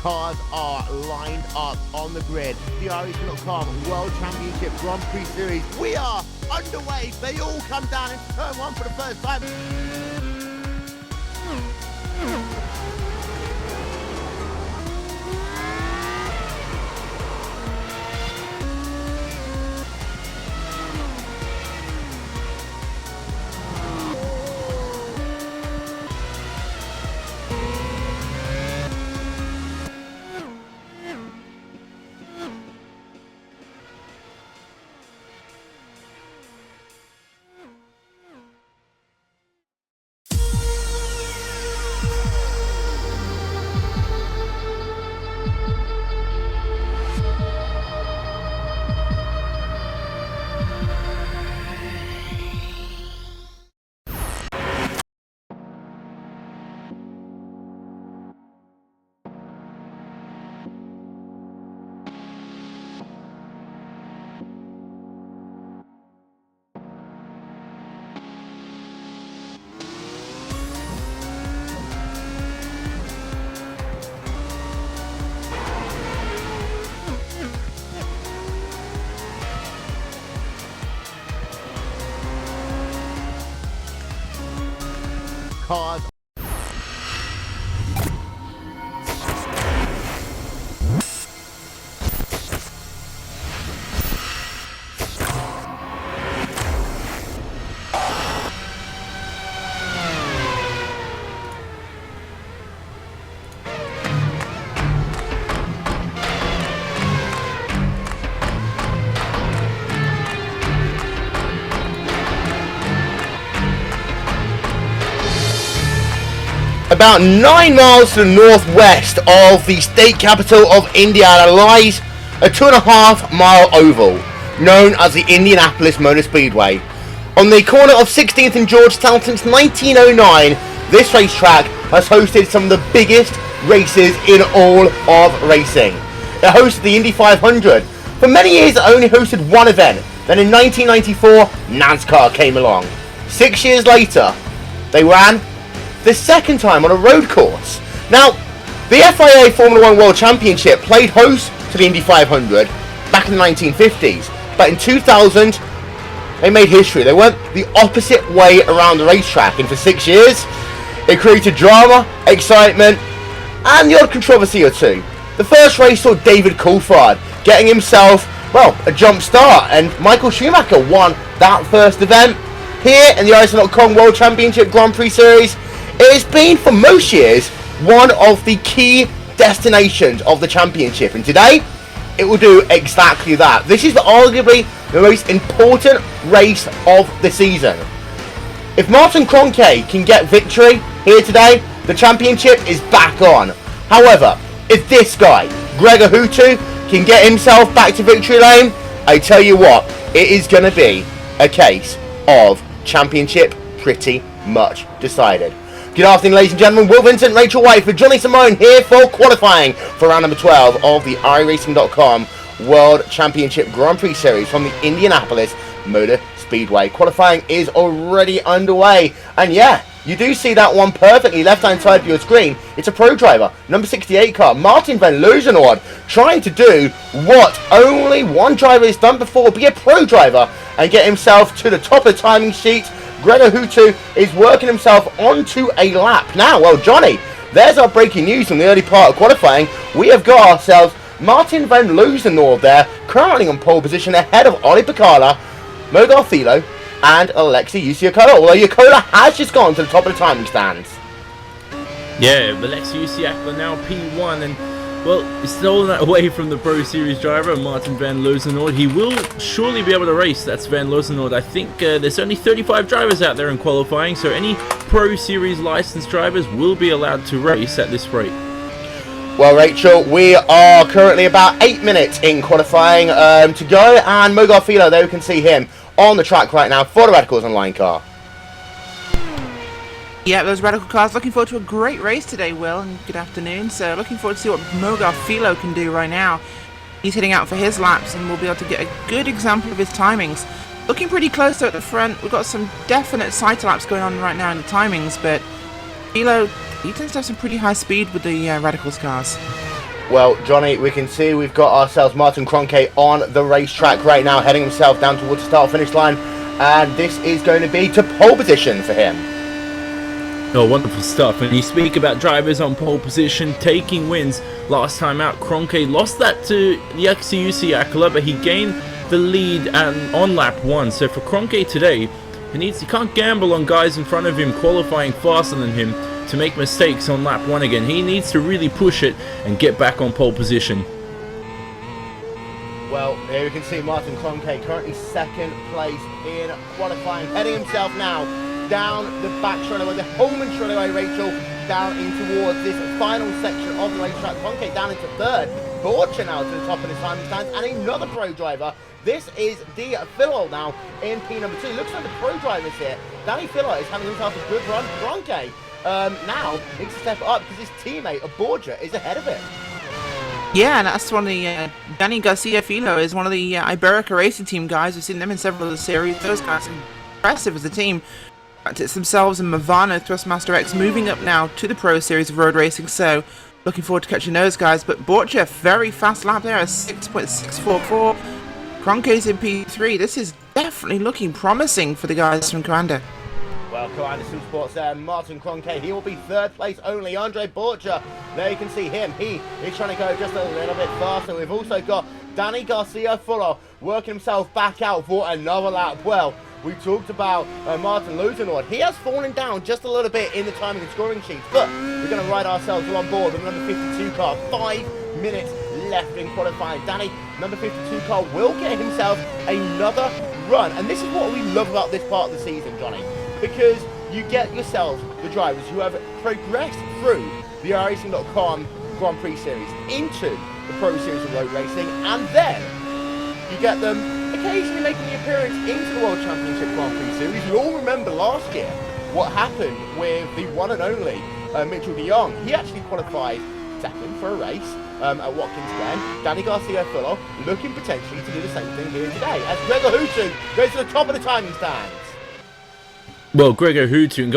Cars are lined up on the grid. The RaceSpotTV World Championship Grand Prix Series. We are underway. They all come down into turn one for the first time. Cars. About 9 miles to the northwest of the state capital of Indiana lies a 2.5 mile oval known as the Indianapolis Motor Speedway. On the corner of 16th and Georgetown since 1909, this racetrack has hosted some of the biggest races in all of racing. It hosted the Indy 500. For many years it only hosted one event. Then in 1994, NASCAR came along. 6 years later, they ran the second time on a road course. Now, the FIA Formula One World Championship played host to the Indy 500 back in the 1950s, but in 2000 they made history. They went the opposite way around the racetrack, and for 6 years it created drama, excitement, and the odd controversy or two. The first race saw David Coulthard getting himself, well, a jump start, and Michael Schumacher won that first event. Here in the RaceSpotTV World Championship Grand Prix Series, it has been for most years one of the key destinations of the championship, and today it will do exactly that. This is arguably the most important race of the season. If Martin Kroenke can get victory here today, the championship is back on. However, if this guy, Gregor Hutu, can get himself back to victory lane, I tell you what, it is going to be a case of championship pretty much decided. Good afternoon, ladies and gentlemen. Will Vincent, Rachel White for Johnny Simone here for qualifying for round number 12 of the iRacing.com World Championship Grand Prix Series from the Indianapolis Motor Speedway. Qualifying is already underway, and yeah, you do see that one perfectly left-hand side of your screen. It's a pro driver, number 68 car, Martin van Loozenhoorn, trying to do what only one driver has done before, be a pro driver and get himself to the top of the timing sheet. Gregor Hutu is working himself onto a lap. Now, well, Johnny, there's our breaking news from the early part of qualifying. We have got ourselves Martin van Loozenhoorn there, currently on pole position ahead of Ollie Picala, Mo Garfilo, and Alexei Usiakola, although Yakola has just gone to the top of the timing stands. Yeah, Alexei Usiakola now P1, and well, he's stolen that away from the Pro Series driver, Martin van Loozenhoorn. He will surely be able to race. That's van Loozenhoorn. I think there's only 35 drivers out there in qualifying, so any Pro Series licensed drivers will be allowed to race at this rate. Well, Rachel, we are currently about 8 minutes in qualifying to go, and Mo Garfilo, there we can see him on the track right now for the Radicals Online car. Yeah, those Radical cars. Looking forward to a great race today, Will, and good afternoon. So looking forward to see what Mo Garfilo can do right now. He's heading out for his laps, and we'll be able to get a good example of his timings. Looking pretty close though at the front. We've got some definite sight laps going on right now in the timings, but Garfilo, he tends to have some pretty high speed with the Radicals cars. Well, Johnny, we can see we've got ourselves Martin Kroenke on the racetrack right now, heading himself down towards the start-finish line, and this is going to be to pole position for him. Oh, wonderful stuff. And you speak about drivers on pole position taking wins. Last time out, Kroenke lost that to iWCGPS, but he gained the lead on lap 1. So for Kroenke today, he can't gamble on guys in front of him qualifying faster than him to make mistakes on lap 1 again. He needs to really push it and get back on pole position. Well, here we can see Martin Kroenke currently second place in qualifying, heading himself now down the back straightaway, the Holman straightaway, Rachel, down in towards this final section of the racetrack. Kroenke down into third, Borcher now to the top of the timing stands, and another pro driver. This is D. Philo now in P number 2. Looks like the pro drivers here. Danny Philo is having himself a good run. Kroenke now needs to step up because his teammate, Borger, is ahead of it. Yeah, and that's one of the Danny Garcia Filo is one of the Iberica Racing Team guys. We've seen them in several of the series. Those guys are impressive as a team. It's themselves and Movano Thrustmaster X moving up now to the Pro Series of road racing. So looking forward to catching those guys. But Borcher, very fast lap there, a 6.644. Kroenke's in P3. This is definitely looking promising for the guys from Commander. Well, Commander Sports there, Martin Kroenke, he will be third place only. Andre Borcher, there you can see him. He is trying to go just a little bit faster. We've also got Danny Garcia Fuller working himself back out for another lap. Well, we talked about Martin Lusenord. He has fallen down just a little bit in the timing and scoring sheets, but we're going to ride ourselves on board with number 52 car. 5 minutes left in qualifying. Danny, number 52 car, will get himself another run. And this is what we love about this part of the season, Johnny, because you get yourselves the drivers who have progressed through the iRacing.com Grand Prix Series into the Pro Series of Road Racing, and then you get them occasionally making the appearance into the World Championship Grand Prix Series. We all remember last year what happened with the one and only Mitchell de Jong. He actually qualified second for a race at Watkins Glen. Danny Garcia Fuller looking potentially to do the same thing here today as Gregor Houtu goes to the top of the timing stands. Well, Gregor Houtu, and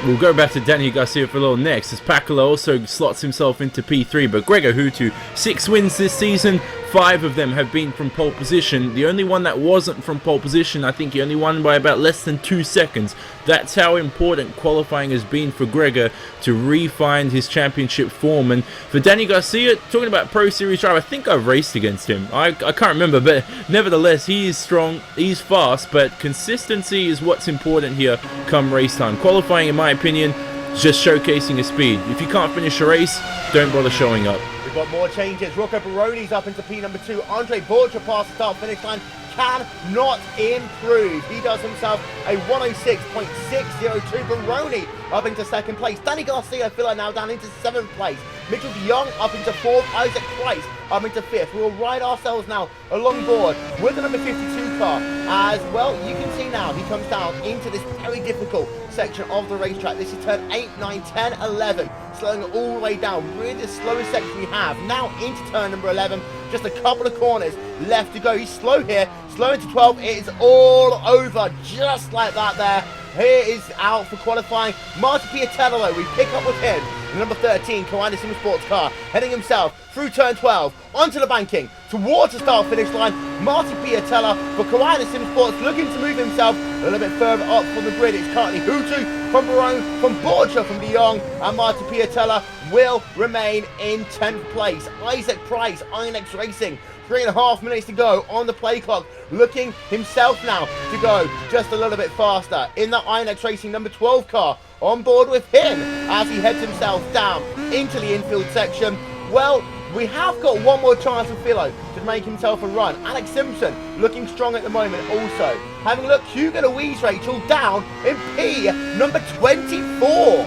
we'll go back to Danny Garcia Fuller next, as Pakula also slots himself into P3, but Gregor Houtu, 6 wins this season, 5 of them have been from pole position. The only one that wasn't from pole position, I think he only won by about less than 2 seconds. That's how important qualifying has been for Gregor to refine his championship form. And for Danny Garcia, talking about Pro Series drive, I think I've raced against him. I can't remember, but nevertheless, he is strong, he's fast, but consistency is what's important here come race time. Qualifying, in my opinion, is just showcasing his speed. If you can't finish a race, don't bother showing up. We've got more changes. Rocco Baroni's up into P number 2. Andre Borcher past the start-finish line. Cannot improve. He does himself a 106.602. Baroni up into second place. Danny Garcia Filler now down into 7th place. Mitchell de Jong up into 4th. Isaac Price up into 5th. We'll ride ourselves now along board with the number 52 car. As well, you can see now he comes down into this very difficult section of the racetrack. This is turn 8, 9, 10, 11. Slowing it all the way down. Really the slowest section we have. Now into turn number 11. Just a couple of corners left to go. He's slow here. Slow into 12. It is all over. Just like that there. Here is out for qualifying. Martin Piatella, though, we pick up with him. The number 13, Kawaii Sim Sports car, heading himself through turn 12, onto the banking, towards the start-finish line. Martin Piatella for Kawaii Sim Sports, looking to move himself a little bit further up from the grid. It's currently Houtu from Barone, from Borcher, from de Jong, and Martin Piatella will remain in 10th place. Isaac Price, Inex Racing, 3.5 minutes to go on the play clock, looking himself now to go just a little bit faster in the Inex Racing number 12 car, on board with him as he heads himself down into the infield section. Well, we have got one more chance of Philo to make himself a run. Alex Simpson looking strong at the moment also. Having a look, Hugo Louise, Rachel, down in P number 24.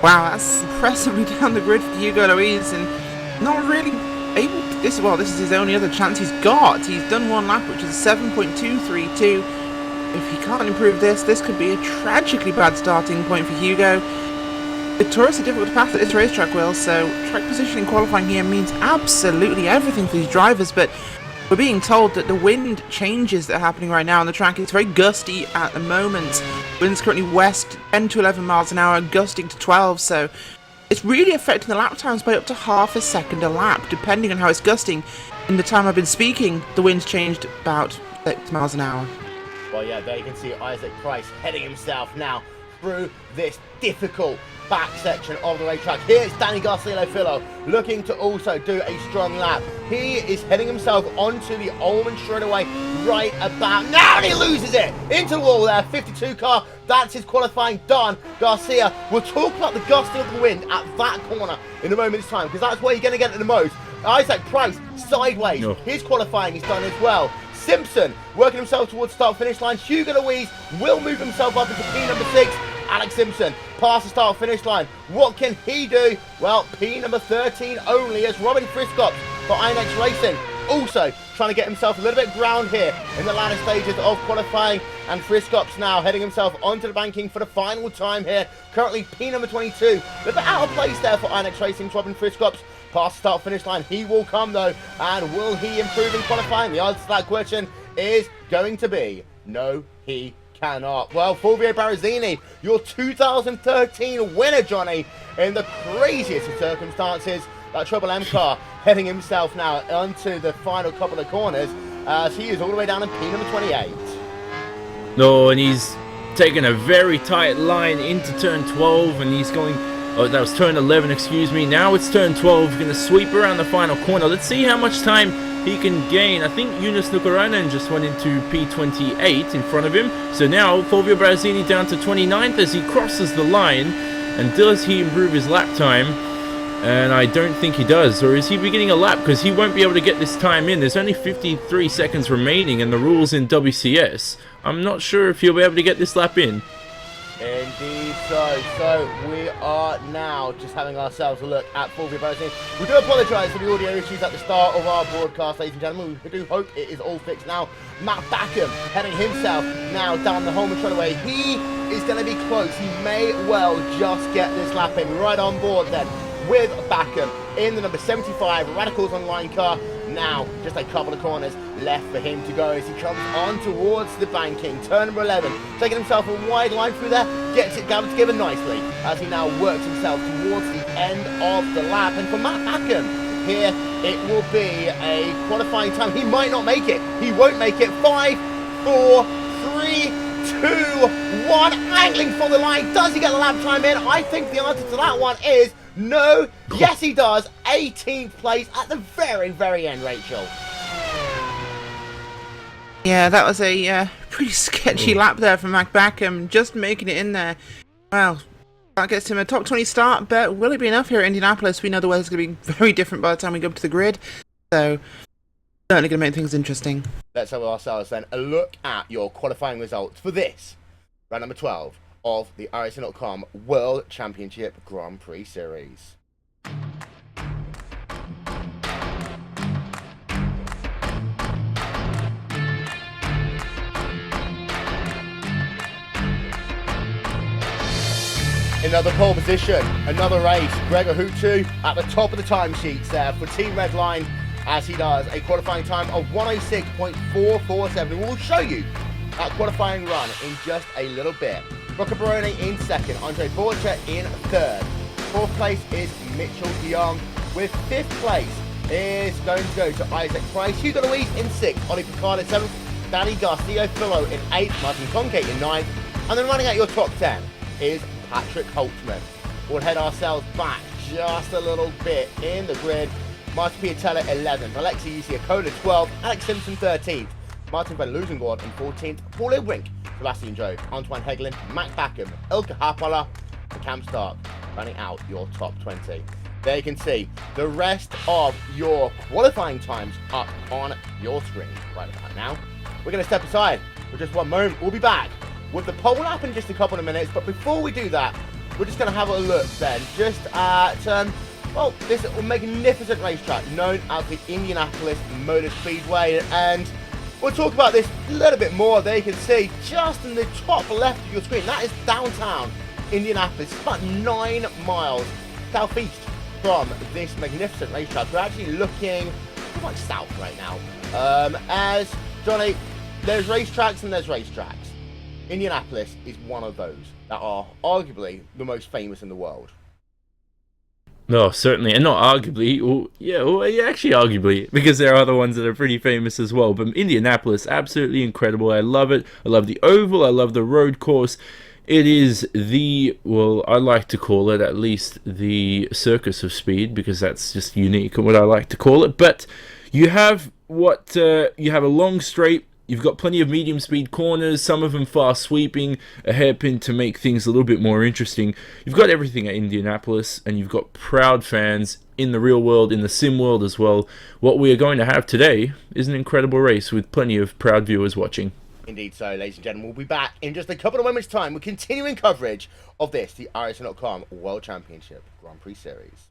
Wow, that's impressively down the grid for Hugo Louise, and not really able to, this is his only other chance he's got. He's done one lap, which is 7.232. If he can't improve this could be a tragically bad starting point for Hugo. The Taurus are difficult to pass at this racetrack, Will, so track positioning qualifying here means absolutely everything for these drivers, but we're being told that the wind changes that are happening right now on the track. It's very gusty at the moment. Wind's currently west, 10 to 11 miles an hour, gusting to 12, so it's really affecting the lap times by up to half a second a lap, depending on how it's gusting. In the time I've been speaking, the wind's changed about 6 miles an hour. Well, yeah, there you can see Isaac Price heading himself now through this difficult back section of the racetrack. Here's Danny Garcia-Filho looking to also do a strong lap. He is heading himself onto the Ullman straightaway right about now, and he loses it into the wall there. 52 car, that's his qualifying done. Garcia will talk about the gusting of the wind at that corner in a moment's time, because that's where you're going to get it the most. Isaac Price sideways, his qualifying is done as well. Simpson working himself towards the start-finish line. Hugo Louise will move himself up into P number 6. Alex Simpson past the start-finish line. What can he do? Well, P number 13 only, as Robin Friscott for INX Racing also trying to get himself a little bit ground here in the latter stages of qualifying. And Friscott's now heading himself onto the banking for the final time here. Currently P number 22. A little bit out of place there for INX Racing's Robin Friscott's. Past the start-finish line, he will come though, and will he improve in qualifying? The answer to that question is going to be no, he cannot. Well, Fulvio Barrazzini, your 2013 winner, Johnny, in the craziest of circumstances. That Triple M car heading himself now onto the final couple of corners, as he is all the way down in P number 28. No, and he's taking a very tight line into turn 12, and he's going... Oh, that was turn 11, excuse me. Now it's turn 12. He's going to sweep around the final corner. Let's see how much time he can gain. I think Yunus Nukarainen just went into P28 in front of him. So now Fulvio Barrazzini down to 29th as he crosses the line. And does he improve his lap time? And I don't think he does. Or is he beginning a lap? Because he won't be able to get this time in. There's only 53 seconds remaining in the rules in WCS. I'm not sure if he'll be able to get this lap in. Indeed so. So we are now just having ourselves a look at Fulvio Barrazzini. We do apologise for the audio issues at the start of our broadcast, ladies and gentlemen. We do hope it is all fixed now. Matt Backham heading himself now down the Holman straightaway. He is going to be close. He may well just get this lap in. Right on board then with Backham in the number 75 Radicals Online car. Now just a couple of corners left for him to go as he comes on towards the banking. Turn number 11, taking himself a wide line through there, gets it gathered together nicely as he now works himself towards the end of the lap. And for Matt Backham here, it will be a qualifying time. He might not make it. He won't make it. 5, 4, 3, 2, 1. Angling for the line. Does he get the lap time in? I think the answer to that one is no. Yes, he does. 18th place at the very, very end, Rachel. Yeah, that was a pretty sketchy lap there from Mac Backham, just making it in there. Well, that gets him a top 20 start, but will it be enough here at Indianapolis? We know the weather's going to be very different by the time we go up to the grid, so certainly going to make things interesting. Let's have ourselves then a look at your qualifying results for this round number 12 of the iRacing.com World Championship Grand Prix Series. Another pole position, another race. Gregor Hutu at the top of the timesheets there for Team Redline, as he does a qualifying time of 106.447. We'll show you that qualifying run in just a little bit. Rocco Baroni in second, Andre Borcha in third. Fourth place is Mitchell Young, with fifth place is going to go to Isaac Price. Hugo Louise in sixth, Ollie Picard in seventh, Danny Garcia-Filho in eighth, Martin Conkate in ninth, and then running out your top 10 is Patrick Holtzman. We'll head ourselves back just a little bit in the grid. Martin Piatella 11th, Alexi Usiakola 12th, Alex Simpson 13th, Martin Van Luzengård in 14th, Paul Wink, Sebastian Joe, Antoine Hegelin, Matt Backham, Ilka Hapola, and Cam Stark running out your top 20. There you can see the rest of your qualifying times up on your screen right about now. We're going to step aside for just one moment. We'll be back with the pole lap in just a couple of minutes, but before we do that, we're just going to have a look then just at well, this magnificent racetrack known as the Indianapolis Motor Speedway, and we'll talk about this a little bit more. There you can see just in the top left of your screen, that is downtown Indianapolis. It's about 9 miles southeast from this magnificent racetrack. We're actually looking quite south right now. As Johnny, there's racetracks and there's racetracks. Indianapolis is one of those that are arguably the most famous in the world. No, certainly, and not arguably. Well, actually, arguably, because there are other ones that are pretty famous as well. But Indianapolis, absolutely incredible. I love it. I love the oval. I love the road course. It is well, I like to call it at least the circus of speed, because that's just unique and what I like to call it. But you have you have a long straight. You've got plenty of medium speed corners, some of them fast sweeping, a hairpin to make things a little bit more interesting. You've got everything at Indianapolis, and you've got proud fans in the real world, in the sim world as well. What we are going to have today is an incredible race with plenty of proud viewers watching. Indeed so, ladies and gentlemen. We'll be back in just a couple of moments' time with continuing coverage of this, the iRacing.com World Championship Grand Prix Series.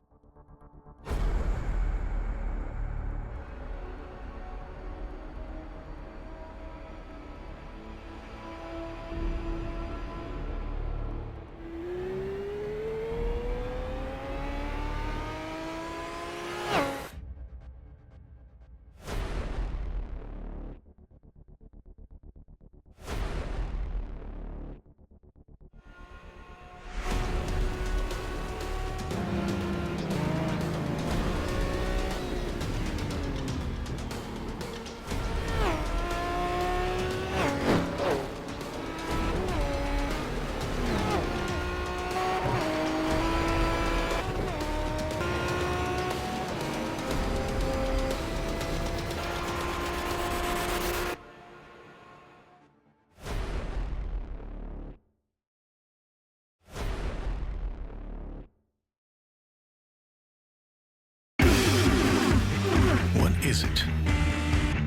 Is it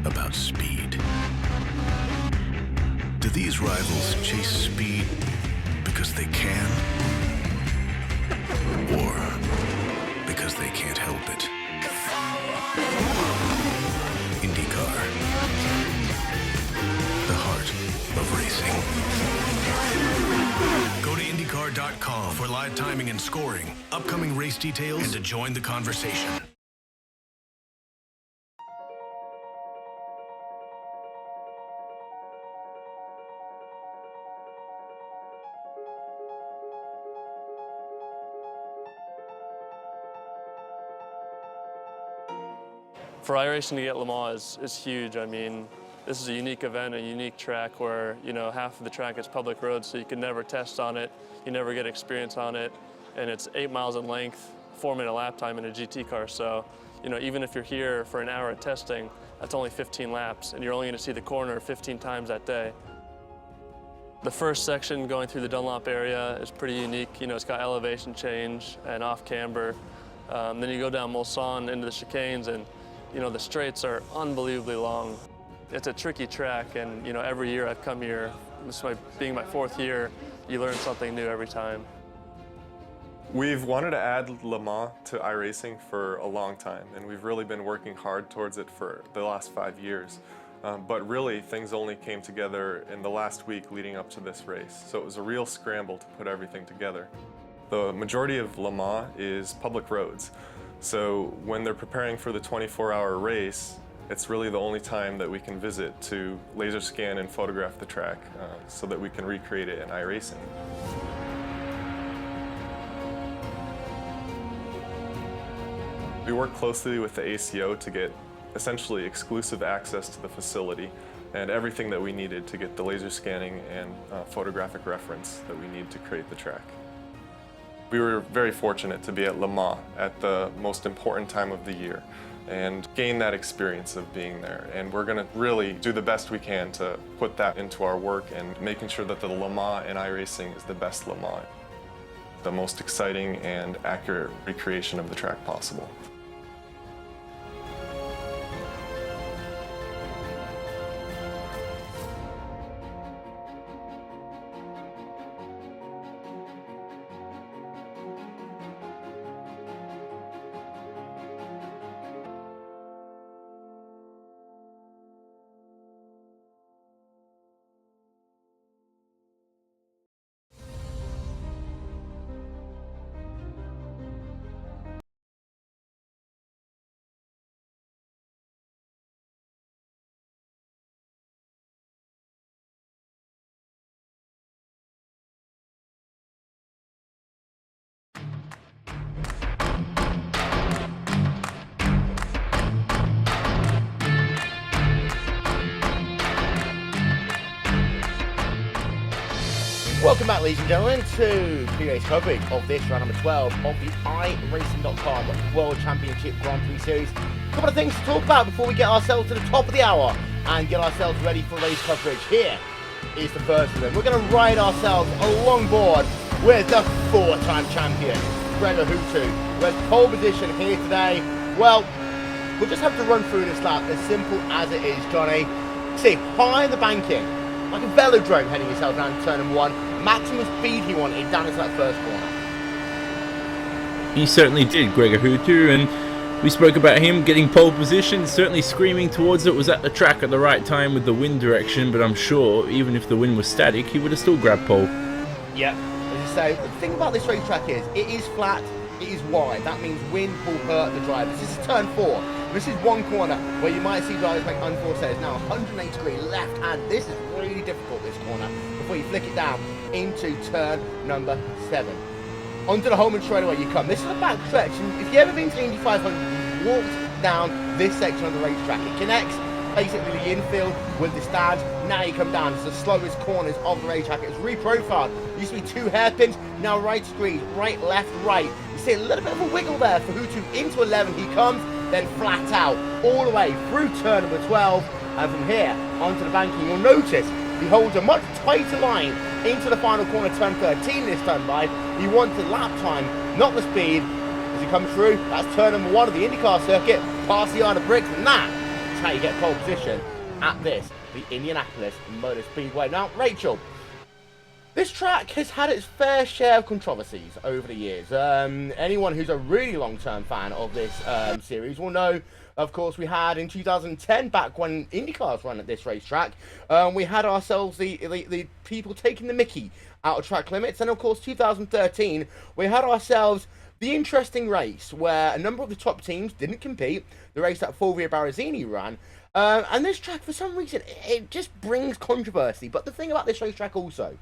about speed? Do these rivals chase speed because they can? Or because they can't help it? IndyCar, the heart of racing. Go to IndyCar.com for live timing and scoring, upcoming race details, and to join the conversation. For iRacing to get Le Mans is huge. I mean, this is a unique event, a unique track where, you know, half of the track is public road, so you can never test on it, you never get experience on it, and it's 8 miles in length, 4-minute lap time in a GT car. So, you know, even if you're here for an hour of testing, that's only 15 laps, and you're only going to see the corner 15 times that day. The first section going through the Dunlop area is pretty unique. You know, it's got elevation change and off camber. Then you go down Mulsanne into the chicanes, and you know, the straights are unbelievably long. It's a tricky track, and you know, every year I've come here, this being my 4th year, you learn something new every time. We've wanted to add Le Mans to iRacing for a long time, and we've really been working hard towards it for the last 5 years. But really, things only came together in the last week leading up to this race, so it was a real scramble to put everything together. The majority of Le Mans is public roads. So when they're preparing for the 24-hour race, it's really the only time that we can visit to laser scan and photograph the track so that we can recreate it in iRacing. We work closely with the ACO to get essentially exclusive access to the facility and everything that we needed to get the laser scanning and photographic reference that we need to create the track. We were very fortunate to be at Le Mans at the most important time of the year and gain that experience of being there. And we're going to really do the best we can to put that into our work and making sure that the Le Mans in iRacing is the best Le Mans, the most exciting and accurate recreation of the track possible. Welcome back, ladies and gentlemen, to pre-race coverage of this round number 12 of the iRacing.com World Championship Grand Prix Series. A couple of things to talk about before we get ourselves to the top of the hour and get ourselves ready for race coverage. Here is the first of them. We're going to ride ourselves along board with the four-time champion, Gregor Hutu, who has pole position here today. Well, we'll just have to run through this lap as simple as it is, Johnny. See, high in the banking, like a velodrome heading yourself down to turn number 1. Maximum speed he wanted down into that first corner. He certainly did, Gregor Hutu, and we spoke about him getting pole position, certainly screaming towards it, was at the track at the right time with the wind direction, but I'm sure even if the wind was static, he would have still grabbed pole. Yeah, as you say, the thing about this racetrack is, it is flat, it is wide. That means wind will hurt the drivers. This is turn 4. This is one corner where you might see drivers make unforced errors. Now 180 degree left hand. This is really difficult, this corner, before you flick it down into turn number 7. Onto the home and straightaway you come. This is a back stretch, and if you've ever been to the Indy 500, you've walked down this section of the racetrack. It connects basically the infield with the stands. Now you come down. It's the slowest corners of the racetrack. It's reprofiled. It used to be 2 hairpins, now right squeeze, right, left, right. You see a little bit of a wiggle there for Hutu into 11. He comes, then flat out, all the way through turn number 12. And from here onto the banking, you'll notice he holds a much tighter line into the final corner, turn 13 this time by. He wants the lap time, not the speed. As he comes through, that's turn number 1 of the IndyCar circuit, past the yard of bricks, and that is how you get pole position at this, the Indianapolis Motor Speedway. Now, Rachel, this track has had its fair share of controversies over the years. Anyone who's a really long-term fan of this series will know, of course, we had in 2010, back when IndyCars ran at this racetrack, we had ourselves the people taking the mickey out of track limits. And of course, 2013, we had ourselves the interesting race where a number of the top teams didn't compete, the race that Fulvio Barrazzini ran. And this track, for some reason, it just brings controversy. But the thing about this racetrack also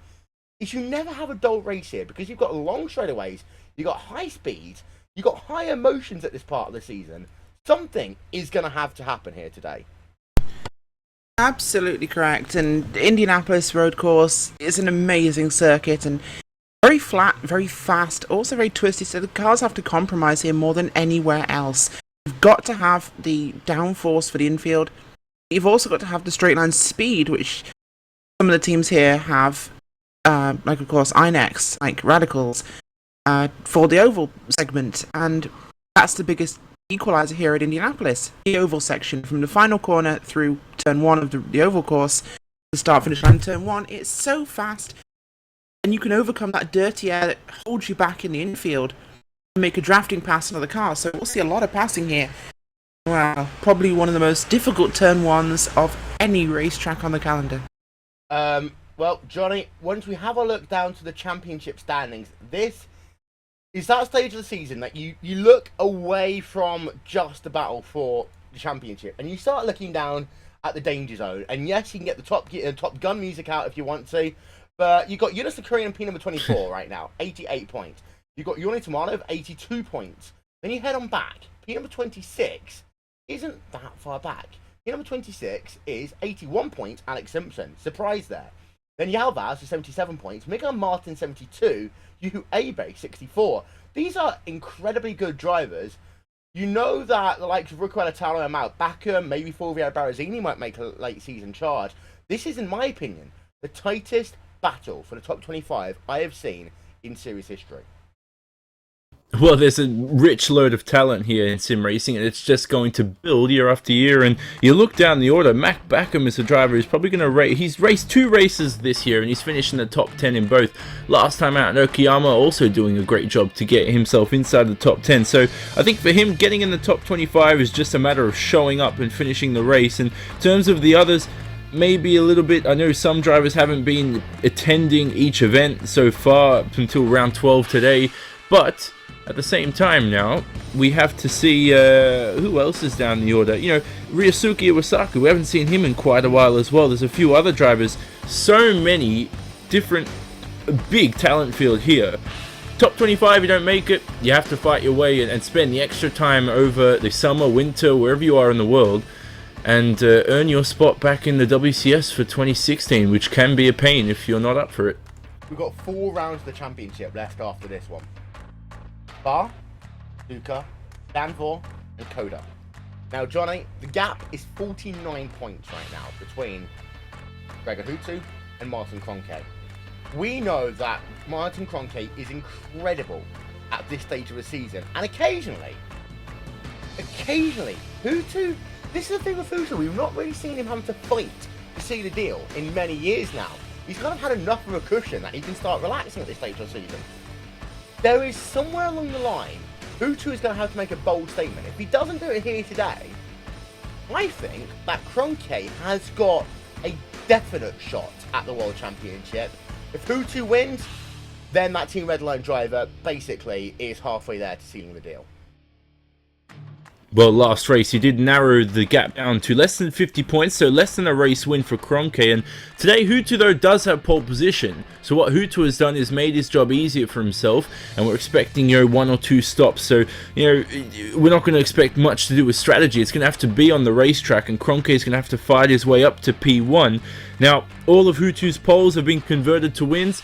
is you never have a dull race here, because you've got long straightaways, you've got high speeds, you've got high emotions at this part of the season. Something is going to have to happen here today. Absolutely correct. And Indianapolis road course is an amazing circuit and very flat, very fast, also very twisty. So the cars have to compromise here more than anywhere else. You've got to have the downforce for the infield. You've also got to have the straight line speed, which some of the teams here have, like of course Inex, like Radicals, for the oval segment. And that's the biggest equalizer here at Indianapolis. The oval section from the final corner through turn 1 of the oval course, the start finish line turn 1, it's so fast, and you can overcome that dirty air that holds you back in the infield and make a drafting pass on the car. So we'll see a lot of passing here. Wow, probably one of the most difficult turn 1s of any racetrack on the calendar. Well, Johnny, once we have a look down to the championship standings, this is that stage of the season that you look away from just the battle for the championship, and you start looking down at the danger zone. And yes, you can get the Top Gun music out if you want to, but you've got Yunis Zakarian P number 24 right now, 88 points. You've got Yorny Tomanov, 82 points. Then you head on back. P number 26 isn't that far back. P number 26 is 81 points, Alex Simpson. Surprise there. Then Yalvaz is 77 points, Miguel Martin 72, Yuhu Abe 64. These are incredibly good drivers. You know that the likes of Ricciardo, Talo, and Matt Backham, maybe Fulvio Barrazzini might make a late season charge. This is, in my opinion, the tightest battle for the top 25 I have seen in series history. Well, there's a rich load of talent here in sim racing, and it's just going to build year after year. And you look down the order, Mac Backham is a driver who's probably going to race. He's raced 2 races this year, and he's finished in the top 10 in both. Last time out, Okayama also doing a great job to get himself inside the top 10. So I think for him, getting in the top 25 is just a matter of showing up and finishing the race. And in terms of the others, maybe a little bit. I know some drivers haven't been attending each event so far up until round 12 today, but at the same time now, we have to see who else is down the order. You know, Ryosuke Iwasaki, we haven't seen him in quite a while as well. There's a few other drivers. So many different big talent field here. Top 25, you don't make it, you have to fight your way and spend the extra time over the summer, winter, wherever you are in the world, and earn your spot back in the WCS for 2016, which can be a pain if you're not up for it. we've got 4 rounds of the championship left after this one. Bar, Duca, Danvor, and Coda. Now, Johnny, the gap is 49 points right now between Gregor Hutu and Martin Kroenke. We know that Martin Kroenke is incredible at this stage of the season, and occasionally, Hutu, this is the thing with Hutu, we've not really seen him having to fight to see the deal in many years now. He's kind of had enough of a cushion that he can start relaxing at this stage of the season. There is somewhere along the line, Hutu is going to have to make a bold statement. If he doesn't do it here today, I think that Kroenke has got a definite shot at the World Championship. If Hutu wins, then that Team Red Line driver basically is halfway there to sealing the deal. Well, last race, he did narrow the gap down to less than 50 points, so less than a race win for Kroenke. And today, Hutu, though, does have pole position. So what Hutu has done is made his job easier for himself, and we're expecting, 1 or 2 stops. So, we're not going to expect much to do with strategy. It's going to have to be on the racetrack, and Kroenke is going to have to fight his way up to P1. Now, all of Hutu's poles have been converted to wins.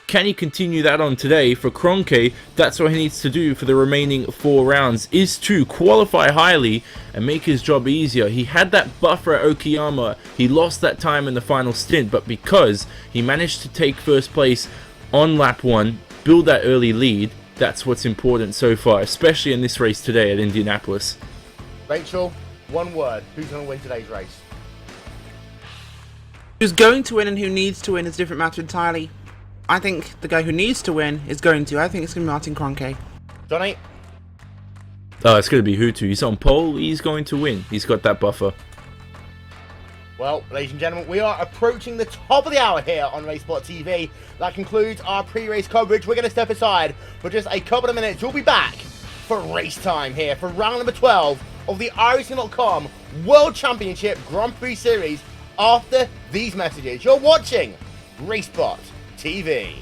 Can he continue that on today? For Kroenke, that's what he needs to do for the remaining 4 rounds, is to qualify highly and make his job easier. He had that buffer at Okayama, he lost that time in the final stint, but because he managed to take first place on lap 1, build that early lead, that's what's important so far, especially in this race today at Indianapolis. Rachel, one word, who's going to win today's race? Who's going to win and who needs to win is a different matter entirely. I think the guy who needs to win is going to. I think it's going to be Martin Kroenke. Johnny? Oh, it's going to be Hutu. He's on pole. He's going to win. He's got that buffer. Well, ladies and gentlemen, we are approaching the top of the hour here on RaceSpotTV. That concludes our pre-race coverage. We're going to step aside for just a couple of minutes. We'll be back for race time here for round number 12 of the iRacing.com World Championship Grand Prix Series after these messages. You're watching RaceSpot TV.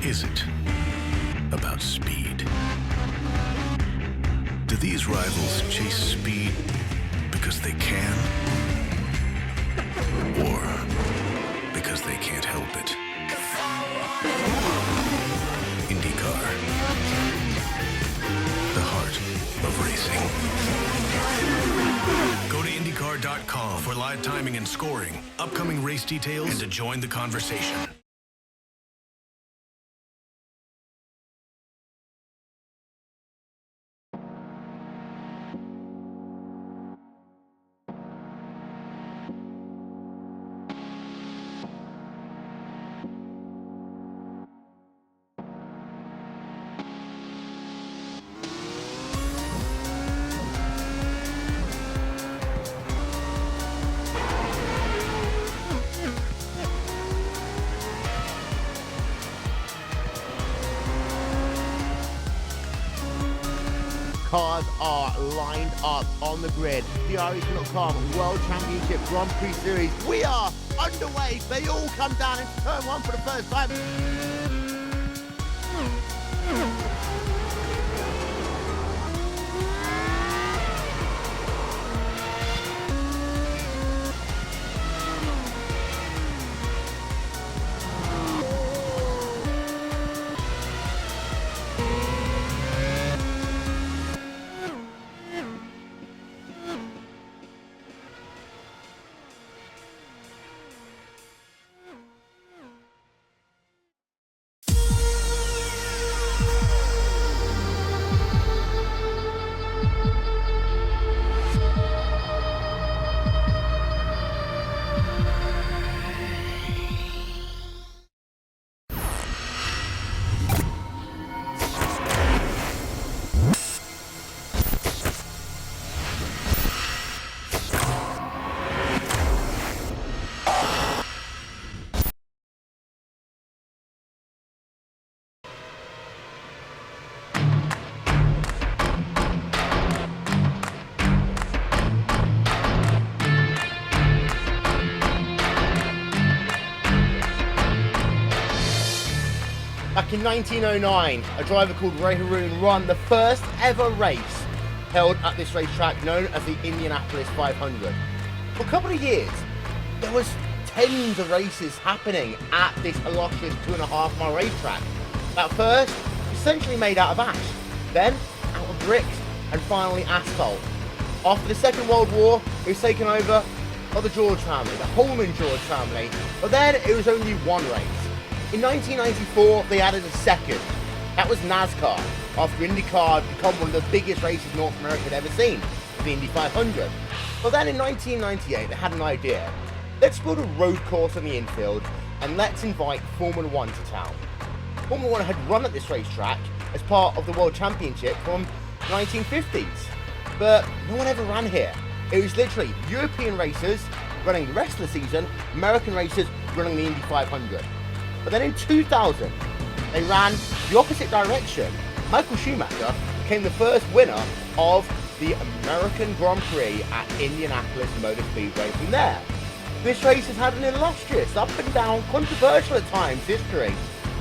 Is it about speed? Do these rivals chase speed because they can? Or because they can't help it? IndyCar. The heart of racing. Go to IndyCar.com for live timing and scoring, upcoming race details, and to join the conversation. Cars are lined up on the grid. The iRacing.com World Championship Grand Prix Series. We are underway. They all come down into turn 1 for the first time. Back in 1909, a driver called Ray Haroon won the first ever race held at this racetrack known as the Indianapolis 500. For a couple of years, there was tens of races happening at this illustrious 2.5 mile racetrack. At first, essentially made out of ash, then out of bricks, and finally asphalt. After the Second World War, it was taken over by the George family, the Holman George family, but then it was only one race. In 1994, they added a second. That was NASCAR, after IndyCar had become one of the biggest races North America had ever seen, the Indy 500. But then in 1998, they had an idea. Let's build a road course on the infield, and let's invite Formula One to town. Formula One had run at this racetrack as part of the World Championship from the 1950s, but no one ever ran here. It was literally European racers running the rest of the season, American racers running the Indy 500. But then in 2000, they ran the opposite direction. Michael Schumacher became the first winner of the American Grand Prix at Indianapolis Motor Speedway from there. This race has had an illustrious, up and down, controversial at times history,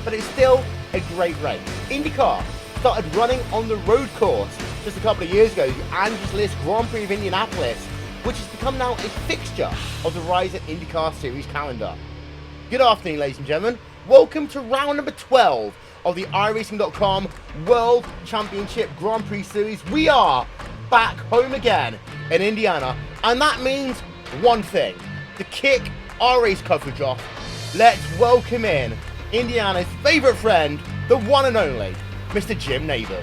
but it's still a great race. IndyCar started running on the road course just a couple of years ago, the Angeles Grand Prix of Indianapolis, which has become now a fixture of the Rise at IndyCar Series calendar. Good afternoon, ladies and gentlemen. Welcome to round number 12 of the iRacing.com World Championship Grand Prix Series. We are back home again in Indiana, and that means one thing. To kick our race coverage off, let's welcome in Indiana's favourite friend, the one and only, Mr. Jim Neighbours.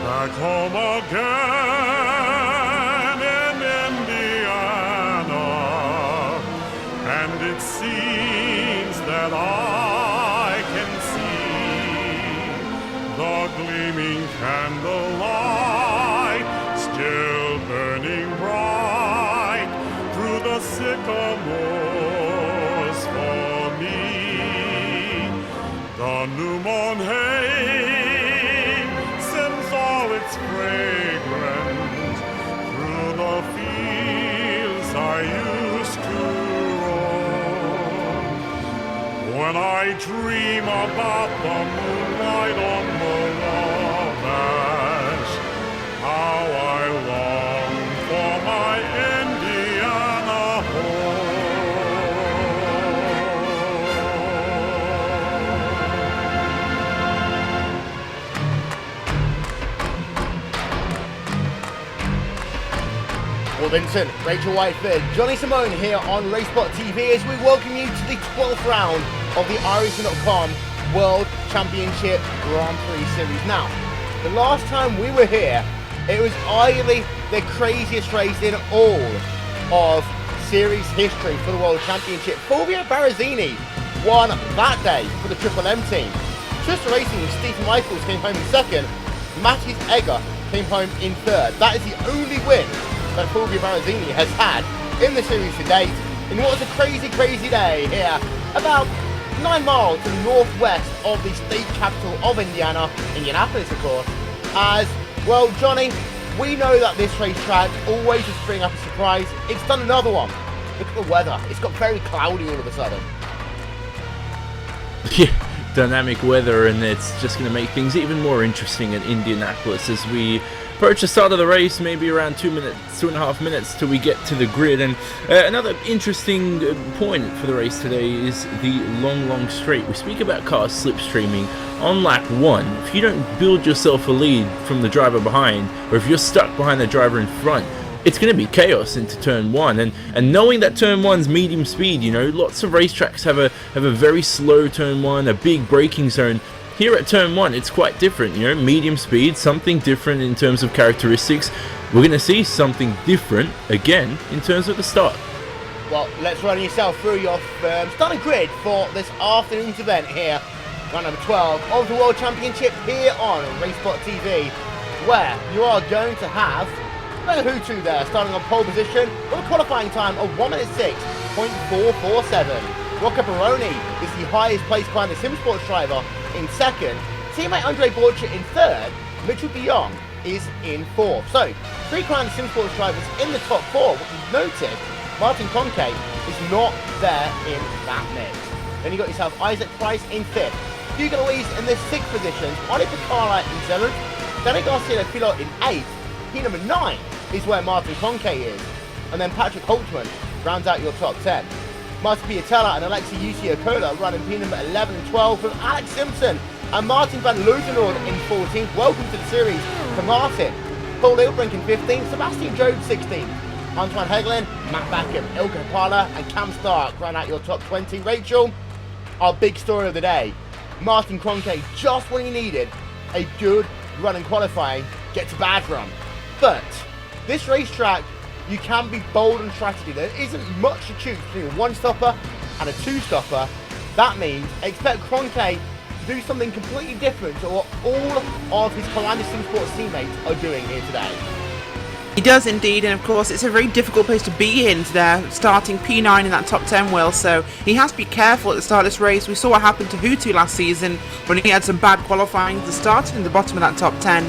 Back home again in Indiana, and it seems that I can see the gleaming candlelight still burning bright through the sycamores for me. The new moon its fragrance through the fields I used to roam. When I dream about the moonlight on Wabash, how I long for my Indiana home. Well, Vincent, Rachel Whiteford, Johnny Simone here on RaceSpotTV as we welcome you to the 12th round of the iRacing.com World Championship Grand Prix Series. Now, the last time we were here, it was arguably the craziest race in all of series history for the World Championship. Fulvio Barrazzini won that day for the Triple M team. Just Racing, Stephen Michaels came home in second. Matthias Egger came home in third. That is the only win that Fulvio Barrazzini has had in the series to date, in what was a crazy, crazy day here, about 9 miles to the northwest of the state capital of Indiana, Indianapolis of course. As well, Johnny, we know that this racetrack always is bring up a surprise. It's done another one. Look at the weather, it's got very cloudy all of a sudden. Yeah, dynamic weather, and it's just going to make things even more interesting at Indianapolis as we approach the start of the race, maybe around 2.5 minutes till we get to the grid. And another interesting point for the race today is the long straight. We speak about cars slipstreaming on lap 1. If you don't build yourself a lead from the driver behind, or if you're stuck behind the driver in front, it's going to be chaos into turn 1. And knowing that turn 1's medium speed, you know, lots of racetracks have a very slow turn 1, a big braking zone. Here at turn 1, it's quite different, you know, medium speed, something different in terms of characteristics. We're going to see something different again in terms of the start. Well, let's run yourself through your starting grid for this afternoon's event here, round number 12 of the World Championship here on RaceSpotTV, where you are going to have Who there, starting on pole position with a qualifying time of 1:06.447. Rocco Baroni is the highest placed Planet Sim Sports driver in second. Teammate Andre Borchardt in third. Mitchell de Jong is in 4th. So, 3 Crown Sim Sports drivers in the top 4, which is noted. Martin Conke is not there in that mix. Then you got yourself Isaac Price in 5th. Hugo Louise in the 6th position. Oli Picala in 7th. Danny Garcia Filot in 8th. P number 9 is where Martin Conke is. And then Patrick Holtzman rounds out your top 10. Martin Piatella and Alexi Uciocola running P number 11 and 12 from Alex Simpson and Martin van Loozenord in 14th. Welcome to the series for Martin. Paul Ilbrink in 15th. Sebastian Job 16th. Antoine Hegelin, Matt Backham, Ilka Parla and Cam Stark round out your top 20. Rachel, our big story of the day. Martin Conke, just when he needed a good run in qualifying, gets a bad run. But this racetrack, you can be bold and strategy. There isn't much to choose between a 1-stopper and a 2-stopper. That means expect Conke to do something completely different to what all of his Columbus Sim Sports teammates are doing here today. He does indeed, and of course it's a very difficult place to be in there, starting P9 in that top 10 wheel, so he has to be careful at the start of this race. We saw what happened to Hutu last season when he had some bad qualifying. He started in the bottom of that top 10.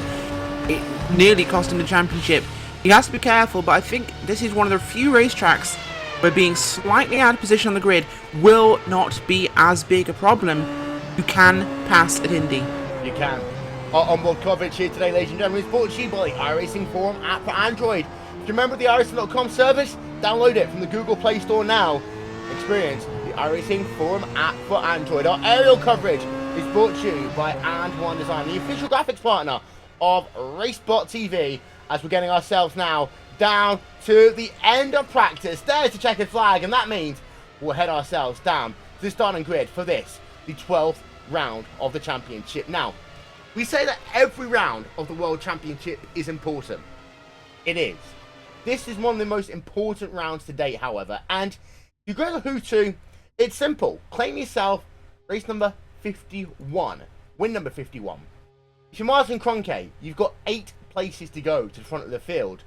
It nearly cost him the championship. He has to be careful, but I think this is one of the few racetracks where being slightly out of position on the grid will not be as big a problem. You can pass at Indy. You can. Our onboard coverage here today, ladies and gentlemen, is brought to you by the iRacing Forum app for Android. Do you remember the iRacing.com service? Download it from the Google Play Store now. Experience the iRacing Forum app for Android. Our aerial coverage is brought to you by And1 Design, the official graphics partner of RaceSpotTV, as we're getting ourselves now down to the end of practice. There's the checkered flag, and that means we'll head ourselves down to the starting grid for this, the 12th round of the championship. Now, we say that every round of the World Championship is important. It is. This is one of the most important rounds to date, however. And if you go to Hutu, it's simple. Claim yourself race number 51. Win number 51. If you're Martin Conke, you've got 8 places to go to the front of the field.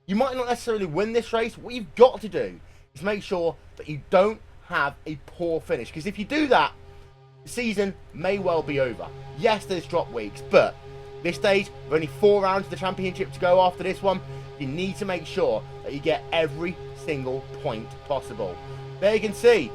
You might not necessarily win this race. What you've got to do is make sure that you don't have a poor finish. Because if you do that, the season may well be over. Yes, there's drop weeks, but this stage, with only 4 rounds of the championship to go after this one, you need to make sure that you get every single point possible. There you can see,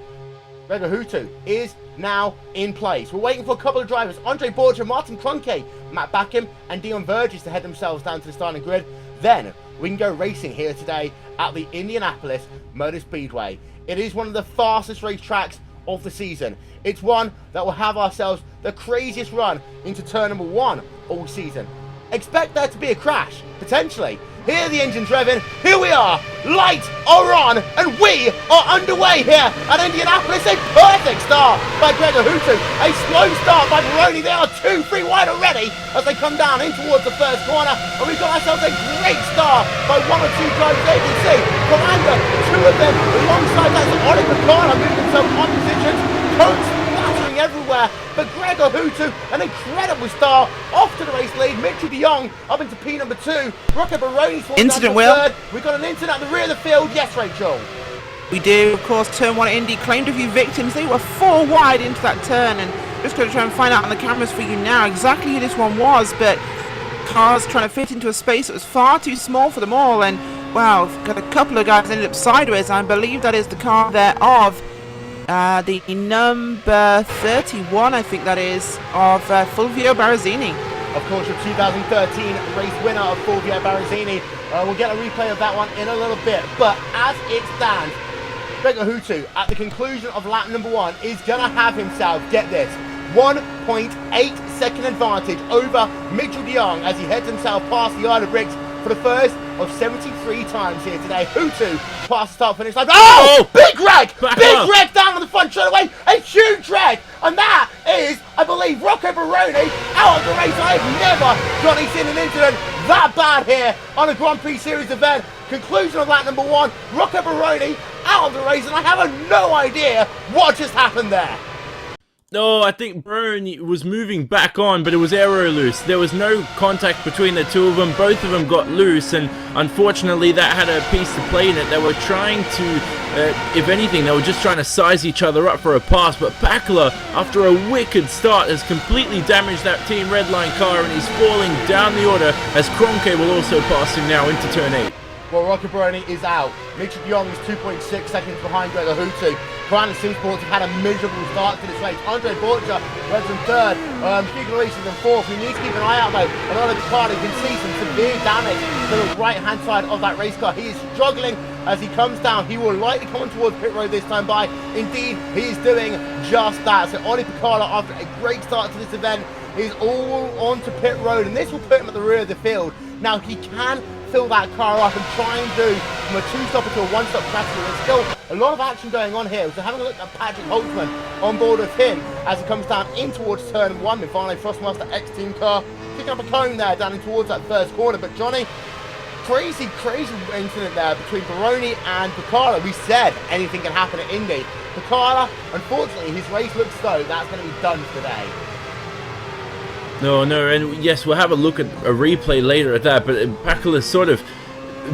Gregor Hutu is now in place. We're waiting for a couple of drivers, Andre Borgia, Martin Conke, Matt Backham and Dion Verges to head themselves down to the starting grid. Then we can go racing here today at the Indianapolis Motor Speedway. It is one of the fastest racetracks of the season. It's one that will have ourselves the craziest run into turn number 1 all season. Expect there to be a crash, potentially. Here are the engines revving, here we are, lights are on, and we are underway here at Indianapolis. A perfect start by Gregor Hutu, a slow start by Baroni. They are 2-3 wide already as they come down in towards the first corner, and we've got ourselves a great start by 1 or 2 drivers. There you can see, Commander, 2 of them alongside that, so Oli Picala moving himself on positions, Coates battering everywhere, but Gregor Hutu, an incredible start, off to the race lead. Mitchell de Jong up into P number 2. Rocco Baroni incident, Will. 3rd. We've got an incident at the rear of the field. Yes, Rachel. We do, of course. Turn 1 Indy claimed a few victims. They were 4 wide into that turn, and just going to try and find out on the cameras for you now exactly who this one was, but cars trying to fit into a space that was far too small for them all, and wow, got a couple of guys ended up sideways. I believe that is the car there of the number 31, I think that is, of Fulvio Barazzini. Of course, your 2013 race winner of Fulvio Barazzini. We'll get a replay of that one in a little bit. But as it stands, Gregor Hutu, at the conclusion of lap number 1, is going to have himself, get this, 1.8 second advantage over Mitchell de Jong as he heads himself past the Isle of Bricks for the first of 73 times here today. Hutu past the start finish line. Oh! Big wreck! Big wreck down on the front straightaway. A huge wreck! And that is, I believe, Rocco Baroni out of the race. I have never seen an incident that bad here on a Grand Prix Series event. Conclusion of lap number 1. Rocco Baroni out of the race, and I have no idea what just happened there. No, I think Barone was moving back on, but it was aero loose. There was no contact between the two of them. Both of them got loose, and unfortunately that had a piece to play in it. They were trying to, if anything, they were just trying to size each other up for a pass, but Pakala, after a wicked start, has completely damaged that Team Redline car, and he's falling down the order as Kroenke will also pass him now into turn 8. Well, Rocky Baroni is out. Mitchell Young is 2.6 seconds behind Gregor Hutu. Crown and Simsports have had a miserable start to this race. Andre Borcha runs in third. Hugo Luis is in fourth. We need to keep an eye out though. Another car, you can see some severe damage to the right-hand side of that race car. He is struggling as he comes down. He will likely come towards pit road this time by. Indeed, he is doing just that. So Oli Picala, after a great start to this event, is all onto pit road, and this will put him at the rear of the field. Now he can fill that car up and try and do from a two-stopper to a one-stop strategy. There's still a lot of action going on here. So having a look at Patrick Holtzman on board with him as he comes down in towards turn 1 with finally Frostmaster X-Team car picking up a cone there down in towards that first corner. But Johnny, crazy incident there between Baroni and Picala. We said anything can happen at Indy. Picala, unfortunately, his race looks though that's going to be done today. No, and yes, we'll have a look at a replay later at that, but Pakala sort of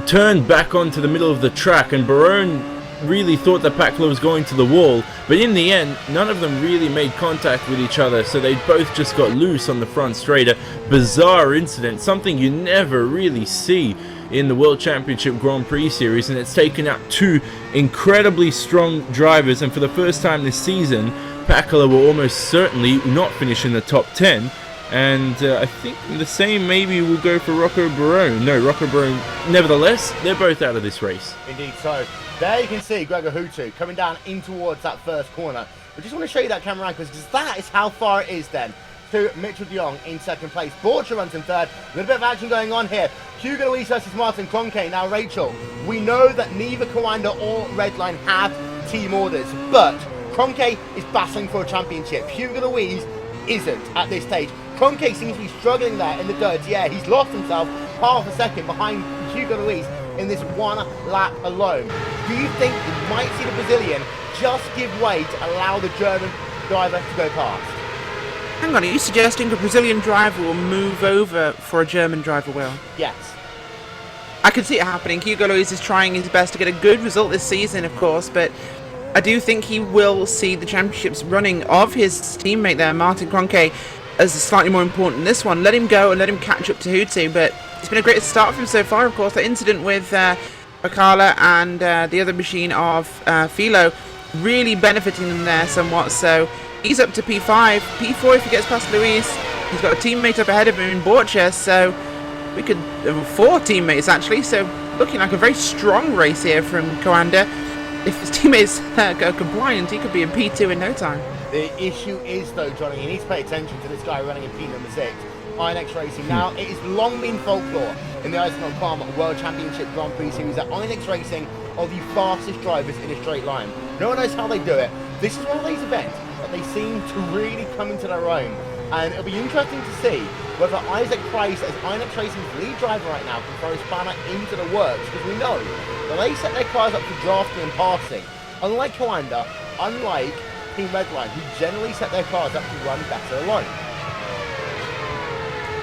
turned back onto the middle of the track, and Barone really thought that Pakala was going to the wall, but in the end, none of them really made contact with each other, so they both just got loose on the front straight. A bizarre incident, something you never really see in the World Championship Grand Prix Series, and it's taken out two incredibly strong drivers, and for the first time this season, Pakala will almost certainly not finish in the top 10. And I think the same maybe will go for Rocco Barone. No, Rocco Barone, nevertheless, they're both out of this race. Indeed so. There you can see Gregor Hutu coming down in towards that first corner. I just want to show you that camera angle because that is how far it is then to Mitchell de Jong in second place. Borcha runs in third. A little bit of action going on here. Hugo Luis versus Martin Kroenke. Now, Rachel, we know that neither Coanda or Redline have team orders, but Kroenke is battling for a championship. Hugo Luis isn't at this stage. Kroenke seems to be struggling there in the dirt. Yeah, he's lost himself half a second behind Hugo Luis in this one lap alone. Do you think you might see the Brazilian just give way to allow the German driver to go past? Hang on, are you suggesting a Brazilian driver will move over for a German driver, Will? Yes. I can see it happening. Hugo Luis is trying his best to get a good result this season, of course, but I do think he will see the championships running of his teammate there, Martin Kroenke, as slightly more important than this one. Let him go and let him catch up to Hutu, but it's been a great start for him so far, of course. The incident with Picala and the other machine of Philo really benefiting them there somewhat, so he's up to P5. P4 if he gets past Luis. He's got a teammate up ahead of him in Borcha, so we could have 4 teammates actually, so looking like a very strong race here from Coanda. If his teammates go compliant, he could be in P2 in no time. The issue is, though, Johnny, you need to pay attention to this guy running in P number 6, Inex Racing. Now, it has long been folklore in the Iceland Palm World Championship Grand Prix Series that Inex Racing are the fastest drivers in a straight line. No one knows how they do it. This is one of these events that they seem to really come into their own. And it'll be interesting to see whether Isaac Price, as Inex Racing's lead driver right now, can throw a spanner into the works. Because we know that they set their cars up for drafting and passing. Unlike Coanda, unlike Team Redline, who generally set their cars up to run better alone.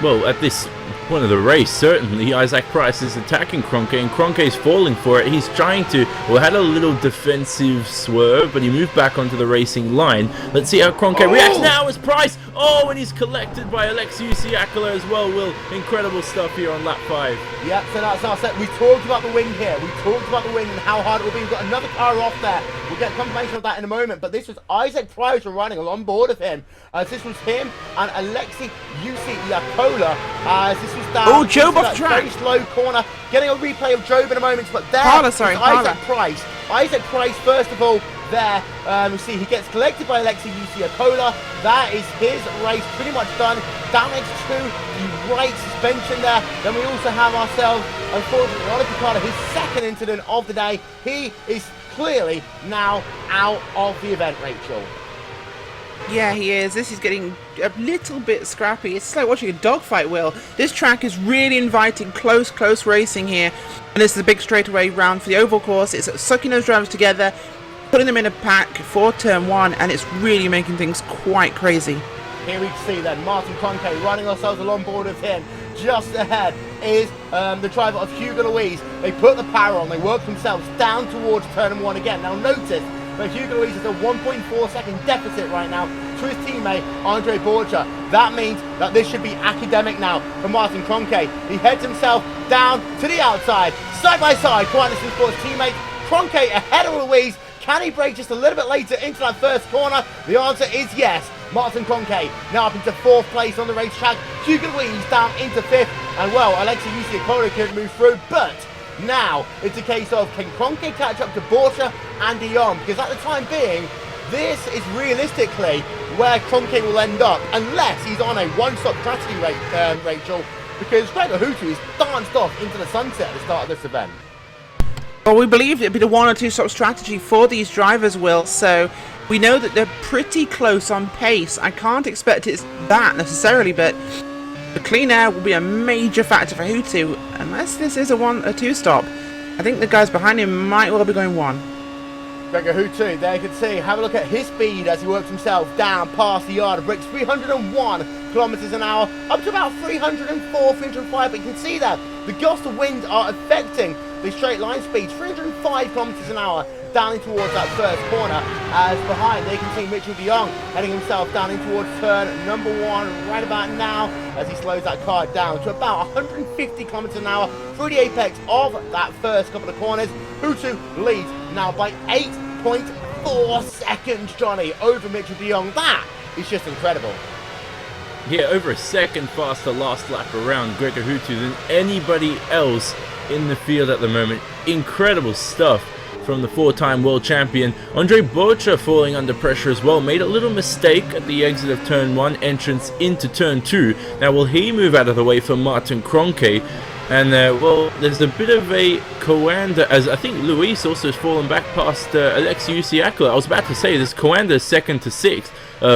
Well, at this point of the race, certainly Isaac Price is attacking Kroenke, and Kroenke is falling for it. He's trying to, well, had a little defensive swerve, but he moved back onto the racing line. Let's see how Kroenke reacts now as Price. Oh, and he's collected by Alexiou Siakala as well, Will. Incredible stuff here on lap 5. Yep, so that's our set. We talked about the wing here. We talked about the wing and how hard it will be. We've got another car off there. We'll get confirmation of that in a moment, but this was Isaac Price running along board of him. This was him and Alexiou Siakala. This was down. Oh, Job off track. Very slow corner. Getting a replay of Job in a moment, but there Isaac Price. Isaac Price, first of all, there. We see he gets collected by Alexiou Siakala. That is his race pretty much done. Damage to the right suspension there. Then we also have ourselves, unfortunately, Oli Picala, his second incident of the day. He is clearly now out of the event, Rachel. Yeah, he is. This is getting a little bit scrappy. It's like watching a dogfight, Will. This track is really inviting close racing here. And this is a big straightaway round for the oval course. It's sucking those drivers together. putting them in a pack for turn 1, and it's really making things quite crazy. Here we see then Martin Conke running ourselves along board with him. Just ahead is the driver of Hugo Louise. They put the power on, they work themselves down towards turn 1 again. Now notice that Hugo Louise is a 1.4 second deficit right now to his teammate Andre Borja. That means that this should be academic now for Martin Conke. He heads himself down to the outside, side by side, quite a sports teammate. Conke ahead of Louise. Can he brake just a little bit later into that first corner? The answer is yes. Martin Conke now up into 4th place on the racetrack. Hugo Louise down into 5th. And well, Alexei Yusiakola couldn't move through, but now it's a case of can Conke catch up to Borja and Dion? Because at the time being, this is realistically where Conke will end up, unless he's on a one-stop strategy, Rachel, because Gregor Hutu is danced off into the sunset at the start of this event. Well, we believe it'd be the 1 or 2 stop strategy for these drivers, Will, so we know that they're pretty close on pace. I can't expect it's that necessarily, but the clean air will be a major factor for Hutu, unless this is a 1 or 2 stop. I think the guys behind him might well be going 1. Gregor Hutu, there you can see, have a look at his speed as he works himself down past the yard of bricks, 301 kilometers an hour, up to about 304, 305, but you can see that the gusts of wind are affecting the straight line speeds, 305 kilometers an hour down in towards that first corner, as behind they can see Mitchell de Jong heading himself down in towards turn number 1 right about now as he slows that car down to about 150 kilometers an hour through the apex of that first couple of corners. Hutu leads now by 8.4 seconds, Johnny, over Mitchell de Jong. That is just incredible. Yeah, over a second faster last lap around Gregor Hutu than anybody else in the field at the moment. Incredible stuff from the 4-time world champion. Andre Borja falling under pressure as well. Made a little mistake at the exit of turn 1, entrance into turn 2. Now will he move out of the way for Martin Conke? And well, there's a bit of a Coanda, as I think Luis also has fallen back past Alexei Yusiakola. I was about to say this Coanda second to 6th.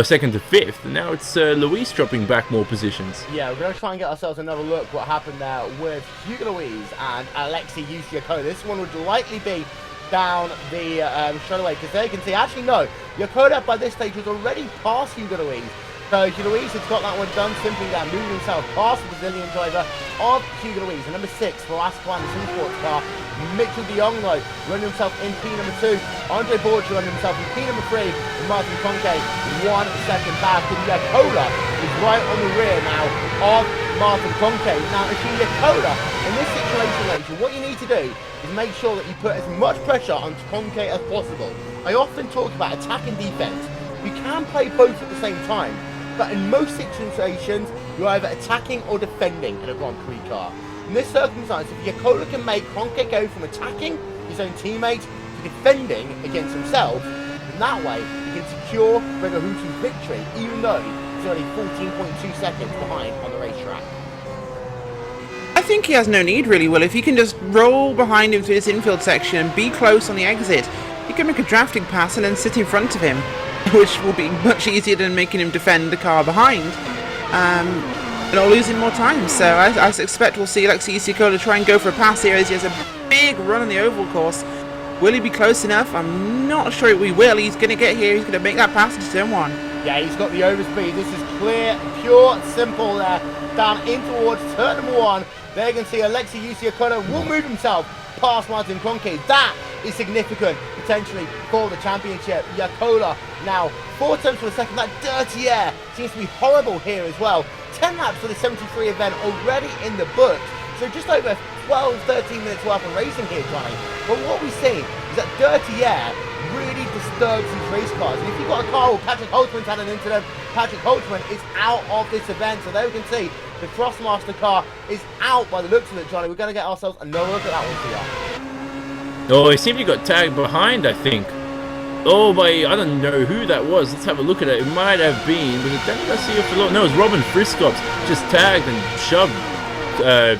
Second to 5th, and now it's Luis dropping back more positions. Yeah, we're going to try and get ourselves another look what happened there with Hugo Louise and Alexei Yusiakola. This one would likely be down the straightaway, because there you can see, actually no, Yakoda by this stage was already past Hugo Louise. So Hugo Louise has got that one done simply there, moving himself past the Brazilian driver of Hugo Louise. And number 6 for Asquan, the Sports car, Mitchell de Jong though, running himself in P number 2. Andre Borja running himself in P number 3. And Martin Conke 1 second back. And Yakola is right on the rear now of Martin Conke. Now, if you're Yakola in this situation, Rachel, what you need to do is make sure that you put as much pressure on Conke as possible. I often talk about attack and defense. You can play both at the same time, but in most situations, you're either attacking or defending in a Grand Prix car. In this circumstance, if Yakola can make Conke go from attacking his own teammate to defending against himself, then that way he can secure Gregor Hutu's victory, even though he's only 14.2 seconds behind on the racetrack. I think he has no need really, Will. If he can just roll behind him through this infield section and be close on the exit, he can make a drafting pass and then sit in front of him, which will be much easier than making him defend the car behind, and not losing more time. So I expect we'll see Alexei Yusiakola try and go for a pass here as he has a big run on the oval course. Will he be close enough? I'm not sure we will. He's going to get here, he's going to make that pass into turn 1. Yeah, he's got the overspeed. This is clear, pure, simple there. Down in towards turn number 1. There you can see Alexei Yusiakola will move himself past Martin Conke. That is significant potentially for the championship. Yakola now 4 tenths for a second. That dirty air seems to be horrible here as well. 10 laps for the 73 event already in the books. So just over 12-13 minutes worth of racing here, Johnny. But what we've seen is that dirty air really disturbs these race cars. And if you've got a car where Patrick Holtzman's had an incident, Patrick Holtzman is out of this event. So there we can see the Crossmaster car is out by the looks of it, Johnny. We're going to get ourselves another look at that one for you. Oh, he simply got tagged behind, I think. Oh, by, I don't know who that was. Let's have a look at it. It might have been, was it Danny Garcia for long? No, it was Robin Friscops. Just tagged and shoved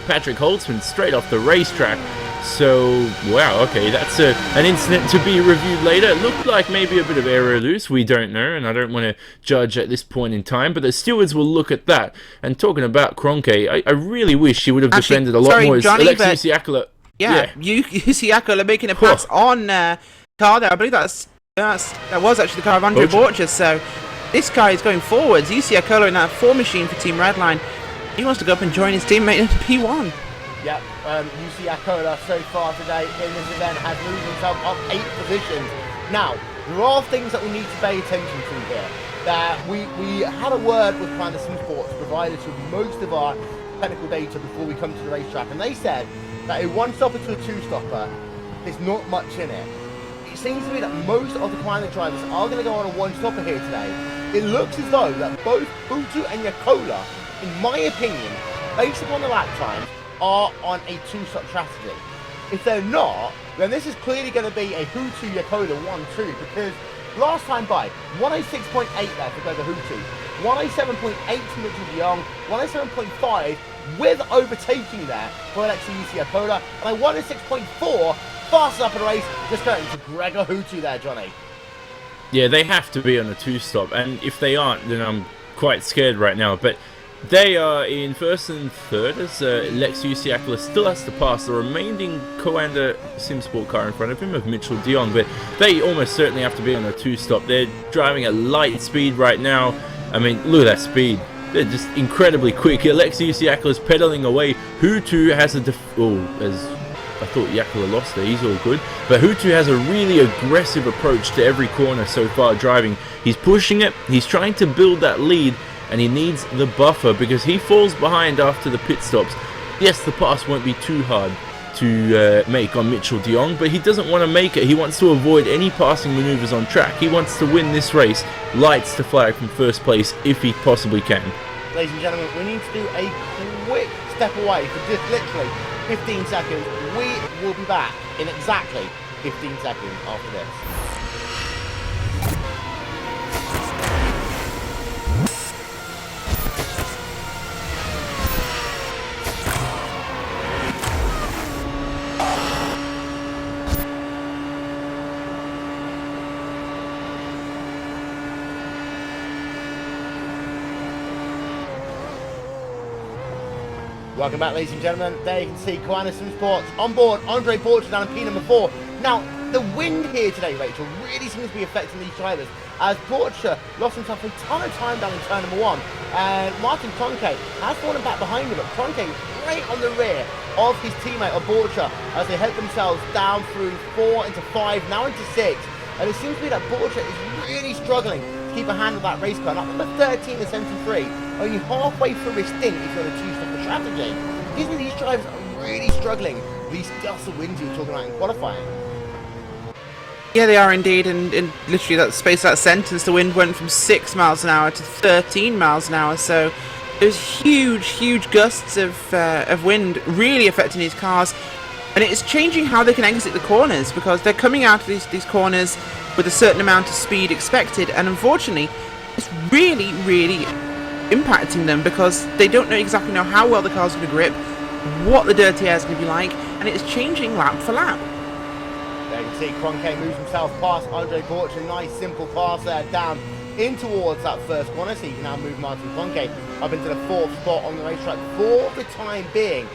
Patrick Holtzman straight off the racetrack. So, wow, okay, that's an incident to be reviewed later. It looked like maybe a bit of aero loose, we don't know, and I don't want to judge at this point in time, but the stewards will look at that. And talking about Conke, I really wish she would have defended a lot more. Johnny, Alexei Yusiakola. Yeah, Yusiakola making a pass on car there. I believe that's That was actually the car of Andre Borcher, so this guy is going forwards. UC Akolo in that 4 machine for Team Redline. He wants to go up and join his teammate in P1. Yep, UC Akolo so far today in this event has moved himself up 8 positions. Now, there are things that we need to pay attention to here. That we had a word with Planet Sim Sports provided to most of our technical data before we come to the racetrack, and they said that a one-stopper to a two-stopper, there's not much in it. It seems to me that most of the Planet drivers are going to go on a one-stopper here today. It looks as though that both Hutu and Yakola, in my opinion, based upon the lap times, are on a two-stop strategy. If they're not, then this is clearly going to be a Hutu Yakola 1-2, because last time by, 106.8 there for Beba Hutu, 107.8 to Mitchell DeYoung, 107.5 with overtaking there for Alexei Yakola, and a 106.4 fastest up in the race, just going to Gregor Hutu there, Johnny. Yeah, they have to be on a two-stop, and if they aren't, then I'm quite scared right now. But they are in first and third, as Lex Usiakla still has to pass the remaining co-anda SimSport car in front of him of Mitchell DeYoung, but they almost certainly have to be on a two-stop. They're driving at light speed right now. I mean, look at that speed. They're just incredibly quick. Alexi Usiakla is pedaling away. Hutu has a as I thought Yakola lost there, he's all good. But Hutu has a really aggressive approach to every corner so far driving. He's pushing it, he's trying to build that lead, and he needs the buffer because he falls behind after the pit stops. Yes, the pass won't be too hard to make on Mitchell DeYoung, but he doesn't want to make it. He wants to avoid any passing maneuvers on track. He wants to win this race, lights to flag from first place if he possibly can. Ladies and gentlemen, we need to do a quick step away for just literally 15 seconds. We will be back in exactly 15 seconds after this. Welcome back, ladies and gentlemen. There you can see Koana SimSports on board Andre Borcher down in P number 4. Now, the wind here today, Rachel, really seems to be affecting these drivers, as Borcher lost himself a ton of time down in turn number 1, and Martin Tronke has fallen back behind him, but Tronke right on the rear of his teammate of Borcher as they head themselves down through 4 into 5, now into 6, and it seems to be that Borcher is really struggling to keep a hand on that race car. Now, number 13 and 73, only halfway through his stint if you're on a two-stopper strategy. Gives me these drivers are really struggling with these gusts of wind you were talking about in qualifying. Yeah, they are indeed, and in literally that space of that sentence, the wind went from 6 miles an hour to 13 miles an hour, so there's huge gusts of wind really affecting these cars, and it's changing how they can exit the corners, because they're coming out of these corners with a certain amount of speed expected, and unfortunately, it's really impacting them because they don't exactly know how well the car's going to grip, what the dirty air is going to be like, and it's changing lap for lap. There you can see Cronke moves himself past Andre Borcher. Nice simple pass there down in towards that first corner, so you can now move Martin Cronke up into the 4th spot on the racetrack for the time being.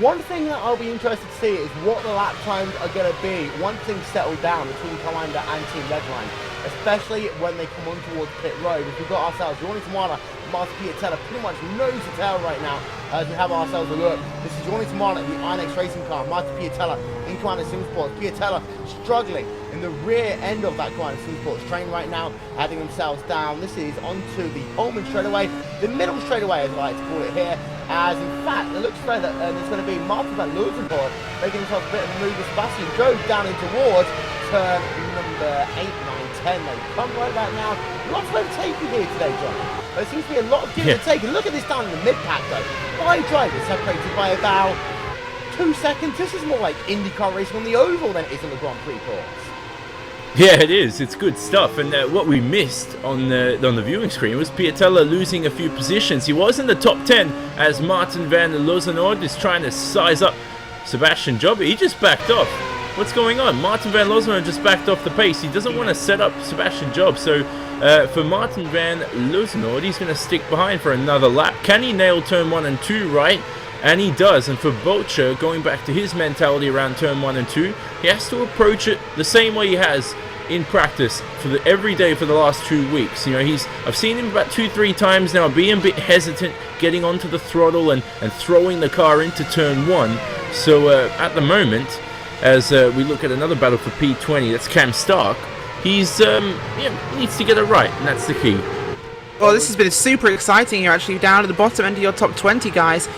One thing that I'll be interested to see is what the lap times are going to be once things settle down between Commander and Team Redline, especially when they come on towards pit road. If we've got ourselves Giovanni Tamara, Marta Piatella pretty much nose to tail right now as we have ourselves a look. This is Giovanni Tamara in the INX Racing car, Marta Piatella in Commander SimSports. Piatella struggling in the rear end of that Commander SimSports train right now, adding themselves down. This is onto the Holman straightaway, the middle straightaway as I like to call it here, as in fact it looks like that there's going to be Martin van Loosenhoort making himself a bit of a move with Sebastian Joe down in towards turn number 8, 9, 10. They come right back now. Lots of overtaking here today, John. There seems to be a lot of give and take. And look at this down in the mid-pack though. 5 drivers separated by about 2 seconds. This is more like IndyCar racing on the oval than it is on the Grand Prix course. Yeah, it is. It's good stuff. And what we missed on the viewing screen was Piatella losing a few positions. He was in the top 10 as Martin van Loosenhoort is trying to size up Sebastian Job. He just backed off. What's going on? Martin van Loosenhoort just backed off the pace. He doesn't want to set up Sebastian Job. So for Martin van Loosenhoort, he's going to stick behind for another lap. Can he nail turn 1 and 2 right? And he does. And for Borcher, going back to his mentality around turn 1 and 2, he has to approach it the same way he has in practice for every day for the last 2 weeks. You know, I've seen him about 2-3 times now being a bit hesitant, getting onto the throttle and throwing the car into turn 1. So at the moment, as we look at another battle for P20, that's Cam Stark. He's needs to get it right, and that's the key. Well, this has been super exciting here, actually, down at the bottom end of your top 20, guys.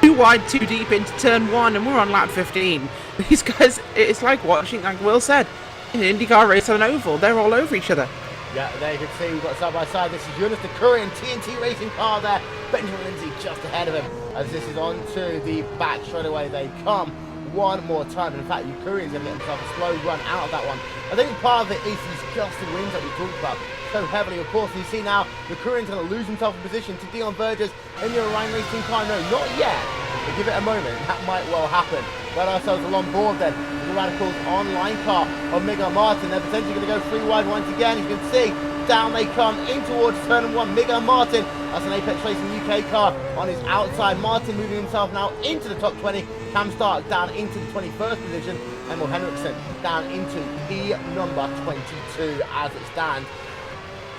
Too wide, too deep into turn 1, and we're on lap 15. These guys, it's like watching, like Will said, an IndyCar race on an oval. They're all over each other. Yeah, there you can see we've got side by side. This is Jonas the Korean TNT racing car there. Benjamin Lindsay just ahead of him as this is on to the back. Straight away they come one more time. And in fact, Korean's going to get himself a slow run out of that one. I think part of it is these gusty winds that we talked about so heavily. Of course, you see now the Korean's going to lose himself in position to Dion Burgess in the Orion Racing car. No, not yet. But give it a moment. That might well happen. Got ourselves along board then. The Radicals online car of Miguel Martin. They're potentially going to go 3 wide once again. You can see down they come in towards turn 1. Miguel Martin, that's an Apex Racing UK car on his outside. Martin moving himself now into the top 20. Cam Stark down into the 21st position. Emil Henriksen down into P number 22 as it stands.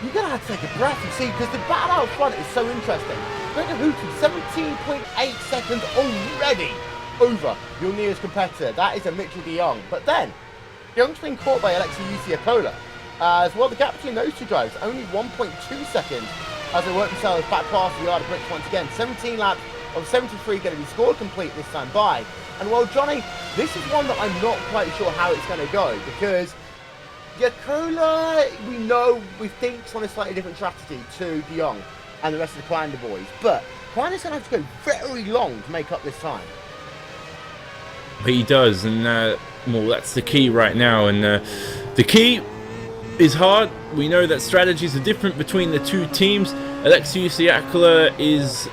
You're going to have to take a breath, you see, because the battle out front is so interesting. Gregor Houghton, 17.8 seconds already over your nearest competitor. That is a Mitchell de Jong. But then, de Jong's been caught by Alexei Uciacola. As well, the gap between those two drivers, only 1.2 seconds as they work themselves back past the yard of bricks once again. 17 laps of 73 going to be scored complete this time by. And well, Johnny, this is one that I'm not quite sure how it's going to go, because Yacola, we think it's on a slightly different strategy to de Jong and the rest of the Quinder boys, but Quinder's going to have to go very long to make up this time. He does, and well, that's the key right now, and the key is hard. We know that strategies are different between the two teams. Alexei Uciacola is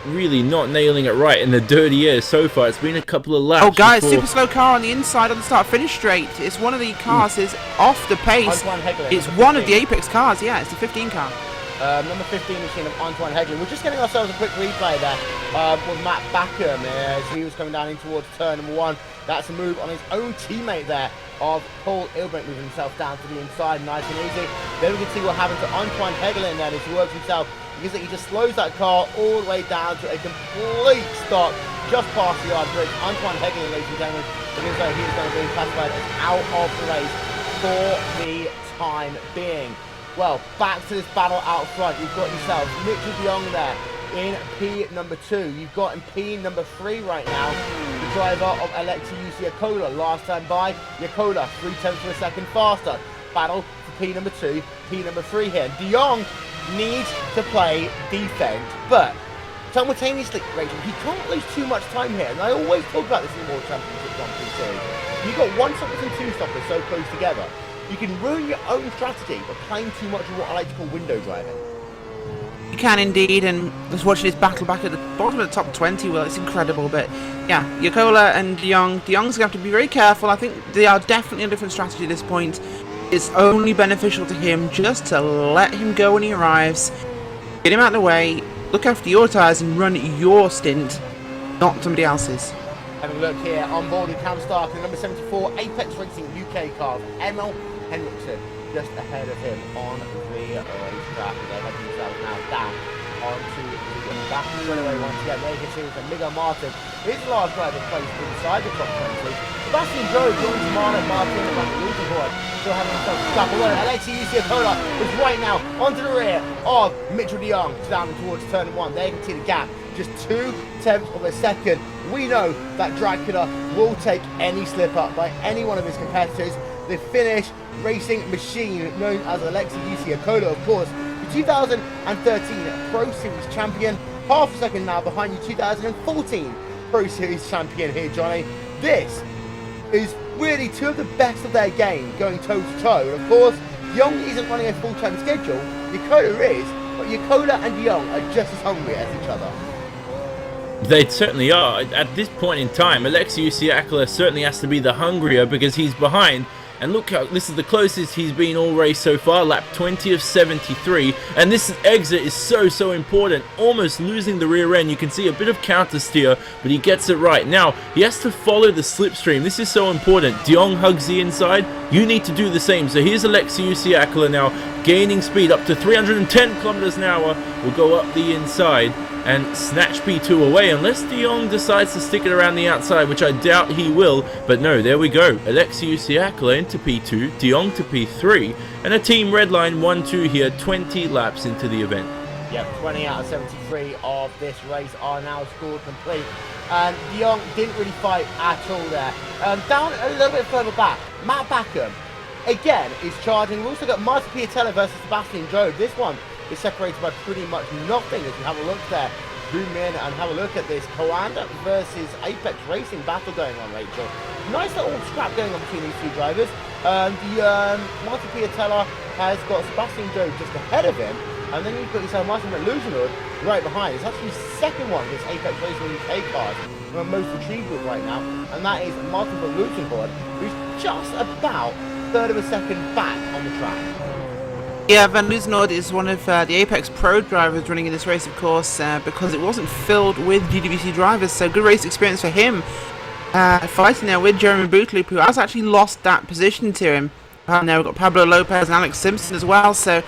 really not nailing it right in the dirty air so far. It's been a couple of laps. Oh, guys, before... super slow car on the inside on the start-finish straight. It's one of the cars is off the pace. It's one of the Apex cars, yeah, it's the 15 car. Number 15 machine of Antoine Heglin. We're just getting ourselves a quick replay there with Matt Backham as he was coming down in towards turn number 1. That's a move on his own teammate there of Paul Ilbrink, moving himself down to the inside, nice and easy. Then we can see what happens to Antoine Heglin then as he works himself. Because he just slows that car all the way down to a complete stop just past the yard bridge. Antoine Heglin, ladies and gentlemen, looks like he's going to be classified as out of the race for the time being. Well, back to this battle out front. You've got yourself Mitchell de Jong there in P number 2. You've got in P number 3 right now the driver of Alexei Uciacola. Last time by, Yacola 0.3 of a second faster. Battle for P number 2, P number 3 here. De Jong needs to play defense, but simultaneously, Rachel, he can't lose too much time here. And I always talk about this in the World Championship Grand Prix Series. You've got one stoppers and two stoppers so close together. You can ruin your own strategy by playing too much of what I like to call window driving. You can indeed, and just watching this battle back at the bottom of the top 20, well, it's incredible. But yeah, Yacola and de Jong. De Jong's going to have to be very careful. I think they are definitely a different strategy at this point. It's only beneficial to him just to let him go when he arrives, get him out of the way, look after your tyres and run your stint, not somebody else's. Having a look here on board with Cam Stark and number 74 Apex Racing UK car, Emil Henriksen, just ahead of him on the racetrack. They're heading themselves now down onto the back straightaway once again. There you can see with Miguel Martin, his last driver placed inside the top 20. Sebastian Joe joins Martin Martin on the leaderboard, still having himself stuck away. Alexei Uciacola is right now onto the rear of Mitchell de Jong down towards turn 1. There you can see the gap, just 0.2 of a second. We know that Dracula will take any slip up by any one of his competitors. The Finnish racing machine known as Alexei Uciacola, of course, the 2013 Pro Series champion, half a second now behind you 2014 Pro Series champion here, Johnny. This is really two of the best of their game going toe to toe. And of course, Young isn't running a full-time schedule, Yacola is, but Yacola and Young are just as hungry as each other. They certainly are. At this point in time, Alexei Uciacola certainly has to be the hungrier because he's behind And look how this is the closest he's been all race so far, lap 20 of 73. And this exit is so important, almost losing the rear end. You can see a bit of counter steer, but he gets it right. Now, he has to follow the slipstream. This is so important. De Jong hugs the inside. You need to do the same. So here's Alexei Usiakala now, gaining speed up to 310 kilometers an hour. Will go up the inside and snatch P2 away, unless De Jong decides to stick it around the outside, which I doubt he will. But no, there we go. Alexei Usiakala into P2, De Jong to P3, and a team redline 1-2 here, 20 laps into the event. Yep, 20 out of 73 of this race are now scored complete. And De Jong didn't really fight at all there. Down a little bit further back, Matt Backham, again, is charging. We've also got Martin Piatella versus Sebastian Job. This one is separated by pretty much nothing. As you have a look there, zoom in and have a look at this Coanda versus Apex Racing battle going on, Rachel. Nice little scrap going on between these two drivers. Martin Piatella has got Sebastian Job just ahead of him, and then you've got yourself Martin McLusenwood right behind. It's actually the second one this Apex Racing UK card we're most retrieved with right now, and that is Martin McLusenwood, who's just about third of a second back on the track. Yeah, Van Loosenhoord is one of the Apex Pro drivers running in this race, of course, because it wasn't filled with GWC drivers, so good race experience for him. Fighting there with Jeremy Bootloop, who has actually lost that position to him. Now we've got Pablo Lopez and Alex Simpson as well, so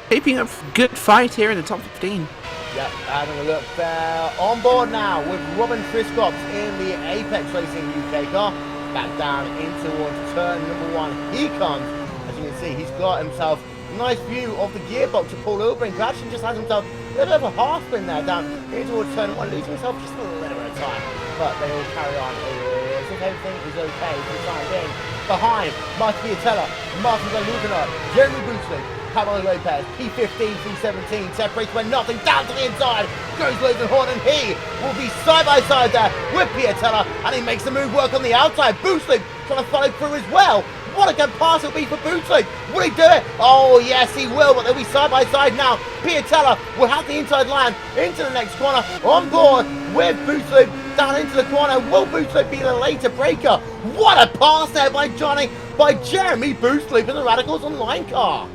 keeping up a good fight here in the top 15. Yep, having a look there. On board now with Robin Friscops in the Apex Racing UK car. Back down in towards turn number 1. He comes. As you can see, he's got himself a nice view of the gearbox of Paul Ilbrink, who actually just has himself a little bit of a half spin there down in towards turn 1, losing himself just a little bit of time. But they all carry on. As if everything is okay for the time being. Behind, Martin Piatella, Martin Van Loosenhoord, Jeremy Bootloop, Pablo Lopez, P15 through 17, separates when nothing, down to the inside, goes Loosenhoord, and he will be side by side there with Piatella, and he makes the move work on the outside. Bootloop trying to follow through as well. What a good pass it'll be for Bootloop. Will he do it? Oh yes, he will, but they'll be side by side now. Piatella will have the inside line into the next corner, on board with Bootloop down into the corner. Will Bootloop be the later breaker? What a pass there by Jeremy Bootloop in the Radicals Online car.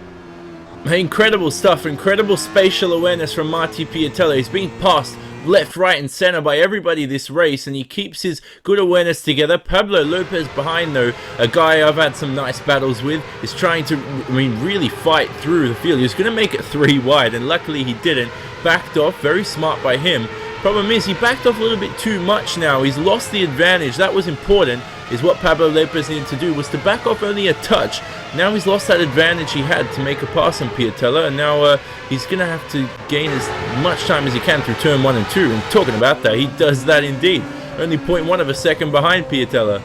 Incredible stuff, incredible spatial awareness from Marty Piatella. He's being passed left, right and center by everybody this race, and he keeps his good awareness together. Pablo Lopez behind, though, a guy I've had some nice battles with, is trying to, really fight through the field. He was going to make it 3 wide, and luckily he didn't. Backed off, very smart by him. Problem is, he backed off a little bit too much now. He's lost the advantage. That was important, is what Pablo Lopez needed to do, was to back off only a touch. Now he's lost that advantage he had to make a pass on Piatella, and now he's going to have to gain as much time as he can through turn 1 and 2. And talking about that, he does that indeed. Only 0.1 of a second behind Piatella.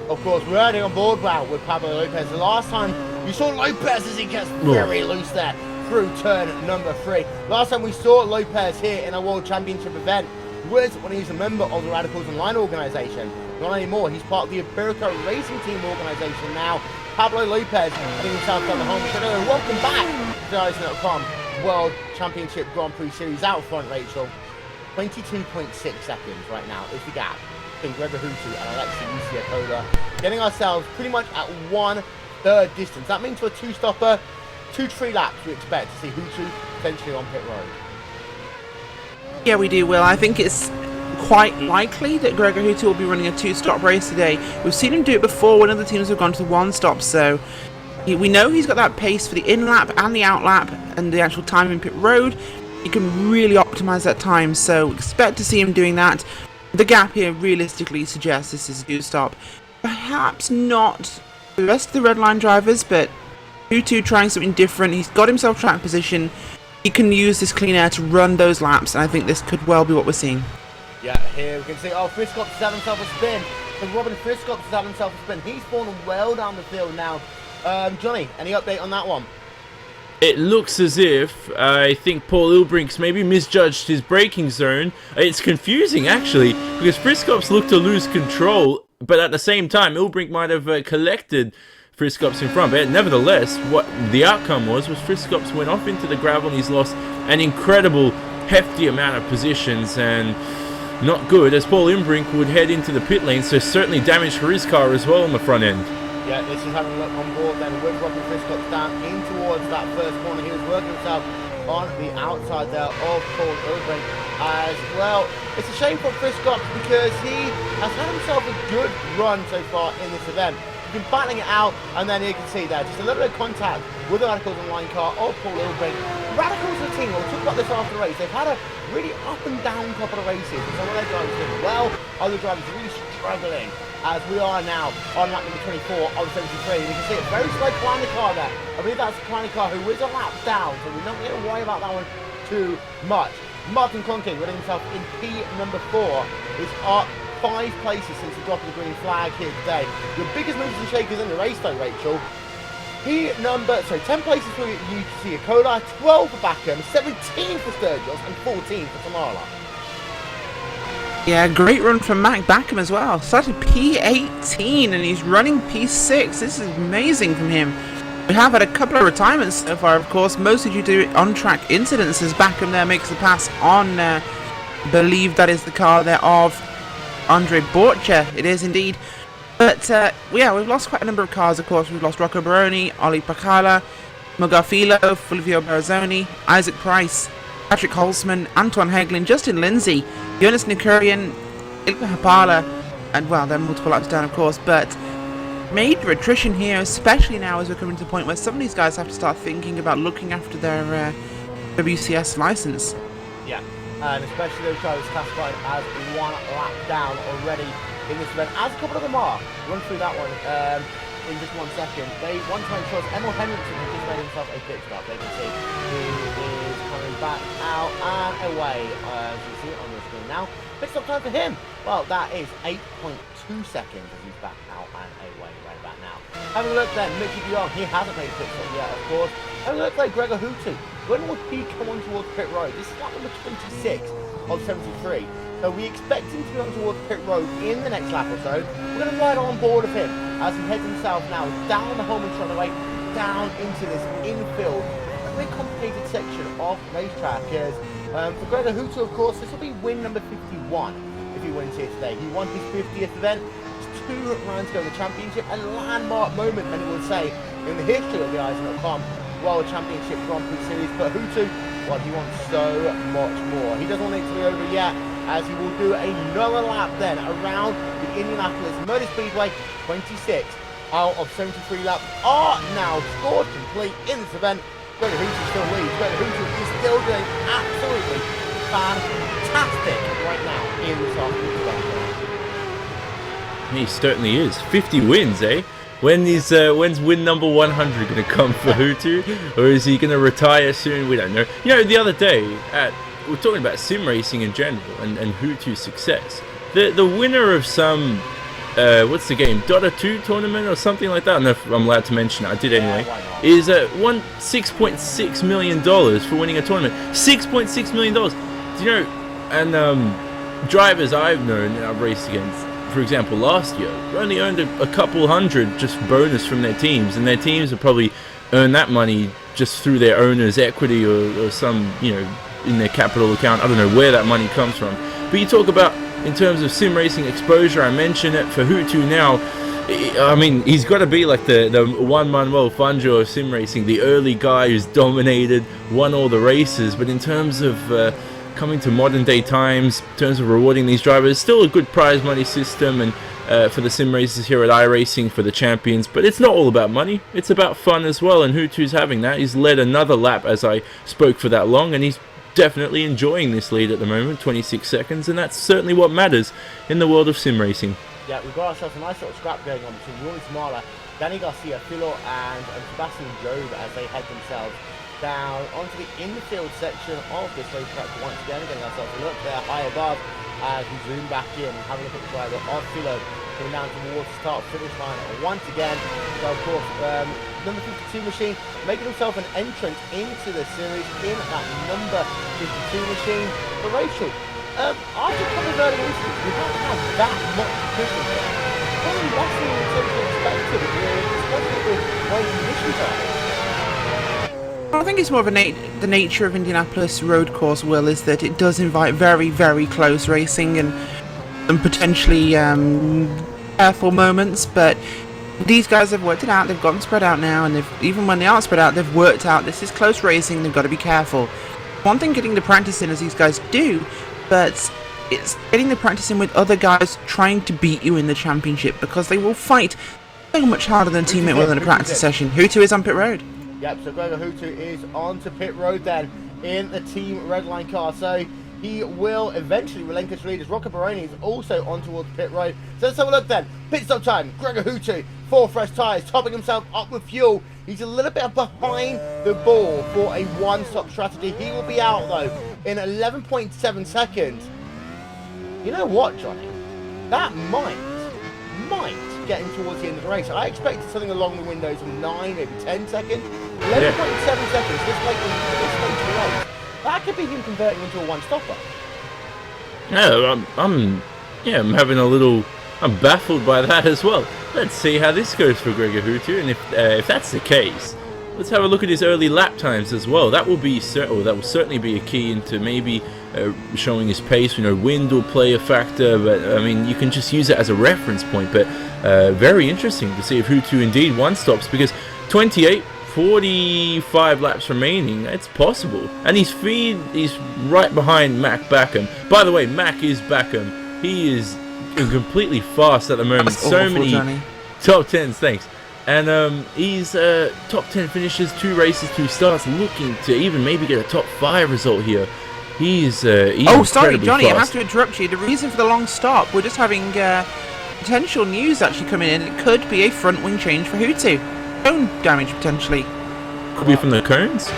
Of course, we're already on board now with Pablo Lopez. The last time we saw Lopez as he gets very loose there through turn number 3. Last time we saw Lopez here in a World Championship event was when he was a member of the Radicals Online organisation. Not anymore, he's part of the Empirica Racing Team organisation now. Pablo Lopez heading himself down the home stretch. Welcome back to Dyson.com World Championship Grand Prix Series out front, Rachel. 22.6 seconds right now is the gap between Gregor Hutu and Alexei Usiakala. Getting ourselves pretty much at 1/3 distance. That means for a 2-stopper, 2 to 3 laps we expect to see Hutu potentially on pit road. Yeah, we do, Will. I think it's quite likely that Gregor Hutu will be running a 2-stop race today. We've seen him do it before when other teams have gone to the 1-stop, so we know he's got that pace for the in-lap and the out-lap and the actual time in pit road. He can really optimise that time, so expect to see him doing that. The gap here realistically suggests this is a 2-stop. Perhaps not the rest of the red line drivers, but Hutu trying something different. He's got himself track position. He can use this clean air to run those laps, and I think this could well be what we're seeing. Yeah, here we can see, Friscops has had himself a spin. So Robin Friscops has had himself a spin. He's fallen well down the field now. Johnny, any update on that one? It looks as if, I think Paul Ilbrink's maybe misjudged his braking zone. It's confusing, actually, because Friscops looked to lose control, but at the same time, Ilbrink might have collected Friscops in front. But nevertheless, what the outcome was Friscops went off into the gravel, and he's lost an incredible, hefty amount of positions, and not good, as Paul Ilbrink would head into the pit lane, so certainly damage for his car as well on the front end. Yeah, this is having a look on board then with Robin Friscox down in towards that first corner. He was working himself on the outside there of Paul Ilbrink as well. It's a shame for Friscox because he has had himself a good run so far in this event. He's been battling it out, and then you can see there just a little bit of contact with the Radicals online car of Paul Ilbrink. Radicals as a team, we'll talk about this after the race, they've had a really up and down couple of races. Some of their drivers doing well, other drivers really struggling, as we are now on lap number 24 of 73. You can see a very slow climbing car there. I believe that's a climbing car who is a lap down, so we're not going to worry about that one too much. Martin Clonking running himself in P number 4 is up 5 places since the drop of the green flag here today. The biggest movers and shakers in the race though, Rachel. 10 places for UTC Acola, 12 for Backham, 17 for Sturgis, and 14 for Tamala. Yeah, great run from Mac Backham as well. Started P18 and he's running P6. This is amazing from him. We have had a couple of retirements so far, of course, mostly due to on-track incidents as Backham there makes the pass on, believe that is the car there of Andre Borcher. It is indeed. But, yeah, we've lost quite a number of cars, of course. We've lost Rocco Baroni, Oli Pacala, Mogafilo, Fulvio Barazoni, Isaac Price, Patrick Holzman, Antoine Heglin, Justin Lindsay, Jonas Nikurian, Ilka Hapala, and, well, they're multiple laps down, of course, but major attrition here, especially now as we're coming to the point where some of these guys have to start thinking about looking after their WCS license. Yeah, and especially those drivers classified as 1 lap down already in this event, as a couple of them are. Run through that one in just 1 second. They want to make sure Emil Henriksen has just made himself a pit stop. They can see he is coming back out and away. As you see it on your screen now. Pit stop time for him. Well, that is 8.2 seconds as he's back out and away right about now. Having a look then, Mickey DeYoung, he hasn't made a pit stop yet, of course. Having a look like Gregor Hutu. When will he come on towards pit road? This is lap number 26 of 73. So we expect him to be on towards pit road in the next lap or so. We're going to ride on board of him as he heads himself now down the Holman Runaway, down into this infield, a very complicated section of racetrack. As for Gregor Hutu, of course, this will be win number 51 if he wins here today. He won his 50th event. It's 2 rounds ago in the championship, a landmark moment, many would say, in the history of the ISN.com World Championship Grand Prix Series. But Hutu, well, he wants so much more. He doesn't want it to be over yet, as he will do another lap then around the Indianapolis Motor Speedway. 26 out of 73 laps are now scored complete in this event. Gregor Hutu still leads. Gregor Hutu is still doing absolutely fantastic right now in this afternoon. He certainly is. 50 wins, eh? When's win number 100 going to come for Hutu? Or is he going to retire soon? We don't know. You know, the other day, we're talking about sim racing in general and Hutu's success. The winner of some, what's the game? Dota 2 tournament or something like that? I don't know if I'm allowed to mention it. I did anyway. Is won $6.6 million for winning a tournament. $6.6 million. Do you know? And drivers I've known and I've raced against, for example, last year, only earned a couple hundred just bonus from their teams, and their teams have probably earned that money just through their owner's equity or some, you know, in their capital account. I don't know where that money comes from. But you talk about, in terms of sim racing exposure, I mentioned it for Hutu now. I mean, he's got to be like the Juan Manuel Fangio of sim racing, the early guy who's dominated, won all the races. But in terms of coming to modern day times, in terms of rewarding these drivers, still a good prize money system, and for the sim races here at iRacing for the champions. But it's not all about money, it's about fun as well, and Hutu's having that. He's led another lap as I spoke for that long, and he's definitely enjoying this lead at the moment, 26 seconds, and that's certainly what matters in the world of sim racing. Yeah, we've got ourselves a nice little scrap going on between Rory Tamala, Danny Garcia, Philo and Sebastian Job as they head themselves down onto the infield section of this racetrack once again, getting ourselves a look there high above as we zoom back in and have a look at the driver of Philo coming down towards the start finish line once again. So of course, number 52 machine making himself an entrance into the series in that number 52 machine. But Rachel, after a couple of early incidents, we haven't had that much competition here. Probably less than we expected, especially with way conditions are. I think it's more of the nature of Indianapolis road course, Will, is that it does invite very, very close racing and potentially careful moments, but These guys have worked it out. They've gotten spread out now, and even when they aren't spread out, they've worked out this is close racing. They've got to be careful. One thing getting the practice in, as these guys do, but it's getting the practice in with other guys trying to beat you in the championship, because they will fight so much harder than teammate will in a practice session. Hutu is on pit road. Yep, so Gregor Hutu is on to pit road then in the Team Redline car. So he will eventually relinquish lead as Rocco Baroni is also on towards pit road. So let's have a look then. Pit stop time. Gregor Hutu, 4 fresh tyres, topping himself up with fuel. He's a little bit behind the ball for a one-stop strategy. He will be out though in 11.7 seconds. You know what, Johnny? That might get him towards the end of the race. I expected something along the windows of 9, maybe 10 seconds. 11.7 seconds this late in the race. That could be him converting into a one-stopper. Yeah, I'm having a little. I'm baffled by that as well. Let's see how this goes for Gregor Hutu, and if that's the case, let's have a look at his early lap times as well. That will be that will certainly be a key into maybe showing his pace. You know, wind will play a factor, but I mean, you can just use it as a reference point. But very interesting to see if Hutu indeed one stops, because 28, 45 laps remaining. It's possible, and he's right behind Mac Backham. By the way, Mac is Backham. He is completely fast at the moment. That's so awful, many Johnny. top 10s, thanks. And he's top 10 finishes, 2 races, 2 starts, looking to even maybe get a top 5 result here. He's oh, sorry, Johnny, fast. I have to interrupt you. The reason for the long stop, we're just having potential news actually coming in. It could be a front wing change for Hutu. Cone damage potentially. Could be from the cones?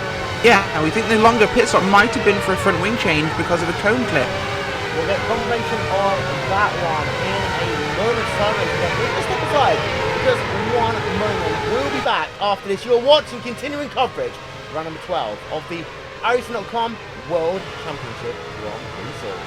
Yeah, we think the longer pit stop might have been for a front wing change because of a cone clip. We'll get confirmation on that one in a moment's time. Let's step aside because one moment. We'll be back after this. You're watching continuing coverage, round number 12 of the iWCGPS World Championship Grand Prix Series.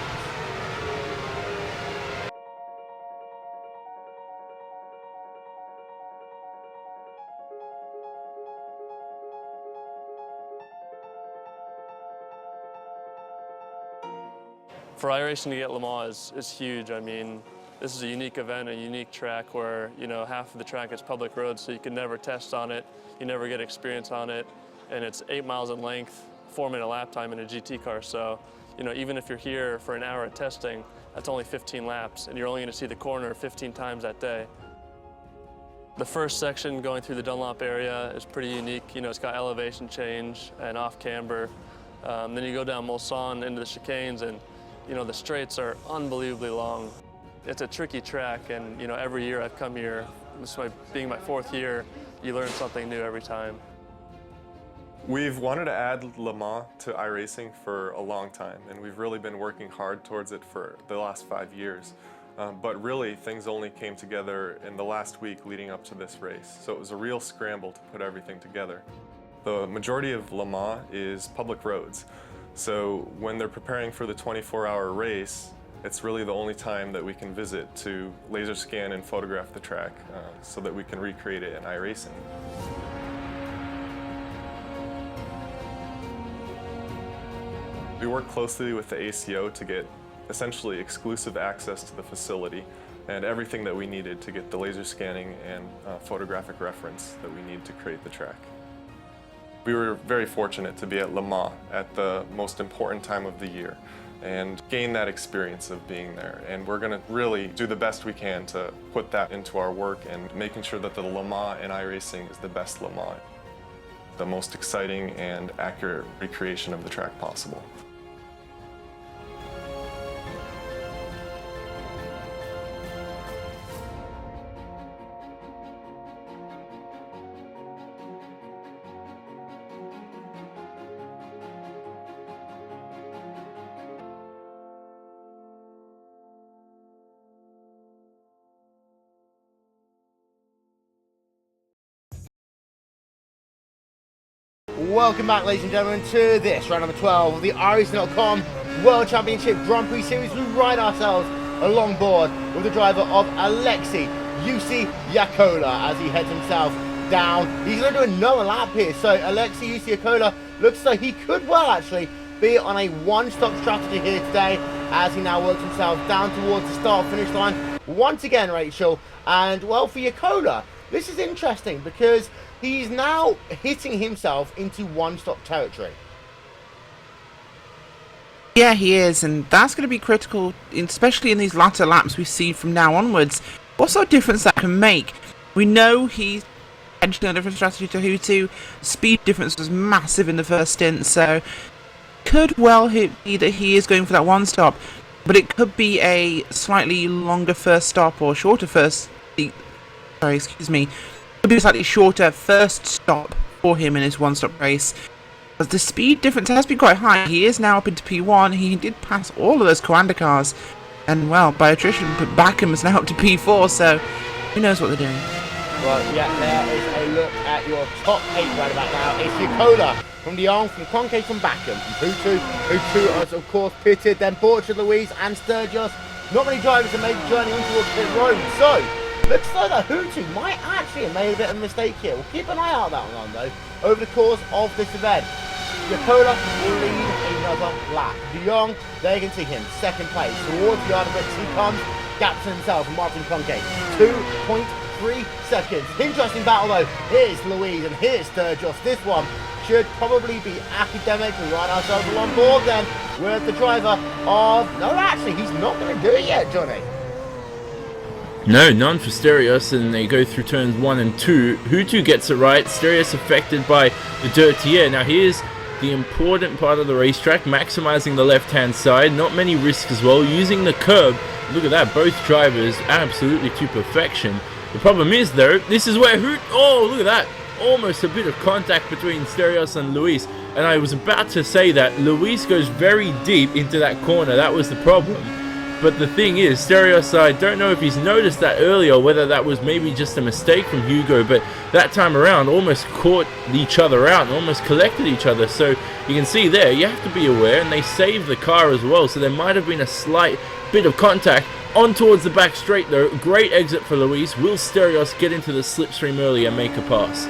For iRacing to get Le Mans is huge. I mean, this is a unique event, a unique track where, you know, half of the track is public road, so you can never test on it, you never get experience on it, and it's 8 miles in length, 4-minute lap time in a GT car. So, you know, even if you're here for an hour of testing, that's only 15 laps, and you're only going to see the corner 15 times that day. The first section going through the Dunlop area is pretty unique. You know, it's got elevation change and off camber. Then you go down Mulsanne into the chicanes, and you know, the straights are unbelievably long. It's a tricky track, and you know, every year I've come here, this being my 4th year, you learn something new every time. We've wanted to add Le Mans to iRacing for a long time, and we've really been working hard towards it for the last 5 years. But really, things only came together in the last week leading up to this race, so it was a real scramble to put everything together. The majority of Le Mans is public roads. So when they're preparing for the 24-hour race, it's really the only time that we can visit to laser scan and photograph the track so that we can recreate it in iRacing. We work closely with the ACO to get essentially exclusive access to the facility and everything that we needed to get the laser scanning and photographic reference that we need to create the track. We were very fortunate to be at Le Mans at the most important time of the year and gain that experience of being there. And we're going to really do the best we can to put that into our work and making sure that the Le Mans in iRacing is the best Le Mans, the most exciting and accurate recreation of the track possible. Welcome back, ladies and gentlemen, to this round number 12 of the iWCGPS World Championship Grand Prix Series. We ride ourselves along board with the driver of Alexei Yakola as he heads himself down. He's going to do another lap here, so Alexei Yakola looks like he could well actually be on a one-stop strategy here today as he now works himself down towards the start-finish line once again, Rachel. And well, for Yakola, This is interesting because he's now hitting himself into one-stop territory. Yeah, he is, and that's going to be critical, especially in these latter laps we see from now onwards. What sort of difference that can make? We know he's hedging a different strategy to Hutu. Speed difference was massive in the first stint, so could well be that he is going for that one stop, but it could be a slightly longer first stop or shorter first. Sorry, excuse me. Could be a slightly shorter first stop for him in his one-stop race. As the speed difference has been quite high, he is now up into P1. He did pass all of those Coanda cars, and well, by attrition, but Backham is now up to P4. So who knows what they're doing? Well, yeah, there is a look at your top 8 right about now. It's Yakola from Dion, from Conke, from Backham, from Hutu. Hutu is, of course, pitted, then Borja, Louise, and Sturgis. Not many drivers have made the journey in towards pit road, so looks like that Hutu might actually have made a bit of a mistake here. We'll keep an eye out on that one, though, over the course of this event. Yakola will lead another lap. De Jong, there you can see him, second place. Towards the yard of it, he comes, gaps himself from Martin Conke. 2.3 seconds. Interesting battle, though. Here's Louise and here's Sturgis. This one should probably be academic. We ride ourselves along board then with the driver of... No, actually, he's not going to do it yet, Johnny. No, none for Stereos, and they go through turns 1 and 2. Hutu gets it right. Stereos affected by the dirty air. Now here's the important part of the racetrack, maximizing the left-hand side. Not many risks as well. Using the curb. Look at that, both drivers absolutely to perfection. The problem is, though, this is where oh, look at that. Almost a bit of contact between Stereos and Luis. And I was about to say that Luis goes very deep into that corner. That was the problem. But the thing is, Stereos, I don't know if he's noticed that earlier, whether that was maybe just a mistake from Hugo, but that time around almost caught each other out and almost collected each other. So you can see there, you have to be aware, and they saved the car as well, so there might have been a slight bit of contact. On towards the back straight though, great exit for Luis. Will Stereos get into the slipstream early and make a pass?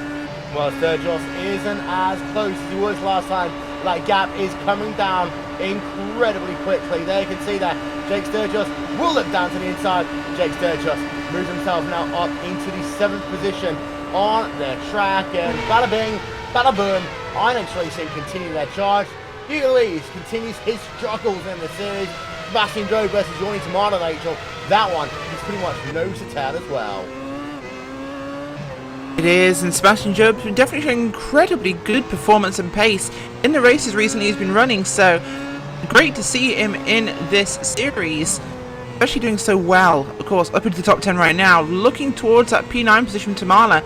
Well, Sturgis isn't as close as he was last time. That gap is coming down incredibly quickly. There you can see that Jake Sturgis will look down to the inside. Jake Sturgis moves himself now up into the 7th position on their track. And bada bing, bada boom, Inex Racing continue their charge. Hugo Louise continues his struggles in the series. Sebastian Joe versus Johnny Tomato, Rachel. That one is pretty much nose to tail as well. It is, and Sebastian Jobe's been definitely showing incredibly good performance and pace in the races recently he's been running, so great to see him in this series, especially doing so well. Of course, up into the top 10 right now, looking towards that P9 position from Tamala.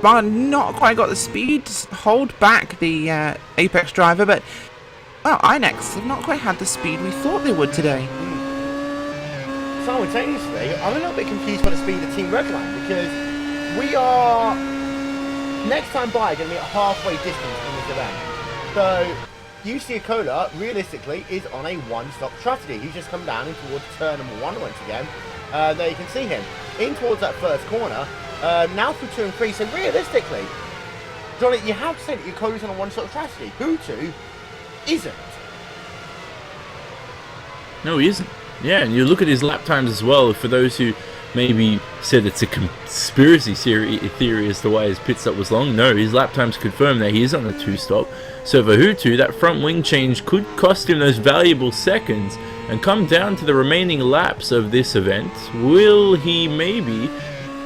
Tamala not quite got the speed to hold back the Apex driver, but well, Inex have not quite had the speed we thought they would today. Simultaneously, I'm a little bit confused by the speed of Team Redline, because we are, next time by, going to be at halfway distance in this event. So, UC Acola, realistically, is on a one-stop strategy. He's just come down in towards turn number 1 once again. There you can see him in towards that first corner. Now through 2 and 3, so realistically, Johnny, you have to say that Acola's on a one-stop strategy. Hutu isn't. No, he isn't. Yeah, and you look at his lap times as well. For those who maybe said it's a conspiracy theory as to why his pit stop was long, no, his lap times confirm that he is on a 2-stop. So for Hutu, that front wing change could cost him those valuable seconds and come down to the remaining laps of this event. Will he maybe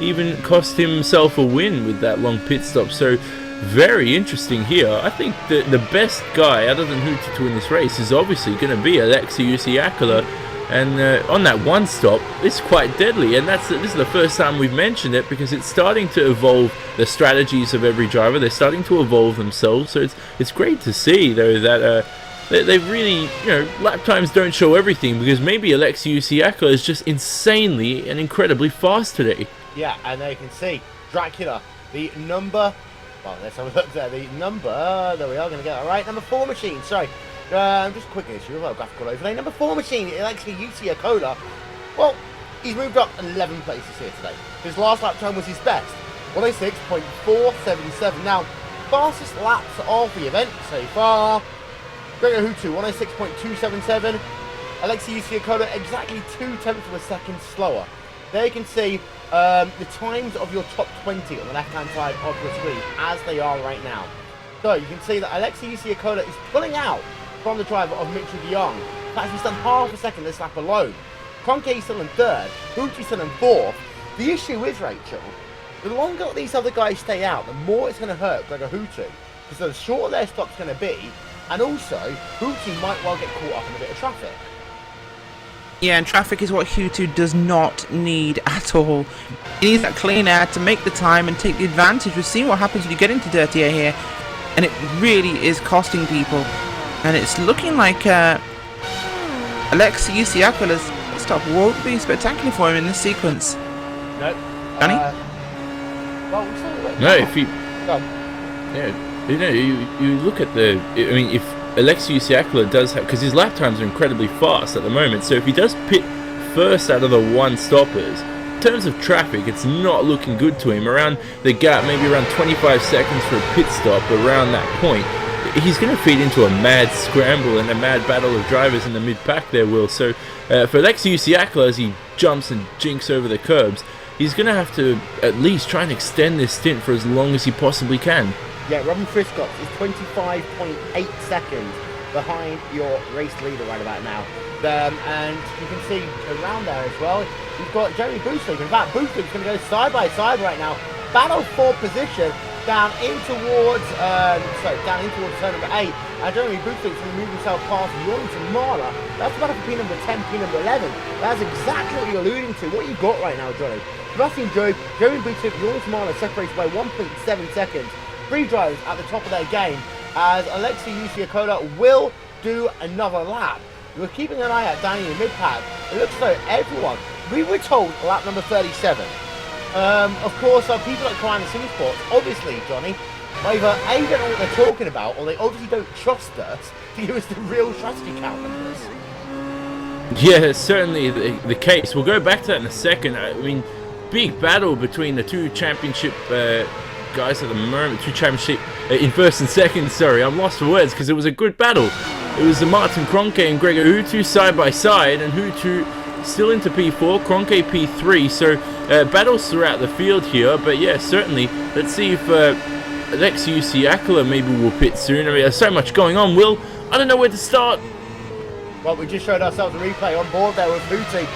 even cost himself a win with that long pit stop? So very interesting here. I think that the best guy other than Hutu to win this race is obviously going to be Alexei Usiakola. And on that one stop, it's quite deadly, and this is the first time we've mentioned it, because it's starting to evolve the strategies of every driver. They're starting to evolve themselves, so it's great to see though that they've really, lap times don't show everything, because maybe Alexei Usiakola is just insanely and incredibly fast today. Yeah, and there you can see Dracula, the number. Well, let's have a look there. The number. There we are. Going to get it right. Number 4 machine. Sorry. Just a quick issue of our graphical overlay. Number 4 machine, actually UC Acola. Well, he's moved up 11 places here today. His last lap time was his best, 106.477. Now, fastest laps of the event so far. Gregor Hutu, 106.277. Alexei UC Acola, exactly 0.2 of a second slower. there you can see the times of your top 20 on the left-hand side of your screen as they are right now. So you can see that Alexei Usiakola is pulling out from the driver of Mitchell de Jong. In fact, he's done half a second this lap alone. Kroenke still in third, Hootie still in fourth. The issue is, Rachel, the longer these other guys stay out, the more it's going to hurt Gregor Hootie. Because the shorter their stop's going to be, and also, Hootie might well get caught up in a bit of traffic. Yeah, and traffic is what Hootie does not need at all. He needs that clean air to make the time and take the advantage. We've seen what happens when you get into dirty air here, and it really is costing people. And it's looking like Alexei Usiakola's stop won't be spectacular for him in this sequence. Nope. Johnny? Well, we'll see. No, if you... Yeah, you know, you look at the... I mean, if Alexei Usiakola does have... Because his lap times are incredibly fast at the moment, so if he does pit first out of the one stoppers, in terms of traffic, it's not looking good to him. Around the gap, maybe around 25 seconds for a pit stop, around that point, he's going to feed into a mad scramble and a mad battle of drivers in the mid-pack there, Will. So for Alexei Usiakola, as he jumps and jinks over the curbs, he's going to have to at least try and extend this stint for as long as he possibly can. Yeah, Robin Friscott is 25.8 seconds behind your race leader right about now. And you can see around there as well, you've got Jeremy Boostleek. In fact, Boostleek's going to go side by side right now. Battle for position down in towards turn number 8. And Jeremy Boostleek's going to move himself past Jordan Marler. That's about P number 10, P number 11. That's exactly what you're alluding to. What you got right now, Johnny. Sebastian Jobe, Jeremy Boostleek, Jordan Marler separated by 1.7 seconds. 3 drivers at the top of their game, as Alexei Usiakola will do another lap. We're keeping an eye out down in the mid-pack. It looks like everyone, we were told lap number 37. Of course, people at Kalina Sim Sports, obviously, Johnny, either A, don't know what they're talking about, or they obviously don't trust us to give us the real strategy count numbers. Yeah, it's certainly the case. We'll go back to that in a second. I mean, big battle between the two championship guys at the moment, two championship in first and second. Sorry, I'm lost for words because it was a good battle. It was Martin Kroenke and Gregor Hootie side by side, and Hootie still into P4, Kroenke P3. So battles throughout the field here, but yeah, certainly. Let's see if Alexei Usiakola maybe will pit soon. I mean, there's so much going on. Will, I don't know where to start. Well, we just showed ourselves a replay on board there with Hootie,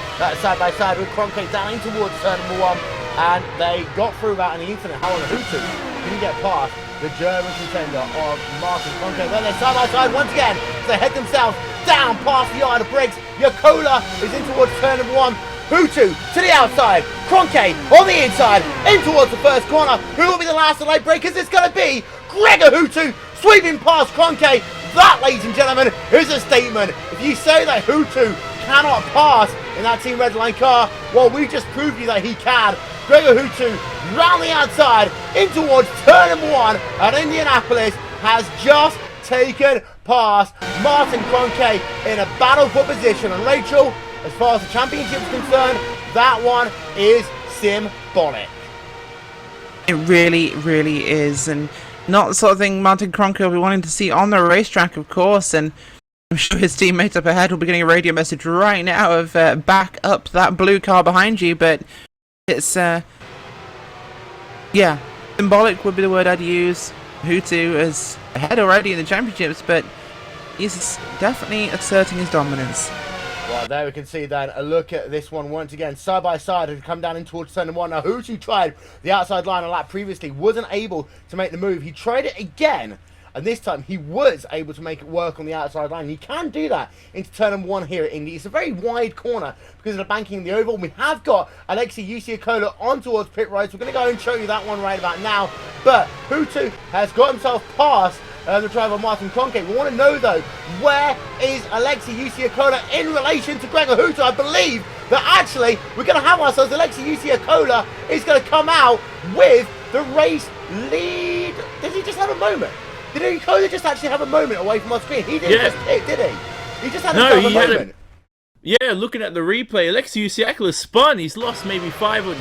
side by side with Kroenke down in towards turn number 1. And they got through that in the incident. However, Hootie didn't get past the German contender of Martin Kroenke. Then they're side by side once again. So they head themselves down past the yard of brakes. Usiakola is in towards turn number 1. Hootie to the outside. Kroenke on the inside, in towards the first corner. Who will be the last of the late breakers? It's going to be Gregor Hootie sweeping past Kroenke. That, ladies and gentlemen, is a statement. If you say that Hootie cannot pass in that Team Redline car, well, we just proved you that he can. Gregor Hootie round the outside in towards turn number 1 at Indianapolis has just taken past Martin Kroenke in a battle for position. And Rachel, as far as the championship is concerned, that one is symbolic. It really, really is, and not the sort of thing Martin Kroenke will be wanting to see on the racetrack, of course. And I'm sure his teammates up ahead will be getting a radio message right now of back up that blue car behind you. But it's, yeah, symbolic would be the word I'd use. Hootie is ahead already in the championships, but he's definitely asserting his dominance. Well, there we can see then a look at this one once again. Side by side and come down in towards turn number 1. Now, Hootie tried the outside line a lap previously, wasn't able to make the move. He tried it again, and this time he was able to make it work on the outside line. He can do that into turn number 1 here at Indy. It's a very wide corner because of the banking in the oval. We have got Alexei Usiakola on towards pit roads. We're going to go and show you that one right about now. But Hootie has got himself past the driver Martin Kroenke. We want to know though, where is Alexei Usiakola in relation to Gregor Hootie? I believe that actually we're going to have ourselves Alexei Usiakola is going to come out with the race lead. Did he just have a moment? Did Usiakola just actually have a moment away from our screen? He didn't just hit, did he? He just had a moment. Yeah, looking at the replay, Alexei Usiakola spun. He's lost maybe 5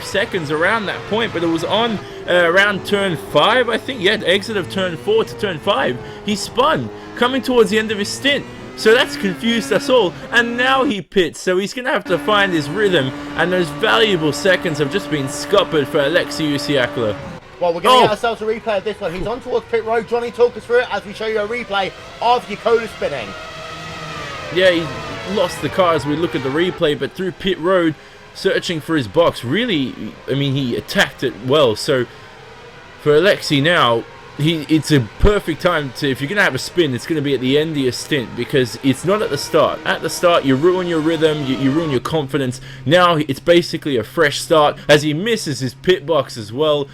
seconds around that point, but it was on around turn 5, I think. Yeah, exit of turn 4 to turn 5. He spun, coming towards the end of his stint. So that's confused us all, and now he pits, so he's going to have to find his rhythm, and those valuable seconds have just been scuppered for Alexei Usiakla. Well, we're going to get ourselves a replay of this one. He's on towards pit road. Johnny, talk us through it as we show you a replay of Yakoda spinning. Yeah, he lost the car as we look at the replay, but through pit road, searching for his box, really, I mean, he attacked it well. So for Alexei now, it's a perfect time to, if you're going to have a spin, it's going to be at the end of your stint, because it's not at the start. At the start, you ruin your rhythm, you ruin your confidence. Now it's basically a fresh start as he misses his pit box as well.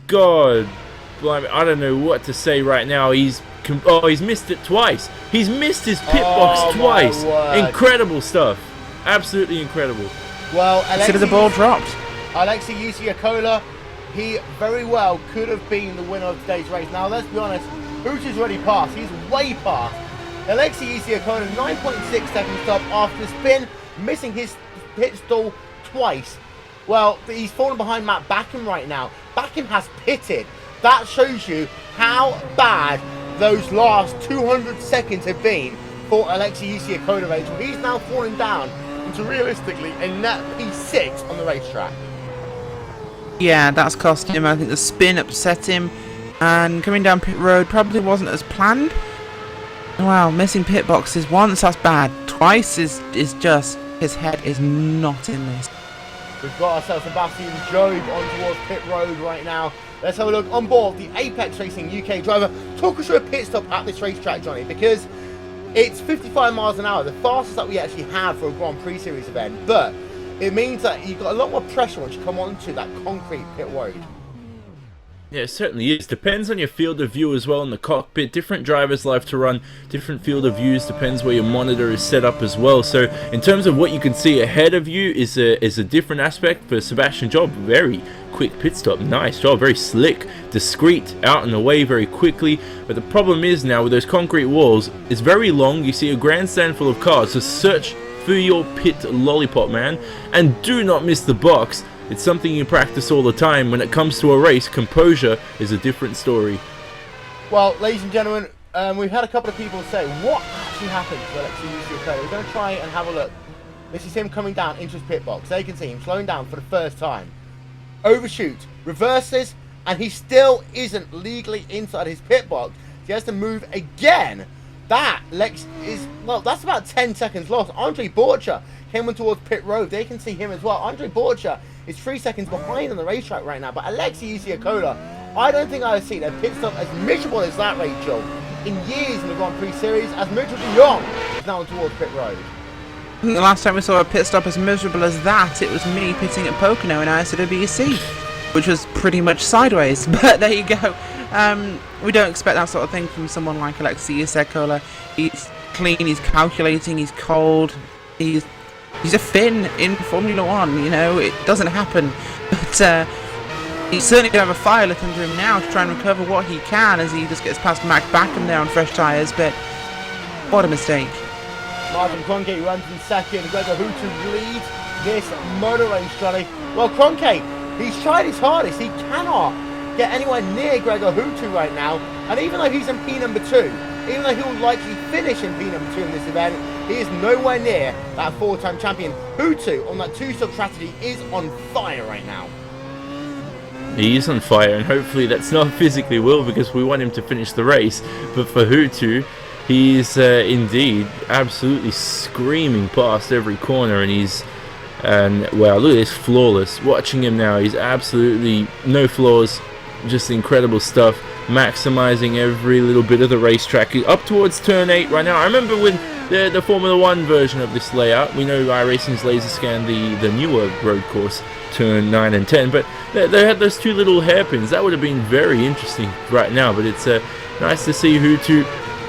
God, blimey, I don't know what to say right now. He's missed it twice. He's missed his pit box twice. Incredible stuff. Absolutely incredible. Well, Consider the ball dropped. Alexei Usiakla, he very well could have been the winner of today's race. Now, let's be honest, Hutu's already passed. He's way past. Alexei Usiakla, 9.6 seconds stop after the spin, missing his pit stall twice. Well, he's fallen behind Matt Backham right now. Backham has pitted. That shows you how bad those last 200 seconds have been for Alexei Usiakla. Rachel. He's now falling down into realistically a net P6 on the racetrack. Yeah, that's cost him. I think the spin upset him, and coming down pit road probably wasn't as planned. Wow, missing pit boxes once, that's bad. Twice is just, his head is not in this. We've got ourselves Sebastian Job on towards pit road right now. Let's have a look on board the Apex Racing UK driver. Talk us through a pit stop at this racetrack, Johnny, because it's 55 miles an hour, the fastest that we actually have for a Grand Prix Series event, but it means that you've got a lot more pressure once you come onto that concrete pit road. Yeah, it certainly is. Depends on your field of view as well in the cockpit. Different drivers like to run different field of views. Depends where your monitor is set up as well. So in terms of what you can see ahead of you is a different aspect for Sebastian Job. Very quick pit stop. Nice job. Very slick, discreet, out and away very quickly. But the problem is now with those concrete walls, it's very long. You see a grandstand full of cars. So search for your pit lollipop, man. And do not miss the box. It's something you practice all the time. When it comes to a race, composure is a different story. Well, ladies and gentlemen, we've had a couple of people say, what actually happened to Alexei Usiakla? We're going to try and have a look. This is him coming down into his pit box. There you can see him slowing down for the first time. Overshoot, reverses, and he still isn't legally inside his pit box. He has to move again. That, Lex, is, well, that's about 10 seconds lost. Andre Borcha came on towards pit road. They can see him as well. Andre Borcha is 3 seconds behind on the racetrack right now. But Alexei Usiakla, I don't think I've seen a pit stop as miserable as that, Rachel, in years in the Grand Prix Series, as Mitchell de Jong is now on towards pit road. I think the last time we saw a pit stop as miserable as that, it was me pitting at Pocono in IWC, which was pretty much sideways. But there you go. We don't expect that sort of thing from someone like Alexei Usiakla. He's clean, he's calculating, he's cold, he's a Finn in Formula 1, you know, it doesn't happen. But he's certainly going to have a fire lit under him now to try and recover what he can as he just gets past Mac Backham there on fresh tyres, but what a mistake. Martin Kroenke runs in second. Gregor Hutu leads this motor race, Johnny. Well, Kroenke, he's tried his hardest. He cannot get anywhere near Gregor Hutu right now. And even though he's in P number 2, even though he'll likely finish in P number 2 in this event, he is nowhere near that 4-time champion. Hutu on that 2-stop strategy is on fire right now. He is on fire, and hopefully that's not physically will, because we want him to finish the race. But for Hutu, he's indeed absolutely screaming past every corner, and wow, look at this, flawless. Watching him now, he's absolutely no flaws, just incredible stuff, maximizing every little bit of the racetrack. Up towards turn 8 right now. I remember when the Formula 1 version of this layout, we know iRacing's laser scan the newer road course, turn 9 and 10, but they had those 2 little hairpins. That would have been very interesting right now, but it's nice to see Hutu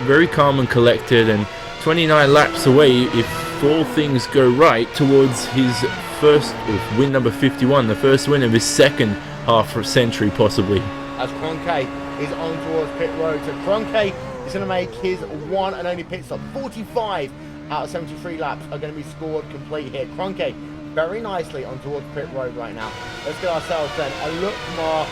very calm and collected, and 29 laps away, if all things go right, towards his first win number 51, the first win of his second half century possibly. As Kroenke is on towards pit road, so Kroenke is going to make his one and only pit stop. 45 out of 73 laps are going to be scored complete here. Kroenke very nicely on towards pit road right now. Let's get ourselves then a look more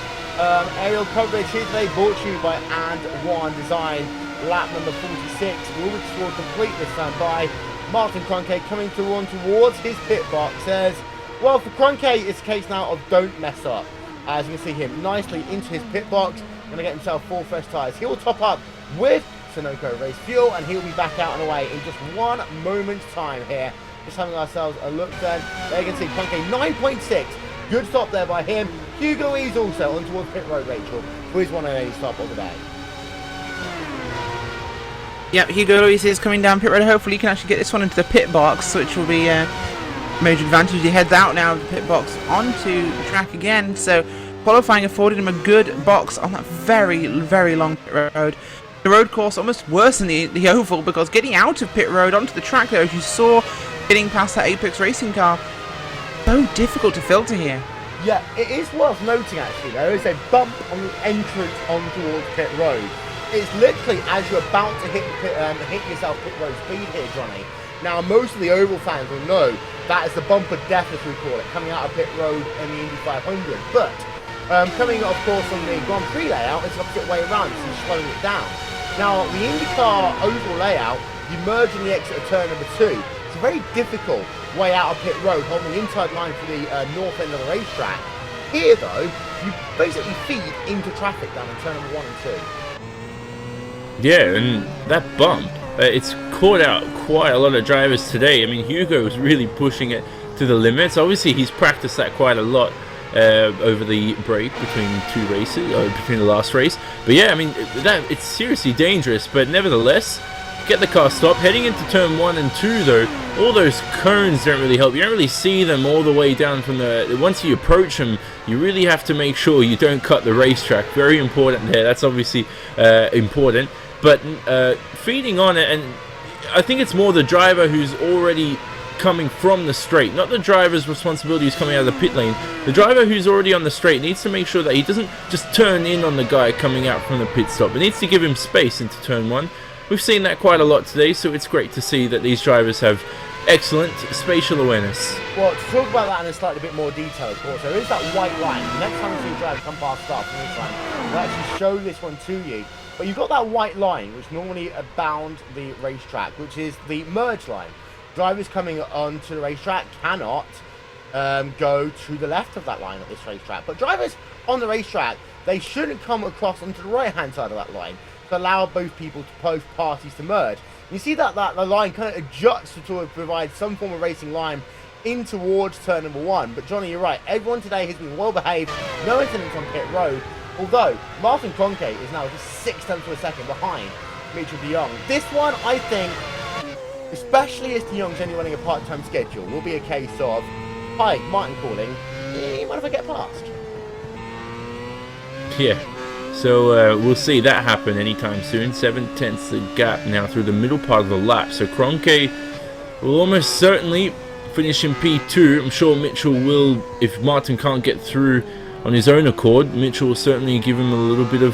aerial coverage here today, brought to you by And One Design. lap number 46 will be scored complete this time by Martin Kroenke coming to run towards his pit box. Says, well, for Kroenke, it's a case now of don't mess up. As you can see him nicely into his pit box, going to get himself 4 fresh tyres. He will top up with Sunoco race fuel, and he'll be back out and away in just 1 moment's time here. Just having ourselves a look then. There you can see Kroenke 9.6. Good stop there by him. Hugo Louise also on towards pit road, Rachel, for his 180 stop of the day. Yep, Hugo Louise is coming down pit road. Hopefully he can actually get this one into the pit box, which will be a major advantage. He heads out now of the pit box onto the track again. So qualifying afforded him a good box on that very, very long pit road. The road course almost worse than the oval, because getting out of pit road onto the track there, as you saw, getting past that Apex racing car, so difficult to filter here. Yeah, it is worth noting actually, there is a bump on the entrance on towards pit road. It's literally as you're about to hit yourself pit road speed here, Johnny. Now, most of the oval fans will know that is the bump of death, as we call it, coming out of pit road in the Indy 500. But coming, of course, on the Grand Prix layout, it's the opposite way around, so you're slowing it down. Now, the IndyCar oval layout, you merge in the exit of turn number 2. It's a very difficult way out of pit road, holding the inside line for the north end of the racetrack. Here, though, you basically feed into traffic down in turn number 1 and 2. Yeah, and that bump, it's caught out quite a lot of drivers today. I mean, Hugo was really pushing it to the limits. Obviously, he's practiced that quite a lot over the break between 2 races, or between the last race. But yeah, I mean, it's seriously dangerous. But nevertheless, get the car stopped. Heading into turn 1 and 2, though, all those cones don't really help. You don't really see them all the way down from the... Once you approach them, you really have to make sure you don't cut the racetrack. Very important there. That's obviously important. But feeding on it, and I think it's more the driver who's already coming from the straight, not the driver's responsibility who's coming out of the pit lane. The driver who's already on the straight needs to make sure that he doesn't just turn in on the guy coming out from the pit stop. It needs to give him space into turn 1. We've seen that quite a lot today, so it's great to see that these drivers have excellent spatial awareness. Well, to talk about that in a slightly bit more detail, of course, there is that white line. The next time you see a driver come past start from this line, we'll actually show this one to you. But you've got that white line, which normally bound the racetrack, which is the merge line. Drivers coming onto the racetrack cannot go to the left of that line at this racetrack. But drivers on the racetrack, they shouldn't come across onto the right-hand side of that line to allow both parties to merge. You see that the line kind of adjusts to sort of provide some form of racing line in towards turn number 1. But Johnny, you're right. Everyone today has been well behaved. No incidents on pit road. Although Martin Kroenke is now just 6 tenths of a second behind Mitchell de Jong. This one, I think, especially as de Jong's only running a part-time schedule, will be a case of, hi, Martin calling, mind if I get past? Yeah, so we'll see that happen anytime soon. 7 tenths of gap now through the middle part of the lap. So Kroenke will almost certainly finish in P2. I'm sure Mitchell will, if Martin can't get through on his own accord. Mitchell will certainly give him a little bit of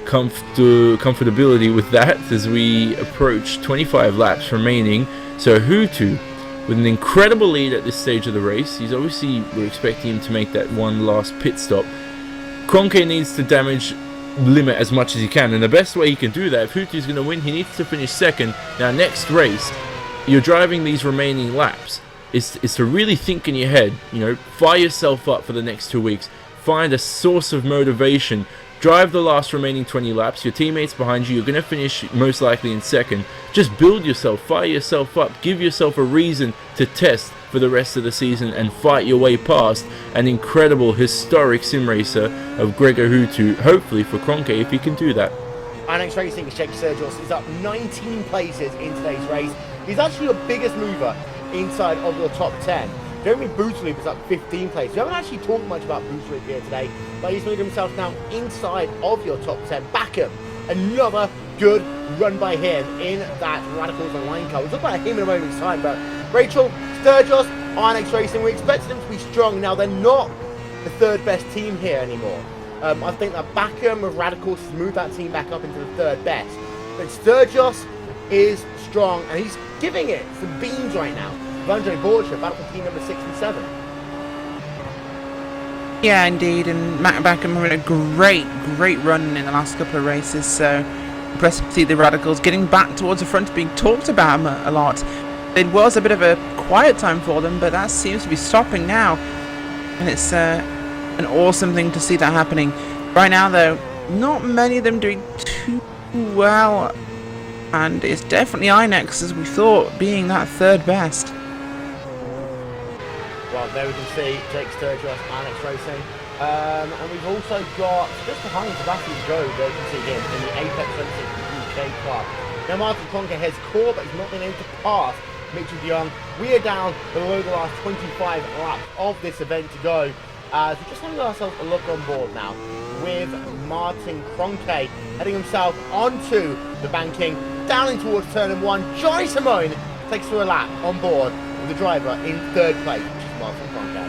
comfortability with that as we approach 25 laps remaining. So Hutu with an incredible lead at this stage of the race. He's obviously, we're expecting him to make that one last pit stop. Kroenke needs to damage limit as much as he can, and the best way he can do that, if Hutu's going to win, he needs to finish second. Now next race, you're driving these remaining laps, is to really think in your head, you know, fire yourself up for the next 2 weeks. Find a source of motivation. Drive the last remaining 20 laps. Your teammates behind you. You're going to finish most likely in second. Just build yourself. Fire yourself up. Give yourself a reason to test for the rest of the season and fight your way past an incredible, historic sim racer of Gregor Hutu. Hopefully for Kroenke, if he can do that. Annex Racing's Jake Sergios is up 19 places in today's race. He's actually your biggest mover inside of your top 10. Jeremy Bootleap is up 15 places. We haven't actually talked much about Bootleap here today, but he's moved himself now inside of your top 10. Backham, another good run by him in that Radicals Online car. We'll talk about him in a moment's time, but Rachel, Sturgis, Annex Racing, we expected them to be strong. Now, they're not the third best team here anymore. I think that Backham of Radicals has moved that team back up into the third best. But Sturgis is strong, and he's giving it some beans right now. Andre Borcher, battle for team number 6 and 7. Yeah, indeed, and Matt Backham having a great run in the last couple of races, so Impressive to see the Radicals getting back towards the front, being talked about a lot. It was a bit of a quiet time for them, but that seems to be stopping now. And it's an awesome thing to see that happening. Right now, though, not many of them doing too well. And it's definitely Inex, as we thought, being that third best. Well, there we can see Jake Sturgis, Inex Racing. And we've also got, just behind Sebastian Joe, there you can see him in the Apex Racing UK car. Now Martin Cronke has core, but he's not been able to pass Mitchell de Jong. We are down below the last 25 laps of this event to go. So just having ourselves a look on board now with Martin Cronke heading himself onto the banking, down in towards turn 1. Johnny Simone takes through a lap on board with the driver in third place, which is Martin Cronke.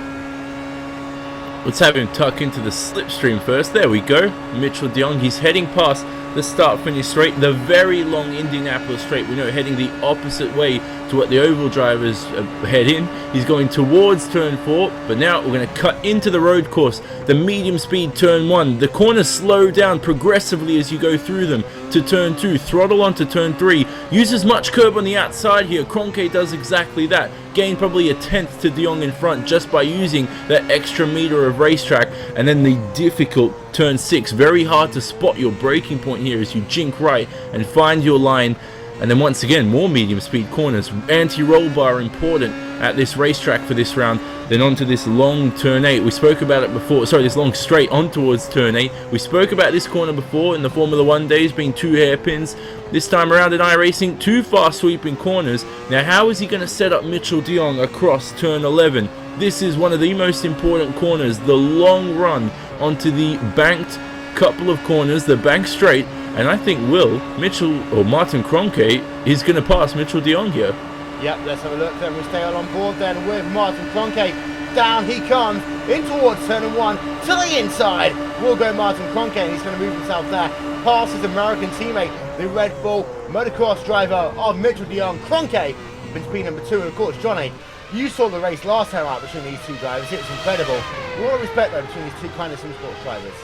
Let's have him tuck into the slipstream first. There we go. Mitchell de Jong, he's heading past the start-finish straight, the very long Indianapolis straight. We know heading the opposite way to what the oval drivers head in. He's going towards turn 4, but now we're going to cut into the road course, the medium speed turn 1. The corners slow down progressively as you go through them to turn 2, throttle onto turn 3. Use as much curb on the outside here. Cronke does exactly that. Gain probably a tenth to de Jong in front just by using that extra meter of racetrack. And then the difficult turn 6, very hard to spot your braking point here as you jink right and find your line. And then once again, more medium speed corners. Anti-roll bar important at this racetrack for this round. Then onto this long turn 8. We spoke about it before. Sorry, this long straight on towards turn 8. We spoke about this corner before in the Formula 1 days being 2 hairpins. This time around in iRacing, 2 fast sweeping corners. Now how is he going to set up Mitchell de Jong across turn 11? This is one of the most important corners. The long run onto the banked couple of corners, the bank straight. And I think Martin Cronke is going to pass Mitchell de Jong here. Yep, let's have a look then. We stay all on board then with Martin Cronke. Down he comes, in towards turn 1, to the inside. Will go Martin Cronke, and he's going to move himself there. Past his American teammate, the Red Bull motocross driver of Mitchell de Jong. Cronke, been speed number 2, and of course, Johnny, you saw the race last time out between these two drivers. It was incredible. A lot of respect though between these two kind of sim sports drivers.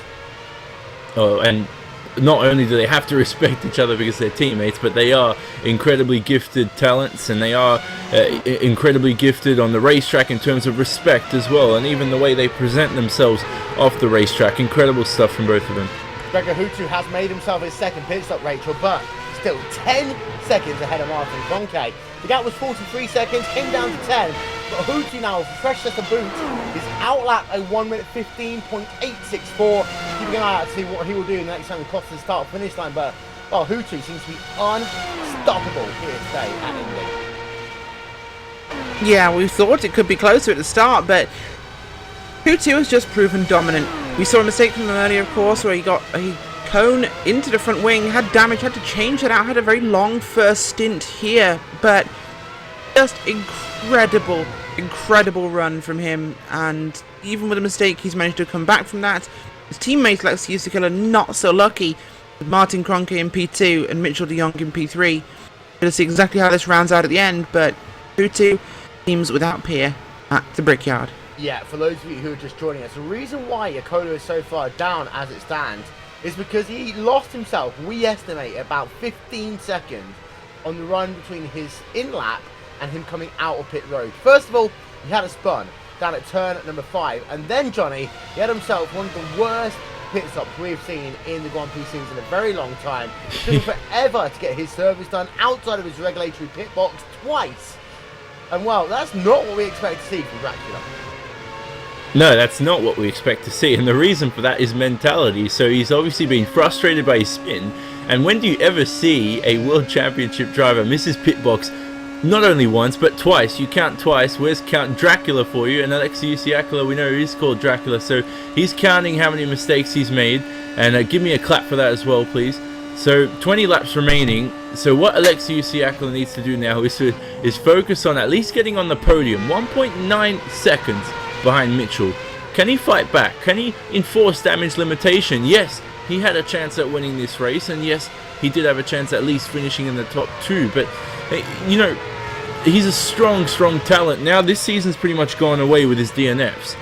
Oh, and not only do they have to respect each other because they're teammates, but they are incredibly gifted talents, and they are incredibly gifted on the racetrack in terms of respect as well, and even the way they present themselves off the racetrack. Incredible stuff from both of them. Gregor Hutu has made himself his second pit stop, Rachel, but still 10 seconds ahead of Martin Cronke. The gap was 43 seconds, came down to 10, but Hutu now, fresh set of boots, is outlapped a 1 minute 15.864. Keeping an eye out to see what he will do the next time he crosses the start-finish line, but Hutu seems to be unstoppable here today at Indy. Yeah, we thought it could be closer at the start, but Hutu has just proven dominant. We saw a mistake from him earlier, of course, where he got a cone into the front wing, had damage, had to change it out, had a very long first stint here, but just incredible run from him, and even with a mistake, he's managed to come back from that. His teammates like Usikilla not so lucky, with Martin Cronke in P2 and Mitchell de Jong in P3. We'll see exactly how this rounds out at the end, but Hutu teams without peer at the Brickyard. Yeah, for those of you who are just joining us, the reason why Yakola is so far down as it stands is because he lost himself, we estimate, about 15 seconds on the run between his in-lap and him coming out of pit road. First of all, he had a spun down at turn number 5, and then Johnny, he had himself one of the worst pit stops we've seen in the Grand Prix series in a very long time. It took him forever to get his service done outside of his regulatory pit box twice. And well, that's not what we expect to see from Dracula. No, that's not what we expect to see, and the reason for that is mentality. So he's obviously been frustrated by his spin, and when do you ever see a World Championship driver miss his pit box not only once, but twice? You count twice. Where's Count Dracula for you? And Alexei Usiakula, we know he's called Dracula, so he's counting how many mistakes he's made, and give me a clap for that as well, please. So 20 laps remaining. So what Alexei Usiakula needs to do now is focus on at least getting on the podium. 1.9 seconds behind Mitchell. Can he fight back? Can he enforce damage limitation? Yes, he had a chance at winning this race, and yes, he did have a chance at least finishing in the top 2, but you know, he's a strong talent. Now this season's pretty much gone away with his DNFs.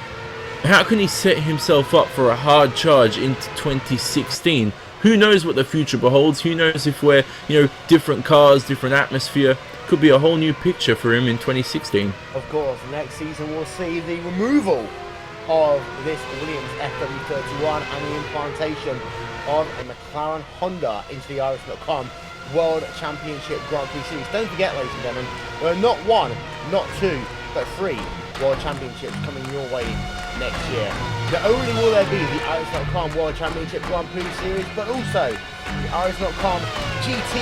How can he set himself up for a hard charge into 2016? who knows what the future beholds. Who knows if we're, different cars, different atmosphere. Could be a whole new picture for him in 2016. Of course, next season we'll see the removal of this Williams FW31 and the implantation of a McLaren Honda into the iRace.com World Championship Grand Prix Series. Don't forget, ladies and gentlemen, there are not one, not two, but 3 World Championships coming your way next year. Not only will there be the iRace.com World Championship Grand Prix Series, but also the iRace.com GT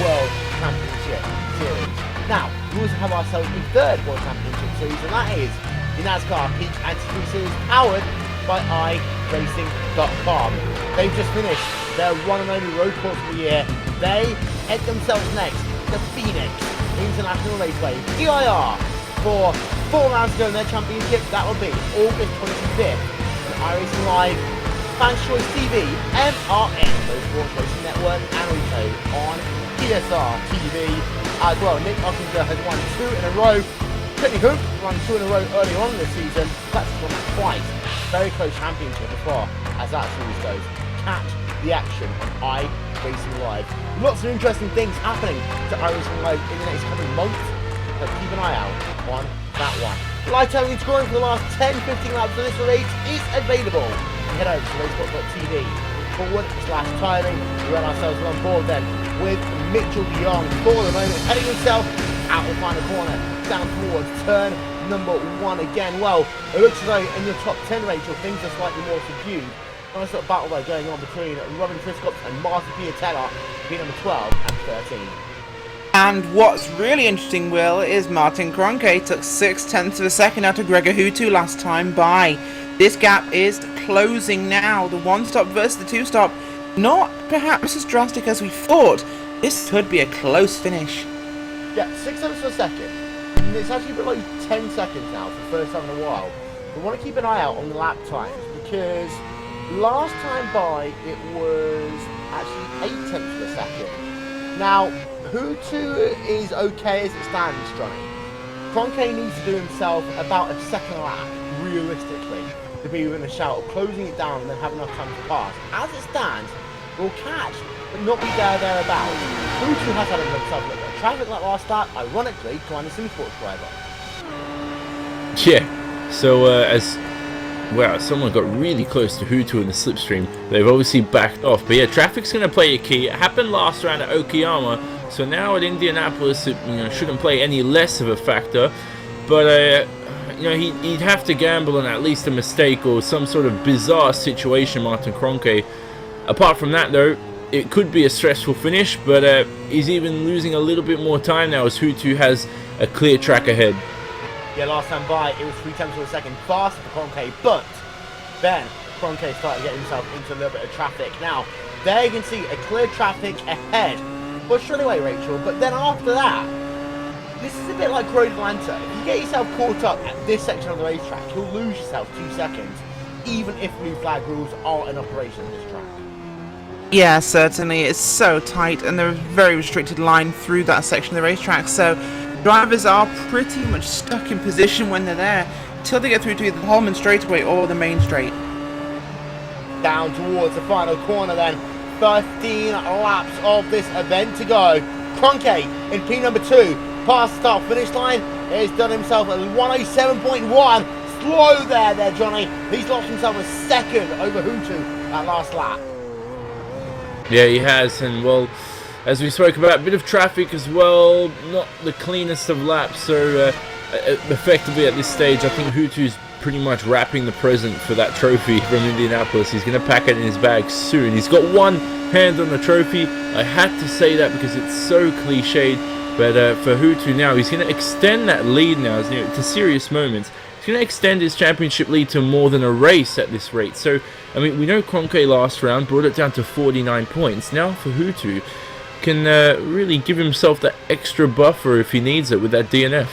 World Championship Series. Now, we also have ourselves a 3rd World Championship Series, and that is the NASCAR Peak Anti-3 Series, powered by iRacing.com. They've just finished their one and only road course of the year. They head themselves next to Phoenix International Raceway, PIR, for 4 rounds to go in their championship. That will be August 25th on iRacing Live, Fans Choice TV, MRN, Motorsports Racing Network, and also on PSR TV as well. Nick Ockinger has won 2 in a row. Brittany Hoop won 2 in a row earlier on this season. That's won that twice. Very close championship as far as that series goes. Catch the action on iRacing Live. Lots of interesting things happening to iRacing Live in the next coming months, so keep an eye out on that one. Live timing scoring for the last 10-15 laps of this race is available. Head over to RaceSpotTV /timing. We run ourselves on board then with Mitchell DeYoung for the moment, heading himself out the final corner, down towards turn number 1 again. Well, it looks as though in your top 10, Rachel, things are slightly more subdued. Nice little battle though going on between Robin Triscott and Martin Piatella, being number 12 and 13. And what's really interesting, Will, is Martin Cronke took 0.6 of a second out of Gregor Hutu last time by. This gap is closing now. The 1-stop versus the 2-stop, not perhaps as drastic as we thought. This could be a close finish. Yeah, 6 tenths of a second. And it's actually below 10 seconds now for the first time in a while. We want to keep an eye out on the lap times, because last time by it was actually 8 tenths of a second. Now, Hutu is okay as it stands, Johnny. Cronke needs to do himself about a second lap, realistically, to be within a shout of closing it down and then have enough time to pass. As it stands, we'll catch, but not be thereabouts. Hutu has had himself a little bit of traffic like last lap, ironically, behind the SimSports driver. Yeah, so someone got really close to Hutu in the slipstream. They've obviously backed off. But yeah, traffic's going to play a key. It happened last round at Okayama, so now at Indianapolis it shouldn't play any less of a factor. But he'd have to gamble on at least a mistake or some sort of bizarre situation, Martin Cronke. Apart from that, though, it could be a stressful finish, but he's even losing a little bit more time now as Hutu has a clear track ahead. Yeah, last time by, it was 3 tenths of a second faster for Cronke, but then Cronke started getting himself into a little bit of traffic. Now, there you can see a clear traffic ahead. Well, straight away, Rachel, but then after that, this is a bit like Road Atlanta. If you get yourself caught up at this section of the racetrack, you'll lose yourself 2 seconds, even if blue flag rules are in operation on this track. Yeah, certainly. It's so tight, and there's a very restricted line through that section of the racetrack, so drivers are pretty much stuck in position when they're there until they get through to either the Holman straightaway or the main straight. Down towards the final corner then. 13 laps of this event to go. Cronke in P number 2, past the start finish line, has done himself a 107.1. Slow there, Johnny. He's lost himself a second over Hutu that last lap. Yeah, he has, and well, as we spoke about, a bit of traffic as well, not the cleanest of laps, so effectively at this stage I think Hutu's pretty much wrapping the present for that trophy from Indianapolis. He's going to pack it in his bag soon. He's got one hand on the trophy. I had to say that because it's so cliched, but for Hutu now, he's going to extend that lead now to serious moments. He's going to extend his championship lead to more than a race at this rate. So, I mean, we know Cronke last round brought it down to 49 points. Now for Hutu, can really give himself that extra buffer if he needs it with that DNF.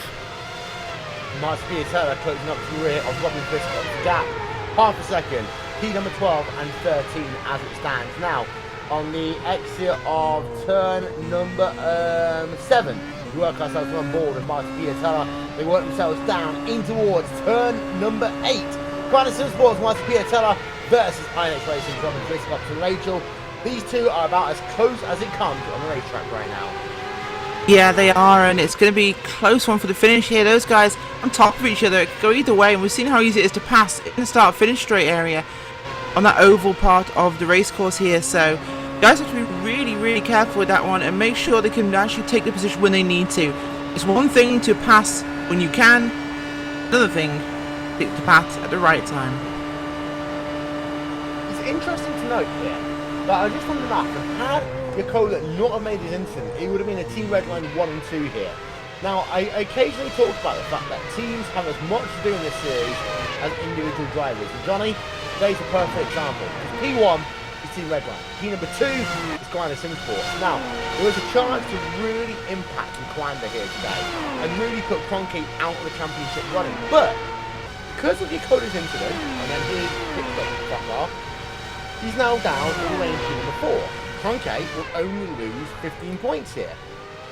Martin Piatella closing up to the rear of Robin Triscott's gap. Half a second. P number 12 and 13 as it stands. Now, on the exit of turn number 7, we work ourselves on board with Martin Piatella. They work themselves down in towards turn number 8. Grand SimSports, Martin Piatella versus INX Racing, Robin Triscott to Rachel. These two are about as close as it comes on the racetrack right now. Yeah, they are, and it's going to be a close one for the finish here. Those guys on top of each other, it could go either way, and we've seen how easy it is to pass in the start-finish straight area on that oval part of the race course here. So guys have to be really, really careful with that one and make sure they can actually take the position when they need to. It's one thing to pass when you can, another thing to pass at the right time. It's interesting to note here that I just wondered that had Yakola not have made his incident, it would have been a team red line 1 and 2 here. Now, I occasionally talk about the fact that teams have as much to do in this series as individual drivers. And Johnny, today's a perfect example. P1 is team red line. P number 2 is Grinder Simsport. Now, there was a chance to really impact and Grinder here today and really put Kroenke out of the championship running. But because of Yakola's incident, and then he picked up the fuck off, he's now down in the lane P number 4. Kroenke will only lose 15 points here.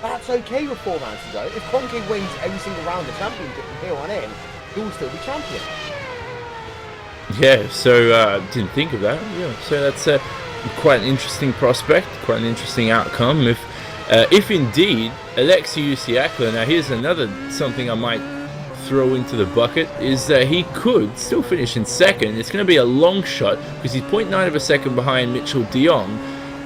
That's okay with 4 rounds to go. If Kroenke wins every single round of the championship from here on in, he will still be champion. Yeah, so didn't think of that. Yeah, so that's quite an interesting prospect, quite an interesting outcome. If indeed Alexei Usiakla, now here's another something I might throw into the bucket, is that he could still finish in second. It's going to be a long shot because he's 0.9 of a second behind Mitchell de Jong.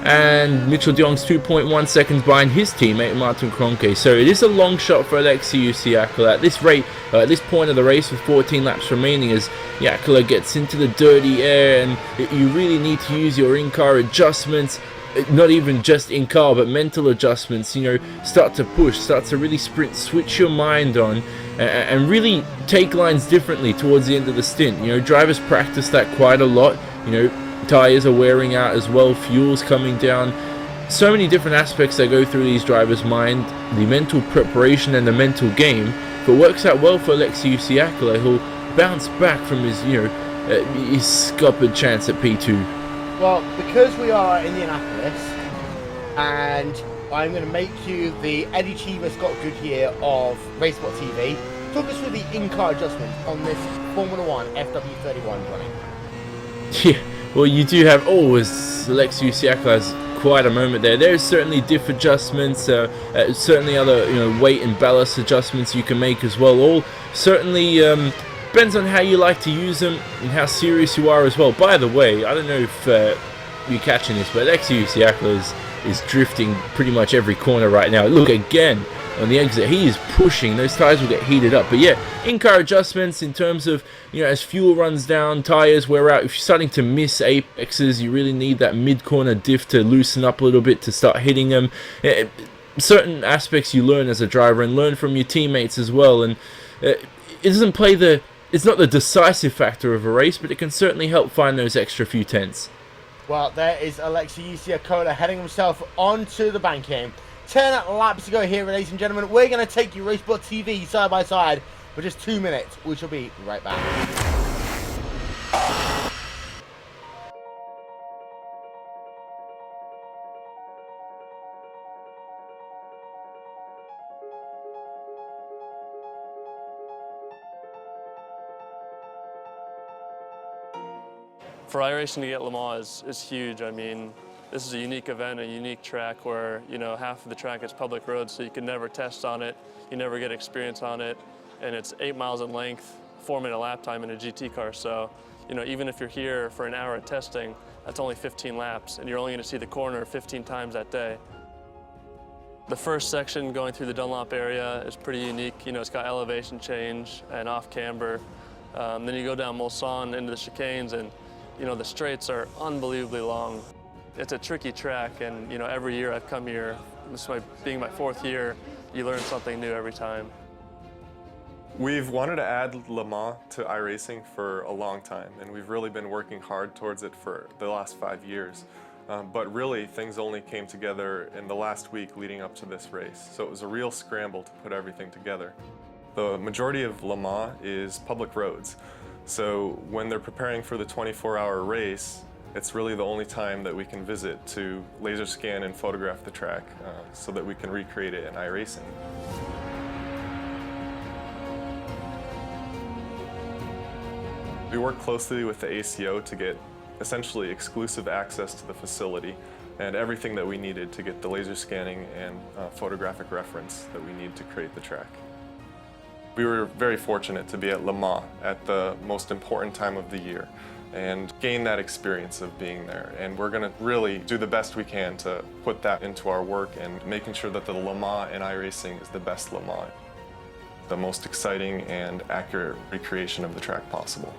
And Mitchell de Jong's 2.1 seconds behind his teammate Martin Kroenke. So it is a long shot for Alexei Usiakla at this rate, at this point of the race with 14 laps remaining, as Yakula gets into the dirty air, and you really need to use your in-car adjustments, not even just in-car but mental adjustments. You know, start to push, start to really sprint, switch your mind on, and really take lines differently towards the end of the stint. You know, drivers practice that quite a lot. You know, tires are wearing out as well, fuel's coming down, so many different aspects that go through these drivers' mind, the mental preparation and the mental game. If it works out well for Alexei Usiakla, he'll bounce back from his, his scuppered chance at P2. Well, because we are in Indianapolis, and I'm going to make you the Eddie Cheever Scott Goodyear of RaceSpotTV, talk us through the in-car adjustments on this Formula 1 FW31 running. Yeah. Well, you do have, as Alexei Usiakla has quite a moment there. There's certainly diff adjustments, certainly other weight and ballast adjustments you can make as well. All certainly depends on how you like to use them and how serious you are as well. By the way, I don't know if you're catching this, but Alexei Usiakla is drifting pretty much every corner right now. Look again on the exit, he is pushing. Those tires will get heated up. But yeah, in-car adjustments in terms of, as fuel runs down, tires wear out. If you're starting to miss apexes, you really need that mid-corner diff to loosen up a little bit to start hitting them. Certain aspects you learn as a driver and learn from your teammates as well. And it doesn't play it's not the decisive factor of a race, but it can certainly help find those extra few tenths. Well, there is Alexei Usiakla heading himself onto the banking. 10 laps to go here, ladies and gentlemen. We're going to take you RaceSpotTV side by side for just 2 minutes. We shall be right back. For iRacing to get Le Mans is huge. I mean, this is a unique event, a unique track where, half of the track is public road, so you can never test on it, you never get experience on it, and it's 8 miles in length, 4-minute lap time in a GT car. So, even if you're here for an hour of testing, that's only 15 laps, and you're only going to see the corner 15 times that day. The first section going through the Dunlop area is pretty unique. It's got elevation change and off camber. Then you go down Mulsanne into the chicanes, and the straights are unbelievably long. It's a tricky track, and every year I've come here, this being my 4th year, you learn something new every time. We've wanted to add Le Mans to iRacing for a long time, and we've really been working hard towards it for the last 5 years. But really, things only came together in the last week leading up to this race, so it was a real scramble to put everything together. The majority of Le Mans is public roads, so when they're preparing for the 24-hour race, it's really the only time that we can visit to laser scan and photograph the track so that we can recreate it in iRacing. We work closely with the ACO to get essentially exclusive access to the facility. and everything that we needed to get the laser scanning and photographic reference that we need to create the track. We were very fortunate to be at Le Mans at the most important time of the year and gain that experience of being there. And we're going to really do the best we can to put that into our work and making sure that the Le Mans in iRacing is the best Le Mans, the most exciting and accurate recreation of the track possible.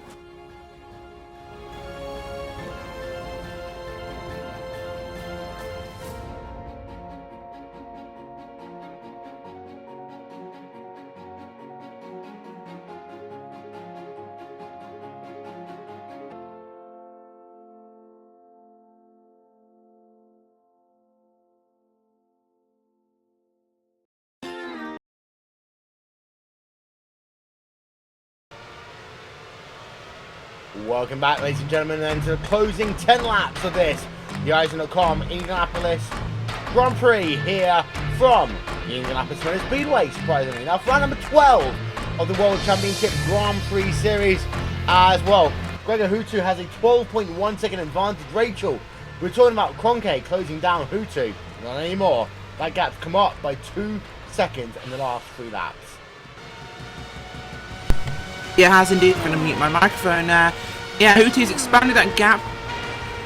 Welcome back, ladies and gentlemen, then to the closing 10 laps of this, the iWCGPS Indianapolis Grand Prix here from the Indianapolis Motor Speedway, surprisingly enough. Round number 12 of the World Championship Grand Prix Series as well. Gregor Hutu has a 12.1 second advantage. Rachel, we're talking about Kroenke closing down Hutu. Not anymore. That gap's come up by 2 seconds in the last 3 laps. Yeah, it has indeed. I'm going to mute my microphone. Yeah, Hutu's expanded that gap,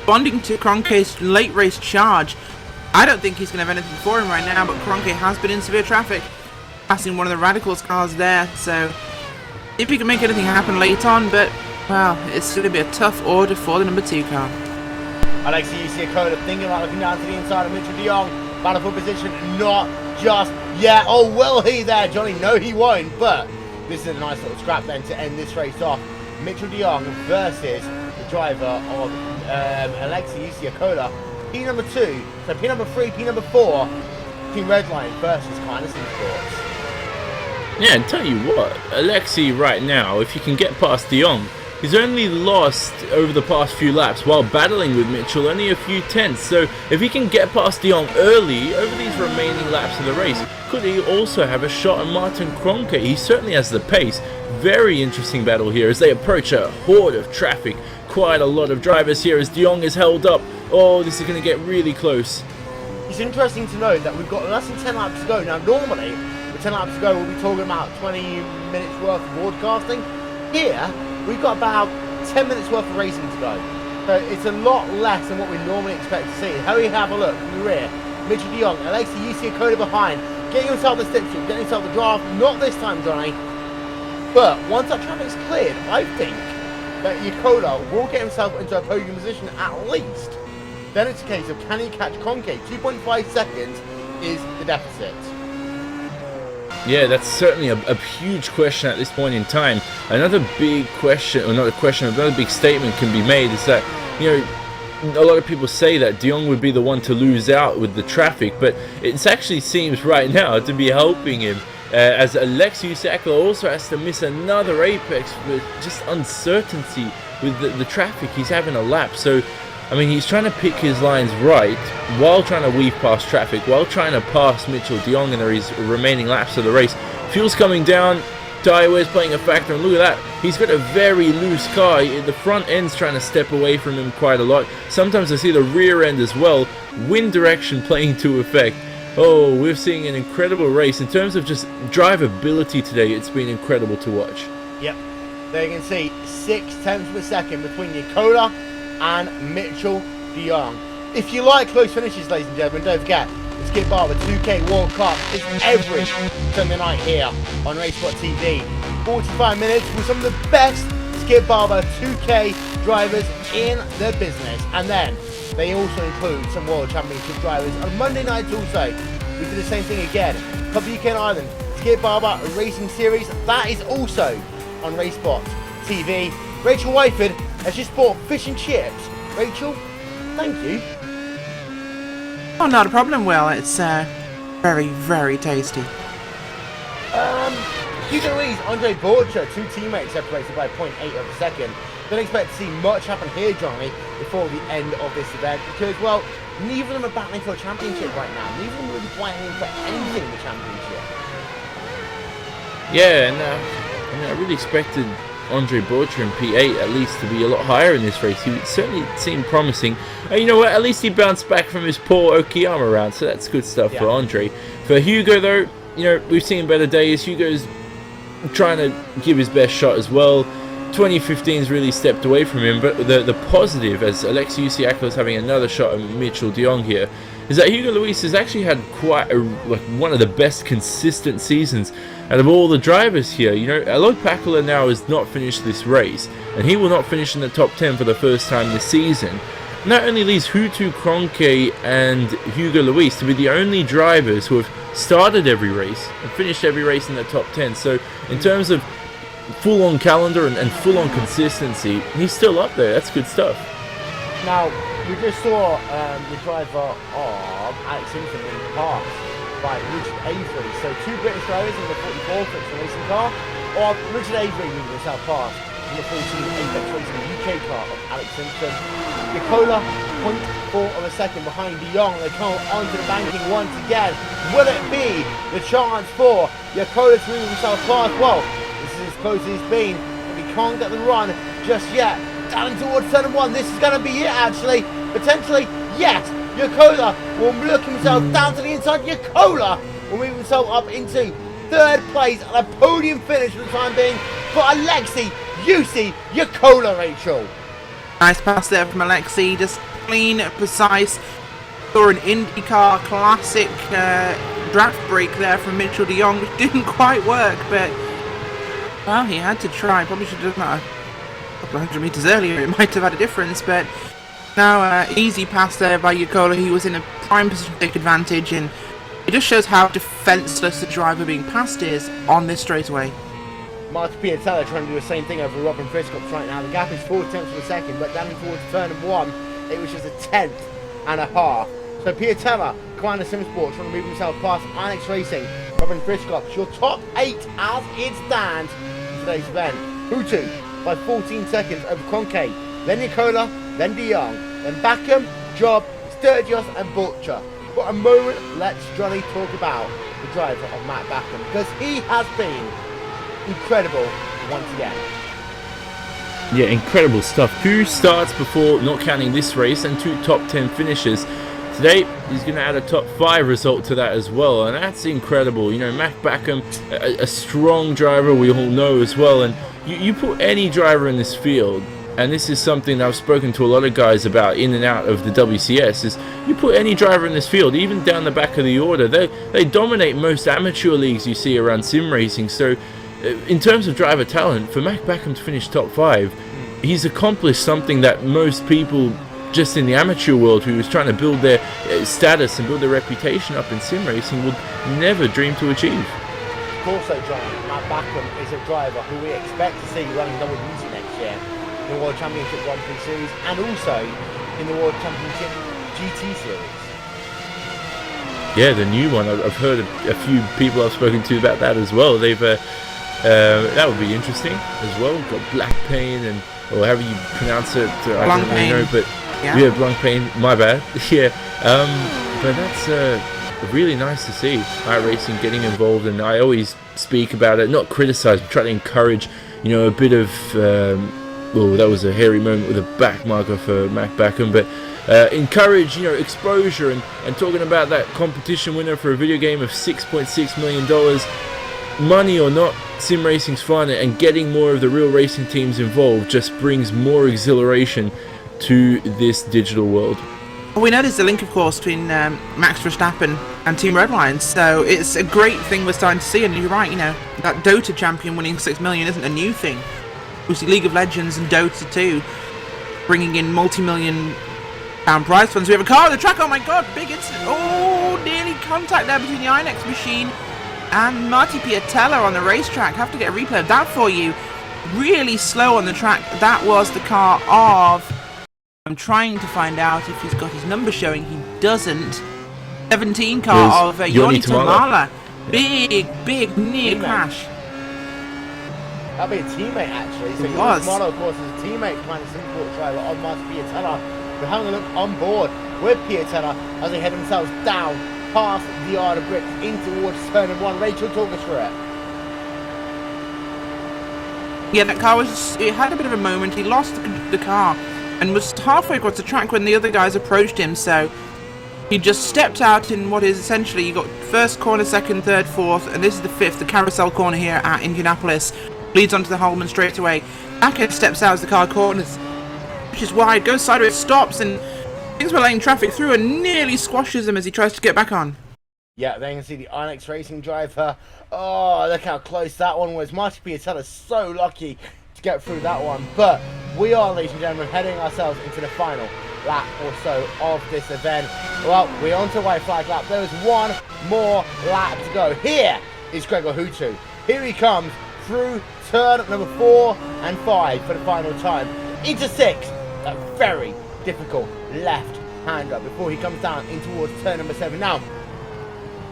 bonding to Kroenke's late race charge. I don't think he's going to have anything for him right now, but Kroenke has been in severe traffic, passing one of the Radicals cars there, so if he can make anything happen late on, but, well, it's going to be a tough order for the number 2 car. iWCGPS thinking about looking down to the inside of Mitchell de Jong. Battle for position, not just yet. Oh, will he there, Johnny? No, he won't, but this is a nice little scrap then to end this race off. Mitchell de Jong versus the driver of iWCGPS. P number 2, so P number 3, P number 4, Team Redline versus Kindness Sports. Yeah, and tell you what, Alexi right now, if you can get past de Jong, he's only lost over the past few laps while battling with Mitchell only a few tenths. So if he can get past de Jong early over these remaining laps of the race, could he also have a shot at Martin Kroenke? He certainly has the pace. Very interesting battle here as they approach a horde of traffic. Quite a lot of drivers here as de Jong is held up. Oh, this is going to get really close. It's interesting to note that we've got less than 10 laps to go. Now normally, with 10 laps to go, we'll be talking about 20 minutes worth of broadcasting. Here, we've got about 10 minutes worth of racing to go. So it's a lot less than what we normally expect to see. How we have a look from the rear. Mitchell de Jong, iWCGPS behind, getting himself the slipstream, getting himself the draft. Not this time, Johnny. But once that traffic's cleared, I think that Yakoda will get himself into a podium position at least. Then it's a case of can he catch Kroenke? 2.5 seconds is the deficit. Yeah, that's certainly a huge question at this point in time. Another big question, or not a question, another big statement can be made is that, you know, a lot of people say that de Jong would be the one to lose out with the traffic, but it actually seems right now to be helping him. As iWCGPS also has to miss another apex with just uncertainty with the traffic. He's having a lap, so I mean he's trying to pick his lines right while trying to weave past traffic, while trying to pass Mitchell de Jong in his remaining laps of the race. Fuel's coming down, tyre wear's playing a factor, and look at that, he's got a very loose car. The front end's trying to step away from him quite a lot. Sometimes I see the rear end as well, wind direction playing to effect. Oh, we're seeing an incredible race. In terms of just drivability today, it's been incredible to watch. Yep. There you can see 6 tenths of a second between Yakoda and Mitchell de Jong. If you like close finishes, ladies and gentlemen, don't forget, the Skip Barber 2K World Cup is every Sunday night here on RaceSpotTV. 45 minutes with some of the best Skip Barber 2K drivers in the business. And then they also include some World Championship drivers on Monday nights also. We do the same thing again. Cup UK and Ireland, Skip Barber Racing Series, that is also on RaceSpotTV. Rachel Wyford has just bought fish and chips. Rachel, thank you. Oh, not a problem, Will. It's very, very tasty. Hugo Lee's Andre Borcher, 2 teammates separated by 0.8 of a second. Don't expect to see much happen here, Johnny, before the end of this event because, well, neither of them are battling for a championship right now. Neither of them are really fighting for anything in the championship. Yeah, and I really expected Andre Borcher in P8 at least to be a lot higher in this race. He certainly seemed promising. And you know what? At least he bounced back from his poor Okayama round, so that's good stuff for Andre. For Hugo, though, you know, we've seen better days. Hugo's trying to give his best shot as well. 2015's really stepped away from him, but the positive, as Alexei Usiaklo is having another shot at Mitchell de Jong here, is that Hugo Luis has actually had quite one of the best consistent seasons out of all the drivers here. You know, Alok Pakula now has not finished this race, and he will not finish in the top 10 for the first time this season. Not only leaves Hutu Kronke and Hugo Luis to be the only drivers who have started every race and finished every race in the top 10. So in terms of full-on calendar and full-on consistency, he's still up there. That's good stuff. Now, we just saw the driver of Alex Simpson being passed by Richard Avery. So two British drivers in the 44 Friction Racing car, or Richard Avery moving himself past in the 14 Apex Racing UK car of Alex Simpson. Nicola, 0.4 of a second behind de Jong. They come onto the banking once again. Will it be the chance for Nicola to move himself past? Well, this is as close as he's been, but he can't get the run just yet. Down towards turn 1, this is going to be it actually. Potentially, yes, Nicola will look himself down to the inside. Nicola will move himself up into third place and a podium finish for the time being for Alexei Nicola, Rachel. Nice pass there from Alexei, just clean, precise. Saw an IndyCar classic draft break there from Mitchell de Jong, which didn't quite work, but well, he had to try. Probably should have done that a couple of hundred meters earlier. It might have had a difference, but now easy pass there by Nicola. He was in a prime position to take advantage, and it just shows how defenseless the driver being passed is on this straightaway. Martin Piatella trying to do the same thing over Robin Friscops right now. The gap is 4 tenths of a second, but down towards turn 1, it was just a 1/10.5. So Piatella, Kwana Simsport, trying to move himself past Annex Racing, Robin Friscops. Your top 8 as it stands in today's event. Hutu by 14 seconds over Kronke, then Nicola, then de Jong, then Backham, Job, Sturgis and Butcher. For a moment, let's Johnny talk about the driver of Matt Backham, because he has been incredible once again. Yeah, incredible stuff. 2 starts before, not counting this race, and 2 top 10 finishes. Today, he's going to add a top 5 result to that as well, and that's incredible. You know, Matt Backham, a strong driver, we all know as well, and you put any driver in this field, and this is something that I've spoken to a lot of guys about in and out of the WCS, is you put any driver in this field, even down the back of the order, they dominate most amateur leagues you see around sim racing. So in terms of driver talent, for Matt Backham to finish top 5, he's accomplished something that most people just in the amateur world who was trying to build their status and build their reputation up in sim racing would never dream to achieve. Also, John, Matt Backham is a driver who we expect to see running double duty next year in the World Championship Grand Prix Series and also in the World Championship GT Series. Yeah, the new one. I've heard a few people I've spoken to about that as well. They've that would be interesting as well. Got Black Pain and or however you pronounce it. I don't really know, but yeah, Blanc Pain. My bad. Yeah, but that's really nice to see iRacing getting involved, and I always speak about it, not criticize, but try to encourage. You know, a bit of well, that was a hairy moment with a back marker for Matt Backham, but encourage, you know, exposure and talking about that competition winner for a video game of $6.6 million. Money or not, sim racing's fun, and getting more of the real racing teams involved just brings more exhilaration to this digital world. Well, we know there's a link, of course, between Max Verstappen and Team Redline, so it's a great thing we're starting to see. And you're right, you know, that Dota champion winning $6 million isn't a new thing. We see League of Legends and Dota 2 bringing in multi-million pound prize funds. We have a car on the track. Oh my god, big incident. Oh, nearly contact there between the Inex machine and Marty Piatella on the racetrack. Have to get a replay of that for you. Really slow on the track. That was the car of... I'm trying to find out if he's got his number showing. He doesn't. 17 car of Yoni Tamala. Big near crash. That'd be a teammate actually. So Yoni Tamala, of course, is a teammate behind the Singapore driver of Marty Piatella. We're having a look on board with Piatella as they head themselves down past the Yard of Bricks in towards turn 1. Rachel, talk us through it. Yeah, that car it had a bit of a moment. He lost the car and was halfway across the track when the other guys approached him, so he just stepped out in what is essentially, you got first corner, second, third, fourth, and this is the fifth, the carousel corner here at Indianapolis. Leads onto the Holman straight away. Backhead steps out as the car corners, which is wide, goes sideways, stops, and things were letting traffic through and nearly squashes him as he tries to get back on. Yeah, there you can see the Onyx Racing driver. Oh, look how close that one was. Marty Piatella's so lucky to get through that one. But we are, ladies and gentlemen, heading ourselves into the final lap or so of this event. Well, we're on to the white flag lap. There is one more lap to go. Here is Gregor Hutu. Here he comes through turn number 4 and 5 for the final time. Into 6, a very difficult left-hander before he comes down in towards turn number 7. Now,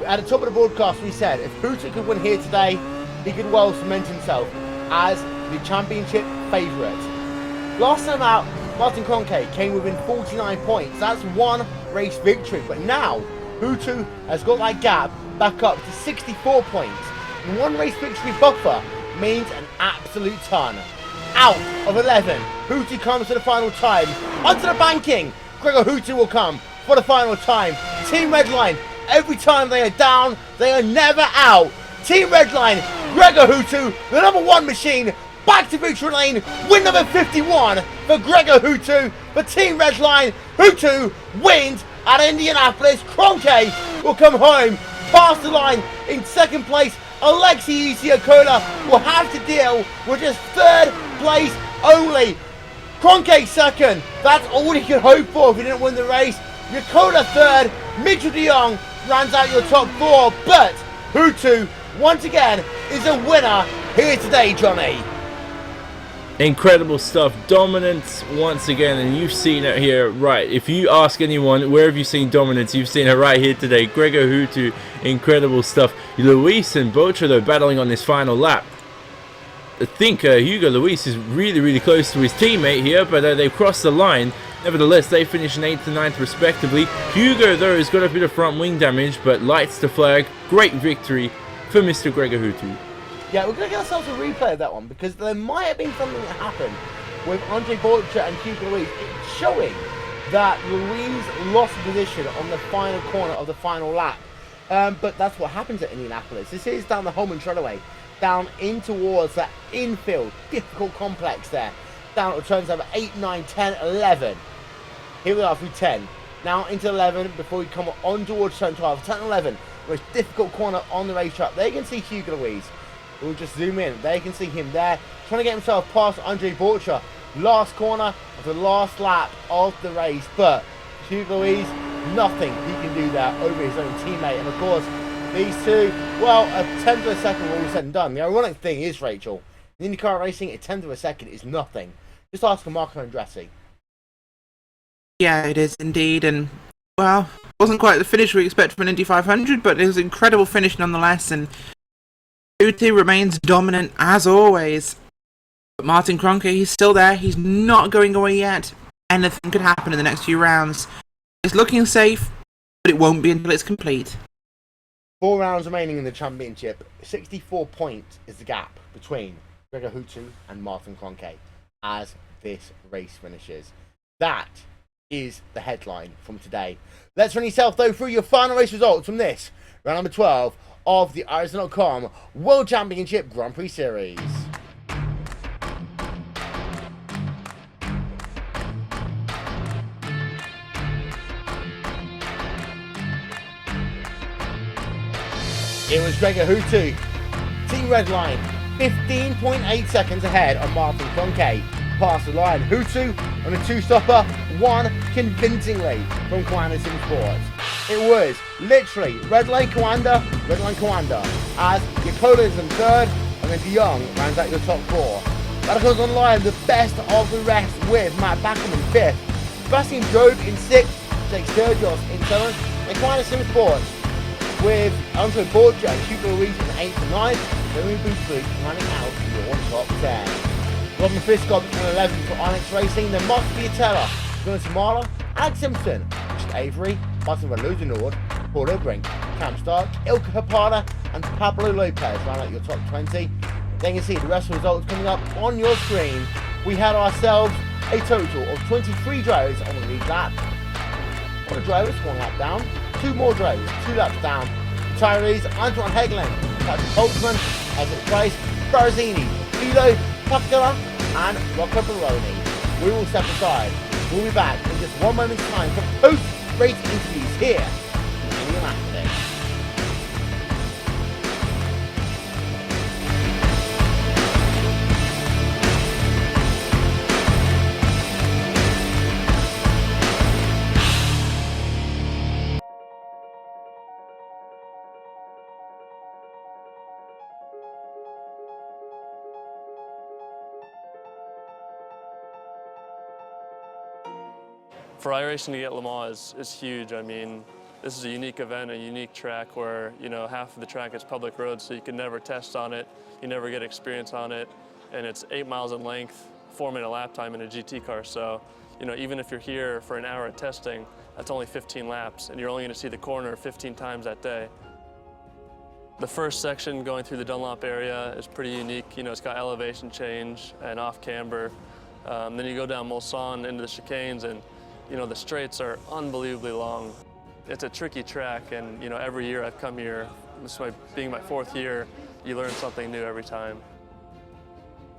at the top of the broadcast, we said if Hutu could win here today, he could well cement himself as the championship favourite. Last time out, Martin Kroenke came within 49 points. That's one race victory. But now, Hutu has got that gap back up to 64 points. And one race victory buffer means an absolute ton. Out of 11, Hutu comes to the final time. Onto the banking, Gregor Hutu will come for the final time. Team Redline, every time they are down, they are never out. Team Redline, Gregor Hutu, the number 1 machine, back to victory lane, win number 51 for Gregor Hutu. For Team Redline, Hutu wins at Indianapolis. Kroenke will come home, past the line in second place. Alexei Isiakola will have to deal with just 3rd place only. Kroenke second, that's all he could hope for if he didn't win the race. Yakola 3rd, Mitchell de Jong rounds out your top 4, but Hutu, once again, is a winner here today, Johnny. Incredible stuff, dominance once again, and you've seen it here, right? If you ask anyone, where have you seen dominance? You've seen it right here today. Gregor Hutu, incredible stuff. Luis and Bocha, though, battling on this final lap. I think Hugo Luis is really close to his teammate here, but they've crossed the line. Nevertheless, they finish in 8th and 9th respectively. Hugo, though, has got a bit of front wing damage, but lights the flag. Great victory for Mr. Gregor Hutu. Yeah, we're going to get ourselves a replay of that one because there might have been something that happened with Andre Bocha and Hugo Luis. It's showing that Luis lost position on the final corner of the final lap. But that's what happens at Indianapolis. This is down the Holman straightaway, down in towards that infield, difficult complex there. Down at turns over 8, 9, 10, 11. Here we are through 10. Now into 11 before we come on towards turn 12. Turn 11, most difficult corner on the racetrack. There you can see Hugo Luis. We'll just zoom in. There you can see him there, trying to get himself past Andre Bocha. Last corner of the last lap of the race. But Hugo Luis, nothing he can do there over his own teammate. And of course, these two, well, a tenth of a second were all said and done. The ironic thing is, Rachel, in IndyCar racing, a tenth of a second is nothing. Just ask for Marco Andretti. Yeah, it is indeed, and well, wasn't quite the finish we expect from an Indy 500, but it was an incredible finish nonetheless, and Hutu remains dominant as always. But Martin Kroenke, he's still there, he's not going away yet. Anything could happen in the next few rounds. It's looking safe, but it won't be until it's complete. 4 rounds remaining in the championship. 64 points is the gap between Gregor Hutu and Martin Kroenke as this race finishes. That is the headline from today. Let's run yourself though through your final race results from this round number 12 of the iRacing.com World Championship Grand Prix Series. It was Gregor Hutu, Team Redline, 15.8 seconds ahead of Martin Kroenke. Past the line, Hutu on a 2-stopper, won convincingly from Kiwanis Sim Sports. It was literally Redline Kawanda, as Yakola is in 3rd, and then de Jong rounds out your top 4. That goes online, the best of the rest with Matt Backham in 5th, Sebastian Job in 6th, Jake Sturgis in 7th, and Kiwanis Sim Sports with Andre Bocha and Hugo Luis in 8th and 9th, then we Boots running out your top 10. Robin Fiscott in 11th for Onyx Racing, then Mark Piatella, Gunnar Tamala, Alex Simpson, Richard Avery, Martin Van Loozenord, Paul O'Brink, Cam Stark, Ilka Hapada, and Pablo Lopez round out your top 20. Then you can see the rest of the results coming up on your screen. We had ourselves a total of 23 drivers on the lead lap. One of the drivers, 1 lap down. 2 more drivers, 2 laps down. Retirees, Antoine Hegland, Patrick Holtzman, Everett Price, Barazini, Philo, Papkala, and Rocco Baroni. We will step aside. We'll be back in just 1 moment's time for post-race interviews here in Indianapolis. For iRacing to get Le Mans is huge. I mean, this is a unique event, a unique track where, you know, half of the track is public road, so you can never test on it, you never get experience on it, and it's 8 miles in length, 4-minute lap time in a GT car. So, you know, even if you're here for an hour of testing, that's only 15 laps, and you're only going to see the corner 15 times that day. The first section going through the Dunlop area is pretty unique. You know, it's got elevation change and off camber. Then you go down Mulsanne into the chicanes, and you know, the straights are unbelievably long. It's a tricky track, and you know, every year I've come here, being my 4th year, you learn something new every time.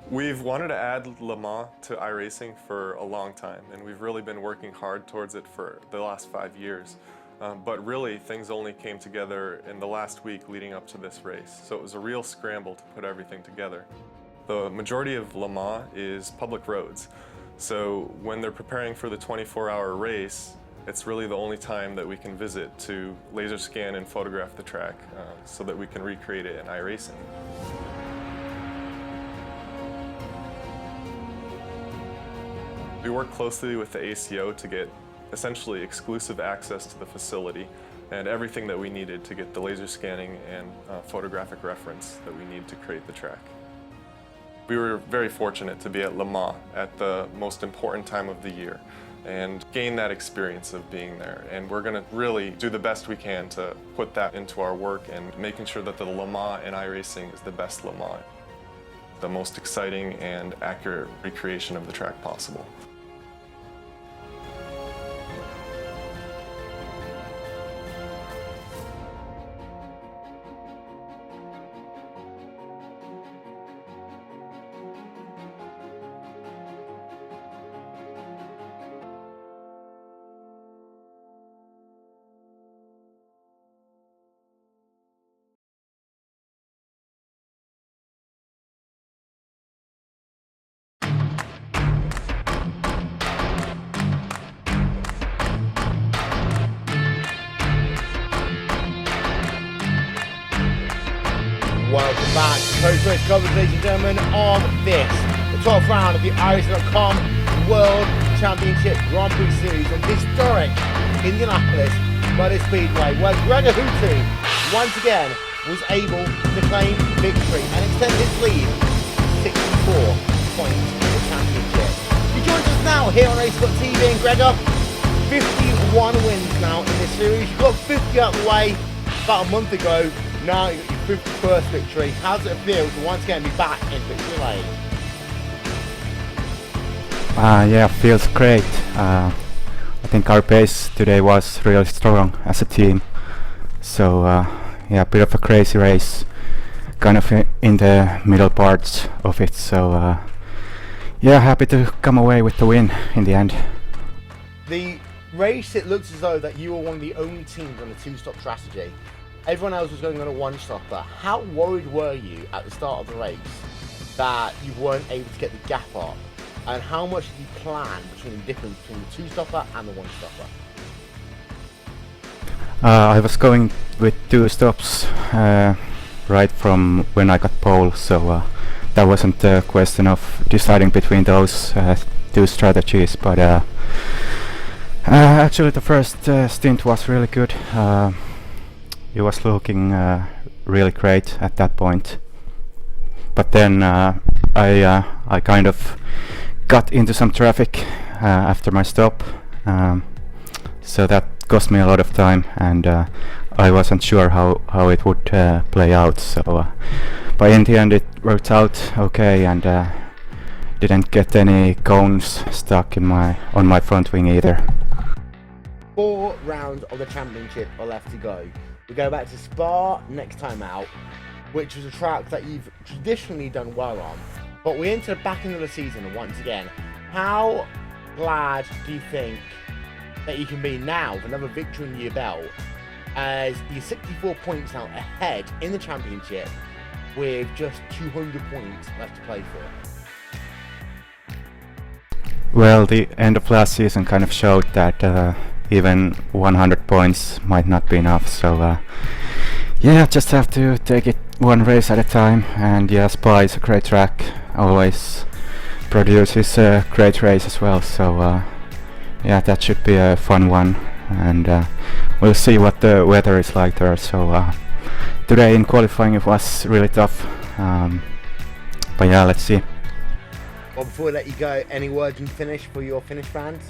We've wanted to add Le Mans to iRacing for a long time, and we've really been working hard towards it for the last 5 years. But really, things only came together in the last week leading up to this race. So it was a real scramble to put everything together. The majority of Le Mans is public roads. So when they're preparing for the 24-hour race, it's really the only time that we can visit to laser scan and photograph the track so that we can recreate it in iRacing. We work closely with the ACO to get essentially exclusive access to the facility and everything that we needed to get the laser scanning and photographic reference that we need to create the track. We were very fortunate to be at Le Mans at the most important time of the year and gain that experience of being there. And we're going to really do the best we can to put that into our work and making sure that the Le Mans in iRacing is the best Le Mans, the most exciting and accurate recreation of the track possible. Welcome back to post-race coverage, ladies and gentlemen, of this, the 12th round of the iRacing.com World Championship Grand Prix Series on historic Indianapolis Motor Speedway, where Gregor Houtu once again was able to claim victory and extend his lead to 64 points in the championship. He joins us now here on RaceSpotTV, and Gregor, 51 wins now in this series. You got 50 out of the way about a month ago. Now you got your 51st victory. How does it feel to once again be back in victory lane? Yeah, feels great. I think our pace today was really strong as a team. So yeah, a bit of a crazy race, kind of in the middle parts of it. So yeah, happy to come away with the win in the end. The race, it looks as though that you were one of the only teams on a two-stop strategy. Everyone else was going on a one-stopper. How worried were you at the start of the race that you weren't able to get the gap up? And how much did you plan between the difference between the two-stopper and the one-stopper? I was going with 2 stops right from when I got pole, so that wasn't a question of deciding between those 2 strategies. But actually the first stint was really good. It was looking really great at that point, but then I kind of got into some traffic after my stop, so that cost me a lot of time, and I wasn't sure how it would play out. So, but in the end it worked out okay, and didn't get any cones stuck in on my front wing either. 4 rounds of the championship are left to go. We go back to Spa next time out, which is a track that you've traditionally done well on. But we enter the back end of the season once again. How glad do you think that you can be now with another victory in your belt, as you're 64 points now ahead in the championship with just 200 points left to play for? Well, the end of last season kind of showed that even 100 points might not be enough, so yeah, just have to take it one race at a time. And yeah, Spa is a great track, always produces a great race as well, so yeah, that should be a fun one, and we'll see what the weather is like there. So today in qualifying it was really tough, but yeah, let's see. Well, before we let you go, any words in finish for your Finnish fans?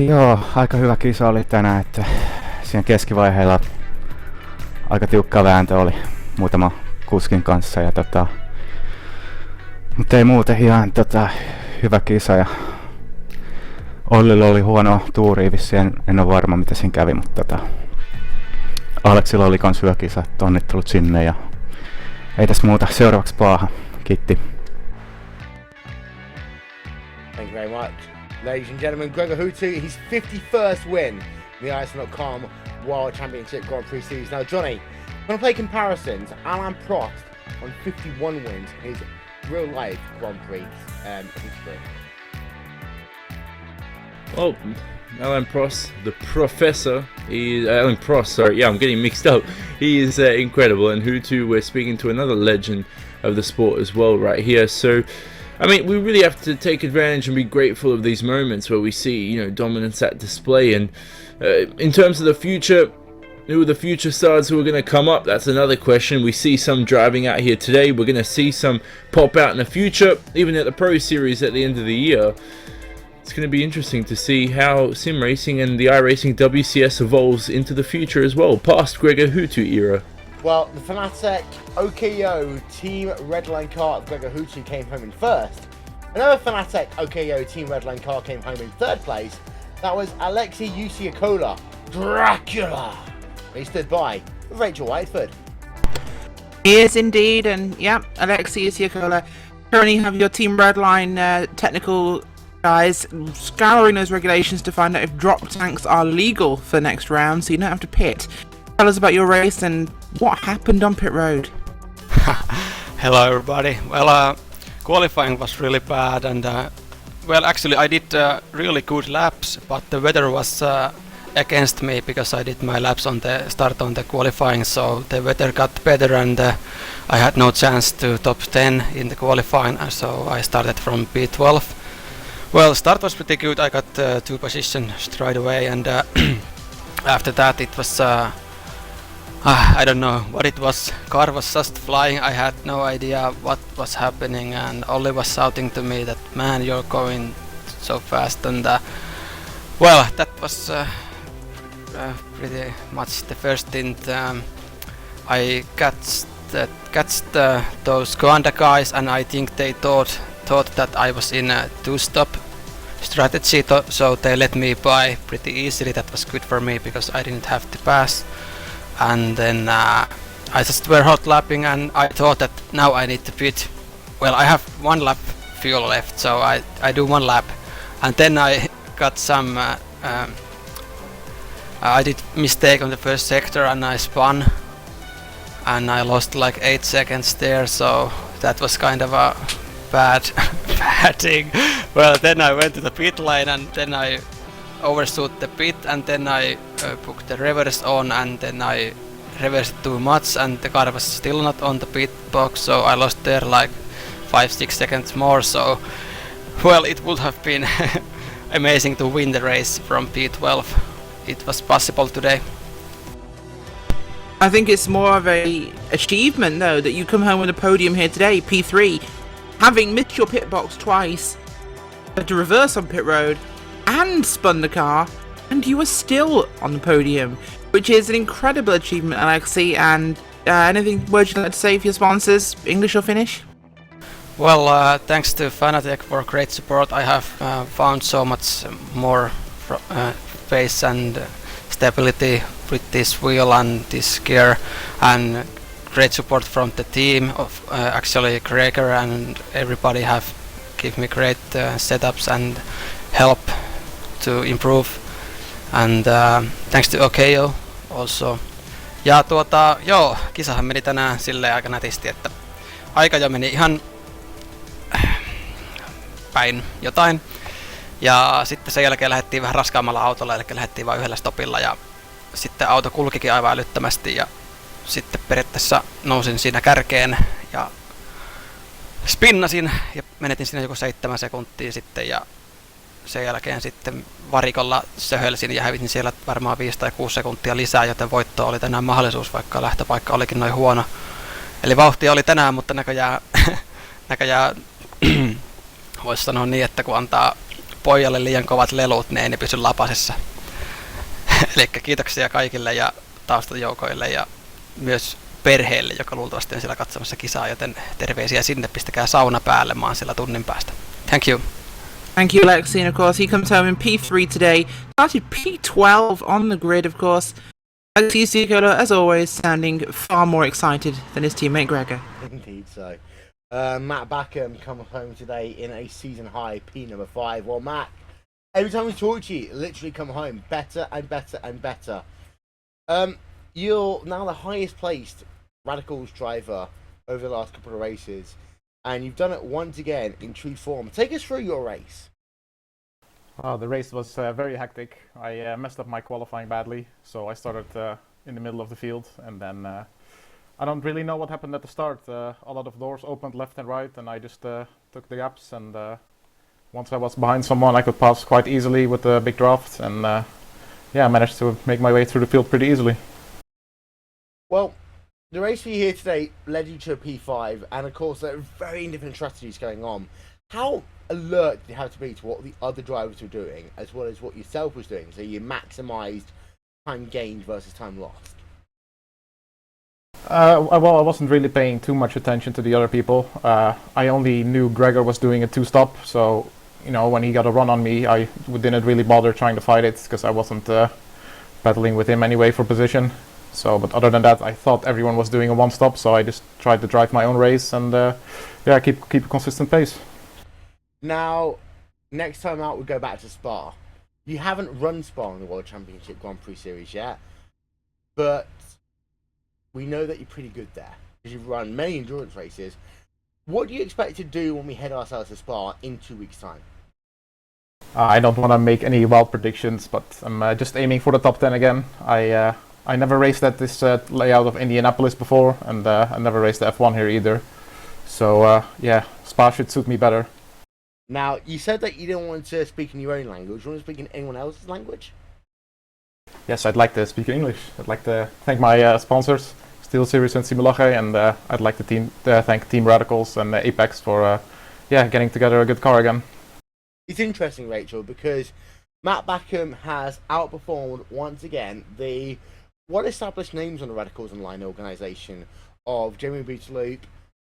Joo, aika hyvä kisa oli tänään, että siinä keskivaiheella aika tiukka vääntö oli muutama kuskin kanssa, ja mutta ei muuten ihan hyvä kisa, ja Ollilla oli huono tuuri, vissiin en ole varma mitä siinä kävi, mutta Aleksilla oli kans hyvä kisa, onnittelut sinne, ja ei tässä muuta, seuraavaksi Spaahan. Kiitti. Thank you very much. Ladies and gentlemen, Gregor Hutu, his 51st win in the iWCGPS World Championship Grand Prix Series. Now, Johnny, I'm going to play comparisons. Alain Prost on 51 wins in his real-life Grand Prix history. Well, Alain Prost, the professor, Alain Prost, sorry, yeah, I'm getting mixed up. He is incredible, and Hutu, we're speaking to another legend of the sport as well right here. So I mean, we really have to take advantage and be grateful of these moments where we see, you know, dominance at display. And in terms of the future, who are the future stars who are going to come up? That's another question. We see some driving out here today. We're going to see some pop out in the future, even at the Pro Series at the end of the year. It's going to be interesting to see how sim racing and the iRacing WCS evolves into the future as well, past Gregor Hutu era. Well, the Fanatec OKO Team Redline car of Gregor Hutu came home in first. Another Fanatec OKO Team Redline car came home in third place. That was iWCGPS Dracula. He stood by with Rachel Whiteford. He is indeed, and yeah, iWCGPS. Currently have your Team Redline technical guys scouring those regulations to find out if drop tanks are legal for next round, so you don't have to pit. Tell us about your race and what happened on pit road. Hello everybody. Well, qualifying was really bad, and well, actually I did really good laps, but the weather was against me because I did my laps on the start on the qualifying, so the weather got better and I had no chance to top 10 in the qualifying, so I started from P12. Well, start was pretty good. I got 2 positions straight away, and after that it was I don't know what it was. Car was just flying. I had no idea what was happening, and Ollie was shouting to me that, man, you're going so fast, and well, that was pretty much the first stint. I catched those Coanda guys, and I think they thought that I was in a 2-stop strategy, so they let me by pretty easily. That was good for me because I didn't have to pass. And then I just were hot lapping, and I thought that now I need to pit. Well, I have 1 lap fuel left, so I do 1 lap, and then I got some I did mistake on the first sector and I spun, and I lost like 8 seconds there, so that was kind of a bad thing. Well, then I went to the pit lane, and then I overshoot the pit, and then I put the reverse on, and then I reversed too much, and the car was still not on the pit box, so I lost there like 5-6 seconds more. So well, it would have been amazing to win the race from P12. It was possible today. I think it's more of a achievement though that you come home with a podium here today, P3, having missed your pit box twice, had to reverse on pit road and spun the car, and you were still on the podium, which is an incredible achievement, Alexei. And Anything words you'd like to say for your sponsors, English or Finnish? Well, thanks to Fanatec for great support. I have found so much more pace and stability with this wheel and this gear, and great support from the team of actually Gregor and everybody have give me great setups and help to improve, and thanks to Okeo also. Ja joo, kisahan meni tänään silleen aika nätisti, että aika jo meni ihan päin jotain. Ja sitten sen jälkeen lähdettiin vähän raskaammalla autolla, eli lähdettiin vain yhdellä stopilla ja sitten auto kulkikin aivan älyttömästi ja sitten periaatteessa nousin siinä kärkeen ja spinnasin ja menetin siinä joku 7 sekuntia sitten ja sen jälkeen sitten varikolla söhölsin ja hävitin siellä varmaan 5 tai 6 sekuntia lisää, joten voitto oli tänään mahdollisuus, vaikka lähtöpaikka olikin noin huono. Eli vauhtia oli tänään, mutta näköjään voisi sanoa niin, että kun antaa pojalle liian kovat lelut, niin ei ne pysy lapasessa. Eli kiitoksia kaikille ja taustajoukoille ja myös perheelle, joka luultavasti on siellä katsomassa kisaa, joten terveisiä sinne, pistäkää sauna päälle, mä oon siellä tunnin päästä. Thank you. Thank you, Lexi, and of course he comes home in P3 today. Started P12 on the grid, of course. Alexi Sicolo, as always, sounding far more excited than his teammate Gregor. Indeed so. Matt Backham comes home today in a season high P number 5. Well, Matt, every time we talk to you, literally come home better and better and better. You're now the highest placed Radicals driver over the last couple of races, and you've done it once again in true form. Take us through your race. The race was very hectic. I messed up my qualifying badly, so I started in the middle of the field, and then I don't really know what happened at the start. A lot of doors opened left and right, and I just took the gaps, and once I was behind someone, I could pass quite easily with the big draft, and I managed to make my way through the field pretty easily. Well, the race for you here today led you to a P5, and of course there are very different strategies going on. How alert did you have to be to what the other drivers were doing, as well as what yourself was doing, so you maximised time gained versus time lost? Well, I wasn't really paying too much attention to the other people. I only knew Gregor was doing a 2-stop, so when he got a run on me, I didn't really bother trying to fight it because I wasn't battling with him anyway for position. So, but other than that, I thought everyone was doing a 1-stop, so I just tried to drive my own race and keep a consistent pace. Now, next time out we go back to Spa. You haven't run Spa in the World Championship Grand Prix Series yet, but we know that you're pretty good there because you've run many endurance races. What do you expect to do when we head ourselves to Spa in 2 weeks' time? I don't want to make any wild predictions, but I'm just aiming for the top 10 again. I never raced at this layout of Indianapolis before, and I never raced the F1 here either. So Spa should suit me better. Now, you said that you didn't want to speak in your own language. Do you want to speak in anyone else's language? Yes, I'd like to speak English. I'd like to thank my sponsors, SteelSeries and Simulache, and I'd like to thank Team Radicals and Apex for getting together a good car again. It's interesting, Rachel, because Matt Backham has outperformed once again the established names on the Radicals Online organisation of Jamie Bootsloop,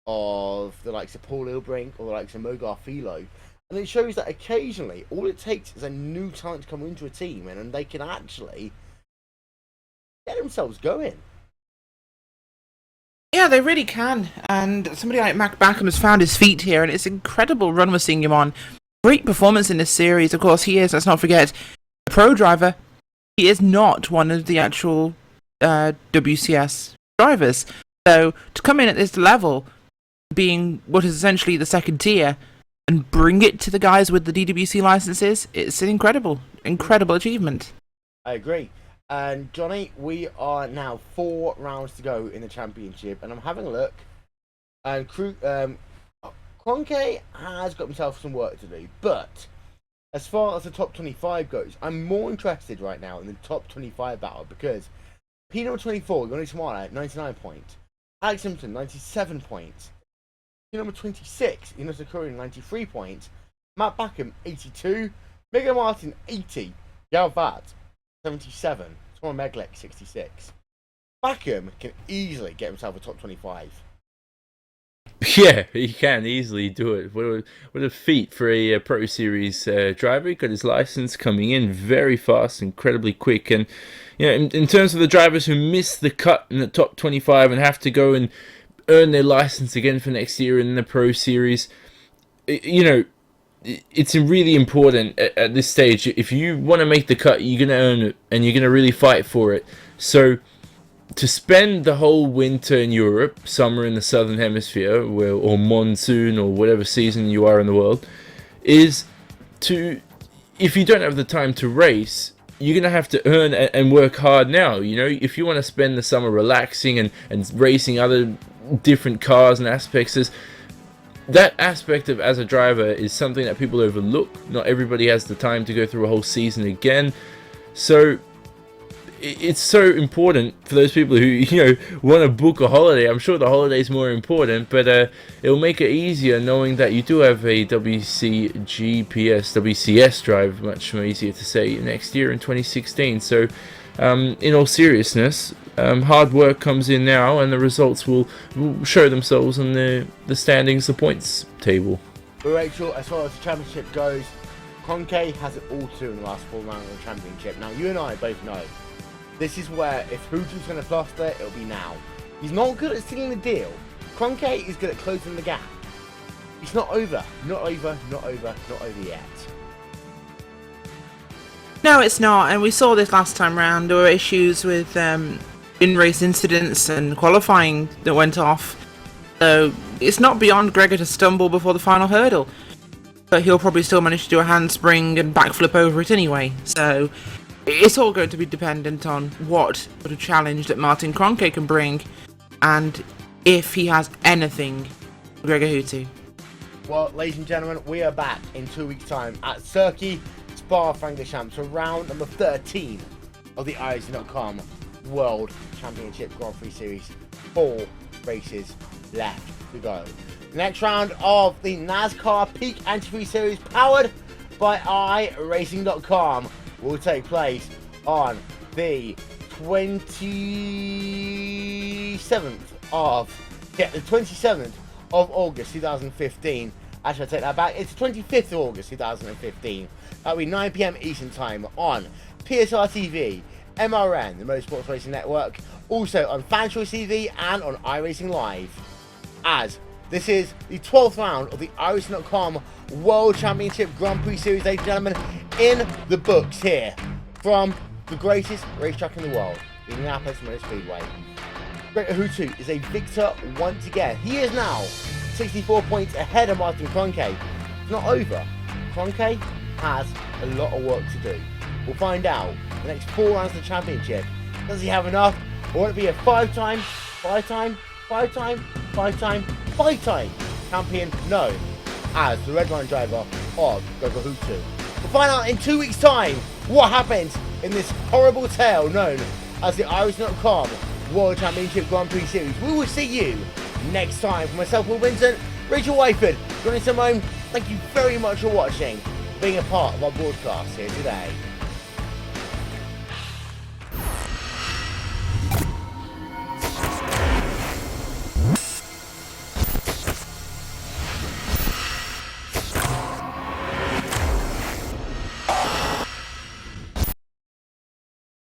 of the likes of Paul Ilbrink, or the likes of Mogar Philo. And it shows that occasionally all it takes is a new talent to come into a team and they can actually get themselves going. Yeah, they really can. And somebody like Mac Backham has found his feet here, and it's an incredible run we're seeing him on. Great performance in this series. Of course, he is, let's not forget, a pro driver. He is not one of the actual WCS drivers. So to come in at this level, being what is essentially the second tier, and bring it to the guys with the DWC licenses, it's an incredible achievement. I agree. And Johnny, we are now 4 rounds to go in the championship, and I'm having a look. And Cronke has got himself some work to do, but as far as the top 25 goes, I'm more interested right now in the top 25 battle, because P number 24, Yoni Tamara, 99 points. Alex Simpson, 97 points. P number 26, Inosa Curry, 93 points. Matt Backham, 82. Mega Martin, 80. Galvat, 77. Tom Meglek, 66. Backham can easily get himself a top 25. Yeah, he can easily do it. What a feat for a Pro Series driver. He got his license coming in very fast, incredibly quick. And you know, in terms of the drivers who miss the cut in the top 25 and have to go and earn their license again for next year in the Pro Series, you know, it's really important at this stage. If you want to make the cut, you're going to earn it, and you're going to really fight for it. So to spend the whole winter in Europe, summer in the southern hemisphere, or monsoon, or whatever season you are in the world, is to, if you don't have the time to race, you're going to have to earn and work hard now. You know, if you want to spend the summer relaxing and racing other different cars and aspects, that aspect of as a driver is something that people overlook. Not everybody has the time to go through a whole season again. So it's so important for those people who, you know, want to book a holiday. I'm sure the holiday is more important, but it'll make it easier knowing that you do have a WCGPS drive, much more easier to say, next year in 2016. So in all seriousness, hard work comes in now, and the results will show themselves on the standings, the points table. But Rachel, as far as the championship goes, Kroenke has it all to do in the last 4 rounds of the championship. Now, you and I both know this is where, if Hutu's going to plaster it, it'll be now. He's not good at sealing the deal. Kroenke is good at closing the gap. It's not over. Not over, not over, not over yet. No, it's not, and we saw this last time round. There were issues with in-race incidents and qualifying that went off. So it's not beyond Gregor to stumble before the final hurdle. But he'll probably still manage to do a handspring and backflip over it anyway. So it's all going to be dependent on what sort of challenge that Martin Kroenke can bring, and if he has anything for Gregor Hutu. Well, ladies and gentlemen, we are back in 2 weeks' time at Circuit Spa-Francorchamps for round number 13 of the iWCGPS World Championship Grand Prix Series. 4 races left to go. The next round of the NASCAR Peak Antifreeze Series, powered by iRacing.com, will take place on the 27th of August 2015. Actually, I take that back. It's the 25th of August 2015. That'll be 9 PM Eastern Time on PSR TV, MRN, the Motorsports Racing Network, also on FanChoice TV and on iRacing Live. As this is the 12th round of the iRacing.com World Championship Grand Prix Series, ladies and gentlemen, in the books here from the greatest racetrack in the world, the Indianapolis Motor Speedway. Gregor Hutu is a victor once again. He is now 64 points ahead of Martin Kroenke. It's not over. Kroenke has a lot of work to do. We'll find out the next 4 rounds of the championship. Does he have enough? Or will it be a 5-time champion known as the Red Line driver of Gregor Hutu? We'll find out in 2 weeks' time what happens in this horrible tale known as the iRacing.com World Championship Grand Prix Series. We will see you next time. For myself, Will Vincent, Rachel Wyford, Johnny Simone, thank you very much for watching, being a part of our broadcast here today.